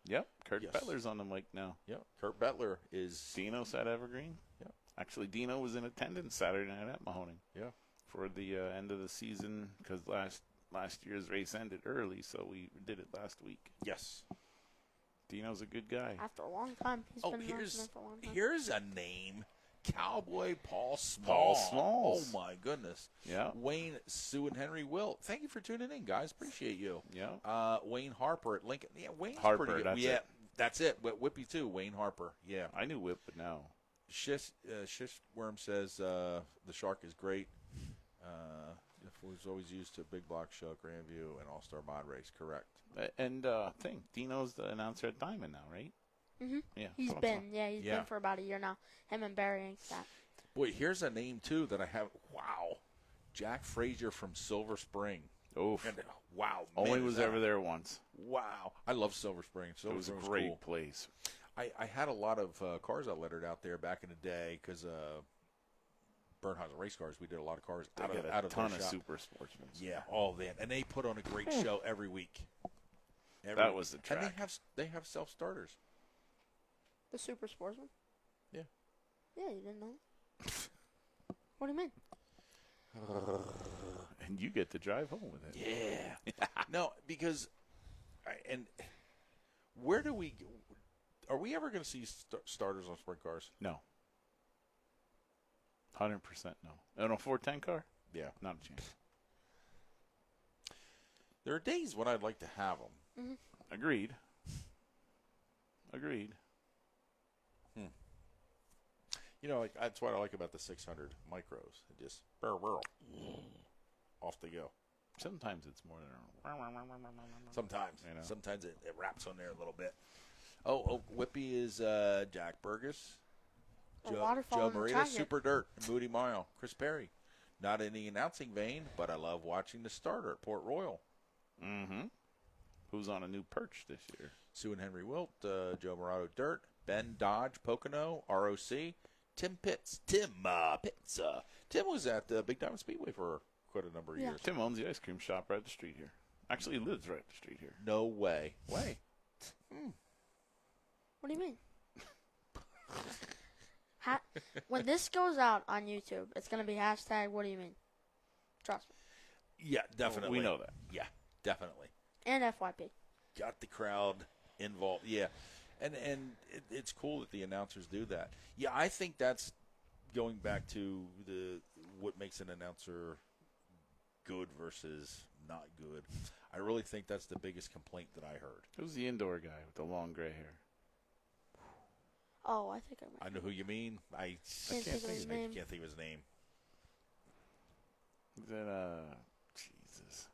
Yep, Kurt Bettler's on the mic now. Yep, Kurt Bettler is. Dino's at Evergreen. Yep. Actually, Dino was in attendance Saturday night at Mahoning. Yeah. For the end of the season, because last year's race ended early, so we did it last week. Yes. Dino's a good guy. After a long time. He's been there for a long time. Here's a name. Cowboy Paul Small. Paul Smalls. Oh, my goodness. Yeah. Wayne, Sue, and Henry Will. Thank you for tuning in, guys. Appreciate you. Yeah. Wayne Harper at Lincoln. Yeah, Wayne's Harper, pretty good. That's it. Whippy, too. Wayne Harper. Yeah. I knew Whip, but now. Shishworm says the Shark is great. It was always used to Big Block Show, Grandview, and All-Star Mod Race. Correct. And Dino's the announcer at Diamond now, right? Mm-hmm. Yeah. He's been for about a year now. Him and Barry Angstadt. Boy, here's a name, too, that I have. Wow. Jack Frazier from Silver Spring. Oof. And, wow. Only was ever there once. Wow. I love Silver Spring. It was a great place. I had a lot of cars I lettered out there back in the day because Bernhausen race cars. We did a lot of cars They out got of a ton their of shop. super sportsmen. Yeah, all that, and they put on a great show every week. That was the track. And they have self starters. The Super Sportsman? Yeah. Yeah, you didn't know. What do you mean? And you get to drive home with it. Yeah. No, because, and where do we? Are we ever going to see starters on sprint cars? No. 100% no. On a 410 car? Yeah. Not a chance. There are days when I'd like to have them. Mm-hmm. Agreed. You know, that's what I like about the 600 micros. It just off they go. Sometimes it's more than Sometimes. You know. Sometimes it wraps on there a little bit. Oh, Whippy is Jack Burgess. Joe Marita, Super Dirt, Moody Mile, Chris Perry. Not in the announcing vein, but I love watching the starter at Port Royal. Mm-hmm. Who's on a new perch this year? Sue and Henry Wilt, Joe Morado Dirt, Ben Dodge, Pocono, ROC, Tim Pitts. Tim was at Big Diamond Speedway for quite a number of years. Tim owns the ice cream shop right up the street here. Actually, he lives right up the street here. No way. What do you mean? When this goes out on YouTube, it's going to be hashtag, what do you mean? Trust me. Yeah, definitely. We know that. Yeah, definitely. And FYP. Got the crowd involved. Yeah. And it's cool that the announcers do that. Yeah, I think that's going back to what makes an announcer good versus not good. I really think that's the biggest complaint that I heard. Who's the indoor guy with the long gray hair? Oh, I think I I know who you mean. I can't think of his name. can't think of his name. Is that, Jesus.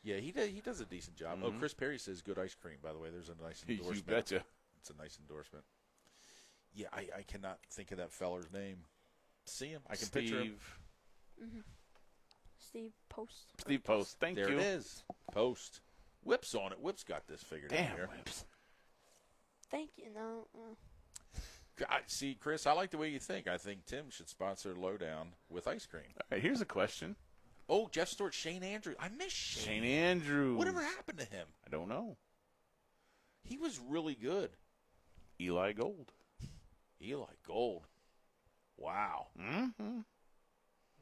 Yeah, he does a decent job. Mm-hmm. Oh, Chris Perry says good ice cream, by the way. There's a nice endorsement. You betcha. It's a nice endorsement. Yeah, I cannot think of that feller's name. See him? I can picture him. Mm-hmm. Steve Post. Steve Post. Thank you. There it is. Post. Whip's on it. Whip's got this figured out here. Whips. Thank you. No. See, Chris, I like the way you think. I think Tim should sponsor Lowdown with ice cream. All right, here's a question. Oh, Jeff Stewart, Shane Andrews. I miss Shane. Shane Andrews. Whatever happened to him? I don't know. He was really good. Eli Gold. Eli Gold. Wow. Mm-hmm.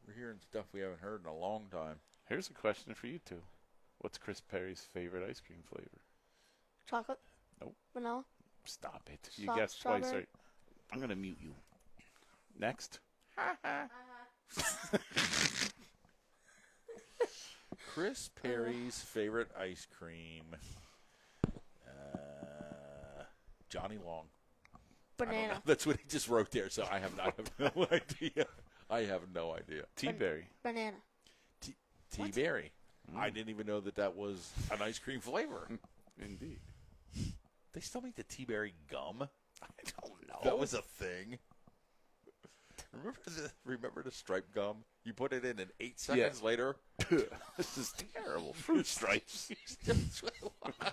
We're hearing stuff we haven't heard in a long time. Here's a question for you two. What's Chris Perry's favorite ice cream flavor? Chocolate? Nope. Vanilla? Stop it. You Stop, guessed twice, strawberry? right? I'm going to mute you. Next. Chris Perry's favorite ice cream. Johnny Long. I don't know. Banana. That's what he just wrote there, so I have no idea. I have no idea. T-Berry. Banana. T-Berry. I didn't even know that was an ice cream flavor. Indeed. They still make the T-Berry gum? I don't know. That was a thing. Remember the striped gum? You put it in, and 8 seconds later, This is terrible. Fruit stripes. That's what it was.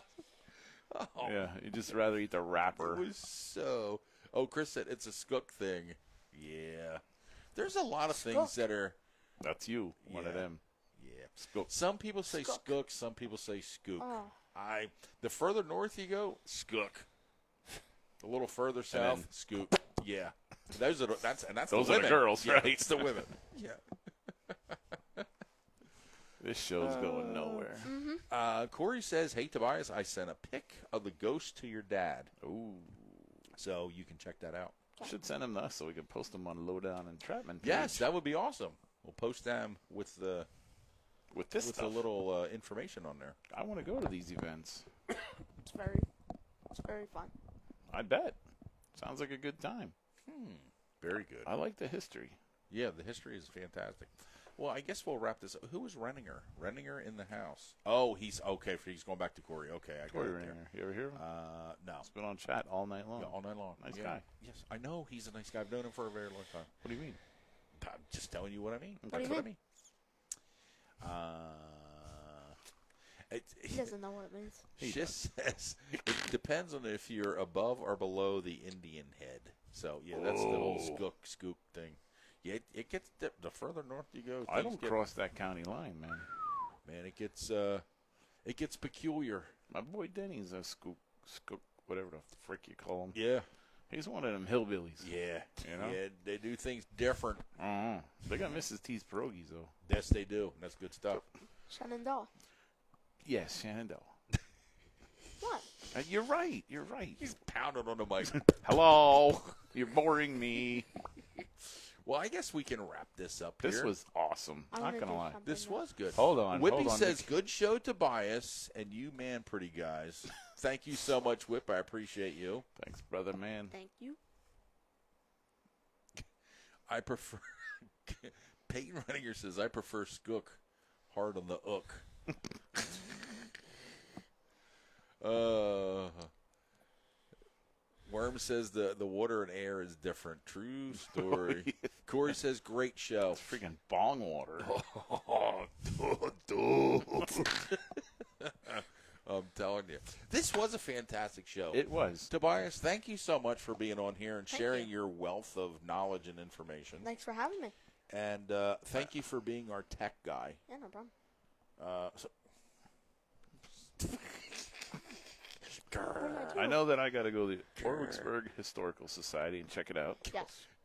Oh, Yeah, you'd just rather eat the wrapper. it was so. Oh, Chris said it's a skook thing. Yeah. There's a lot of things Skook. that are. That's you. One of Yeah. them. Yeah. Skook. Some people say Skook. skook, some people say skook. Oh. The further north you go, skook. A little further south, then- skook. Yeah. Those are that's Those the are the women. girls, Yeah, right? It's the women. Yeah. This show's going nowhere. Corey says, "Hey Tobias, I sent a pic of the ghost to your dad, Ooh. so you can check that out." Should send them to us so we can post them on Lowdown and Trapman page. Yes, that would be awesome. We'll post them with the With this with stuff. a little information on there. I want to go to these events. It's very fun. I bet. Sounds like a good time. Very good. I like the history. Yeah, the history is fantastic. Well, I guess we'll wrap this up. Who was Renninger? Renninger in the house. Oh, he's okay. He's going back to Corey. Okay, I got Corey it there. Ringer. You ever hear him? No. He's been on chat all night long. Yeah, all night long. Nice Yeah. guy. Yes, I know he's a nice guy. I've known him for a very long time. What do you mean? I'm just telling you what I mean. What That's do you what I mean. He doesn't know what it means. He just says it depends on if you're above or below the Indian head. So yeah, that's the whole skook thing. Yeah, it gets the further north you go. I don't cross that county line, man. Man, it gets peculiar. My boy Denny's a skook, whatever the frick you call him. Yeah. He's one of them hillbillies. Yeah. You know? Yeah, they do things different. They got Mrs. T's pierogies, though. Yes, they do. That's good stuff. Shenandoah. Yes, Shenandoah. What? You're right. You're right. He's pounding on the mic. Hello. You're boring me. Well, I guess we can wrap this up This here. was awesome. I Not wanna going to do lie. something This now. was good. Hold on. Whippy hold on, says, Nick. good show, Tobias, and you man pretty guys. Thank you so much, Whip. I appreciate you. Thanks, brother, man. Thank you. I prefer Peyton Renninger says I prefer skook hard on the ook. Worm says the water and air is different. True story. Corey says great show. It's freaking bong water. I'm telling you. This was a fantastic show. It was. Tobias, thank you so much for being on here and Thank sharing you. your wealth of knowledge and information. Thanks for having me. And thank you for being our tech guy. Yeah, no problem. I know that I got to go to the Orwicksburg Historical Society and check it out.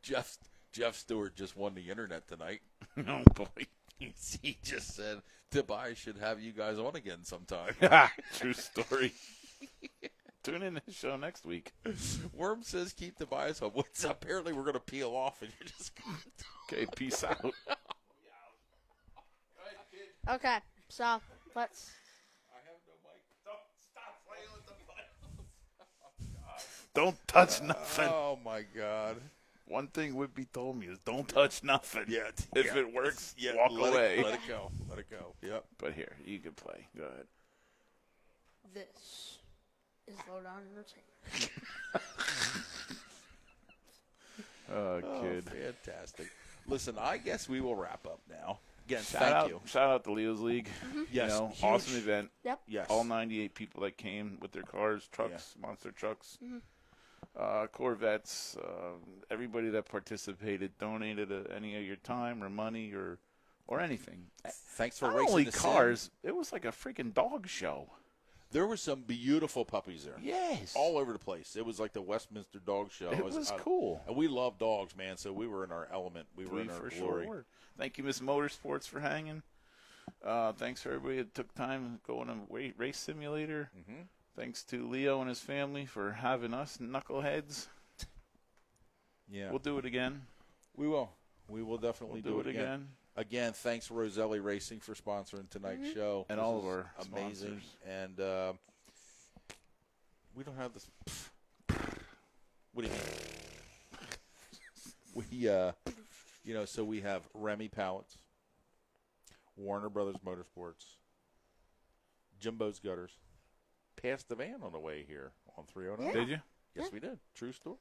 Yes. Jeff Stewart just won the internet tonight. Oh, boy. He just said Tobias should have you guys on again sometime. True story. Tune in to the show next week. Worm says keep Tobias on. What's apparently we're going to peel off and you're just going to Okay, peace out. Okay, so let's. I have no mic. Don't stop playing with the mic. Don't touch nothing. Oh, my God. One thing Whippy told me is don't touch nothing. Yeah. If it works, walk away. Let it go. Let it go. Yep. But here, you can play. Go ahead. This is Lowdown Entertainment. Oh, Oh, kid. fantastic. Listen, I guess we will wrap up now. Again, thank you. Shout out to Leo's League. Yes, You know, huge. awesome event. Yep. Yes. All 98 people that came with their cars, trucks, monster trucks, Corvettes, everybody that participated, donated any of your time or money or anything. Thanks for Not racing only the cars, it was like a freaking dog show. sim. There were some beautiful puppies there. Yes. All over the place. It was like the Westminster Dog Show. It was cool. And we love dogs, man, so we were in our element. We were in our for glory. sure were. Thank you, Miss Motorsports, for hanging. Thanks for everybody that took time to go on a race simulator. Mm-hmm. Thanks to Leo and his family for having us knuckleheads. Yeah. We'll do it again. We will. We will definitely We'll do it again. Again, thanks Roselli Racing for sponsoring tonight's show. And This all of is our amazing. sponsors. And we don't have this. What do you mean? We, so we have Remy Pallets, Warner Brothers Motorsports, Jimbo's Gutters, passed the van on the way here on 309. Yeah. Did you? Yes, Yeah. we did. True story.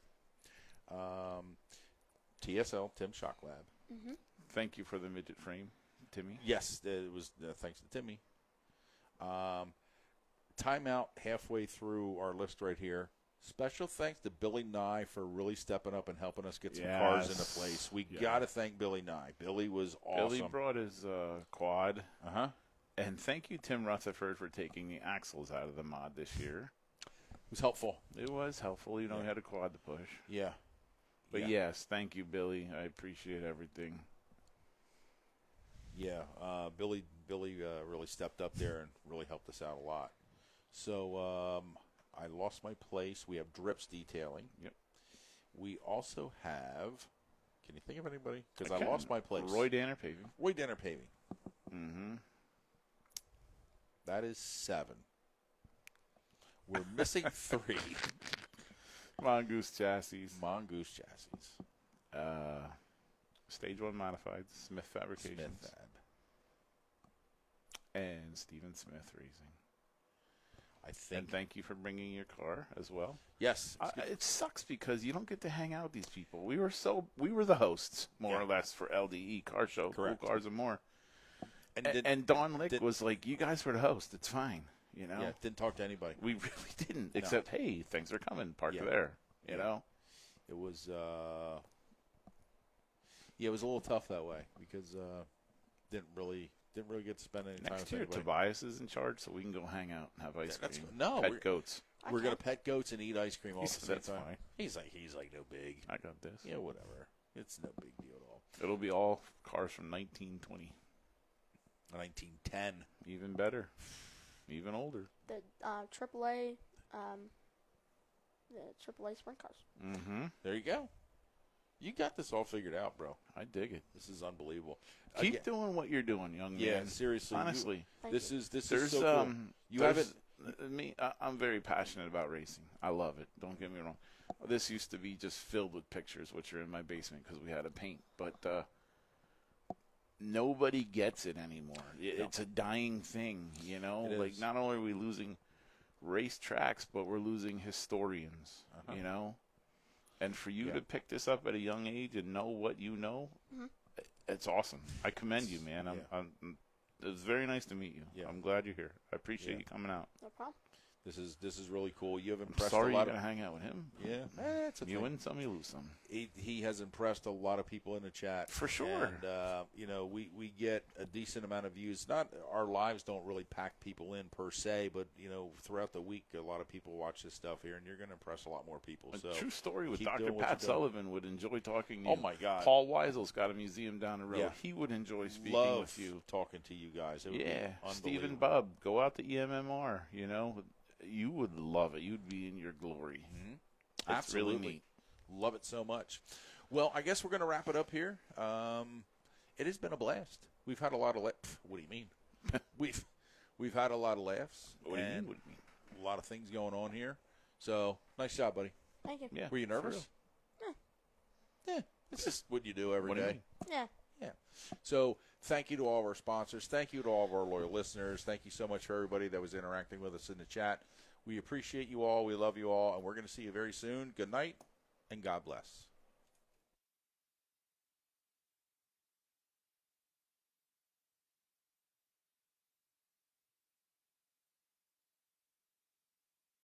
TSL, Tim Shock Lab. Mm-hmm. Thank you for the midget frame, Timmy. Yes, it was thanks to Timmy. Timeout halfway through our list right here. Special thanks to Billy Nye for really stepping up and helping us get some cars into place. We Yes. got to thank Billy Nye. Billy was awesome. Billy brought his quad. Uh-huh. And thank you, Tim Rutherford, for taking the axles out of the mod this year. It was helpful. It was helpful. You know, Yeah. we had a quad to push. Yeah. But Yeah. yes, thank you, Billy. I appreciate everything. Yeah, Billy really stepped up there and really helped us out a lot. So I lost my place. We have Drips Detailing. Yep. We also have. Can you think of anybody? Because I can. lost my place. Roy Danner Paving. Roy Denner Paving. Mm-hmm. That is 7. We're missing 3. Mongoose Chassis. Mongoose Chassis. Stage 1 Modified. Smith Fabrications. Smith Fab. And Stephen Smith Racing. I think. And thank you for bringing your car as well. Yes. It sucks because you don't get to hang out with these people. We were the hosts, more or less, for LDE Car Show. Correct. Cool Cars and More. and And Don Lick was like, you guys were the host. It's fine. You know? yeah, didn't talk to anybody. We really didn't, except, hey, things are coming. Park Yeah. there. You Yeah. know? It was. Yeah, it was a little tough that way because didn't really get to spend any time Next with year, anybody. Tobias is in charge, so we can go hang out and have ice That's- cream. no, Pet we're- goats. We're gonna pet goats and eat ice cream all He at the said same that's time. fine. He's like no big. I got this. Yeah, whatever. It's no big deal at all. It'll be all cars from 1920. 1910. Even better. Even older. The AAA, the AAA sprint cars. Mm-hmm. There you go. You got this all figured out, bro. I dig it. This is unbelievable. Keep Again- doing what you're doing, young man. Yeah, seriously. Honestly. Thank This you. is There's so cool. You haven't. I'm very passionate about racing. I love it. Don't get me wrong. This used to be just filled with pictures, which are in my basement because we had to paint. But nobody gets it anymore. It's a dying thing, you know. It Like is. not only are we losing race tracks, but we're losing historians. Uh-huh. You know. And for you Yeah. to pick this up at a young age and know what you know, it's awesome. I commend you, man. Yeah. It was very nice to meet you. Yeah. I'm glad you're here. I appreciate Yeah. you coming out. No problem. This is really cool. You have I'm impressed sorry a you lot got to of. hang out with him. Yeah, it's a You thing. win some, you lose some. He has impressed a lot of people in the chat. For sure. And, you know, we get a decent amount of views. Not our lives don't really pack people in per se, but, you know, throughout the week, a lot of people watch this stuff here, and you're going to impress a lot more people. A So true story with keep Dr. doing what Pat you're doing. Sullivan would enjoy talking to Oh, you. my God. Paul Weisel's got a museum down the road. Yeah. He would enjoy speaking Love with you. talking to you guys. It would be Yeah. Stephen unbelievable. Bubb, go out to EMMR, you know. You would love it. You'd be in your glory. Mhm. It's Absolutely. really neat. Love it so much. Well, I guess we're going to wrap it up here. It has been a blast. We've had a lot of what do you mean? we've had a lot of laughs. What do you mean? and What do you mean? A lot of things going on here. So, nice job, buddy. Thank you. Yeah. Were you for nervous? real. Yeah. It's just what you do every What do you day. mean? Yeah. Yeah. So thank you to all of our sponsors. Thank you to all of our loyal listeners. Thank you so much for everybody that was interacting with us in the chat. We appreciate you all. We love you all. And we're going to see you very soon. Good night and God bless.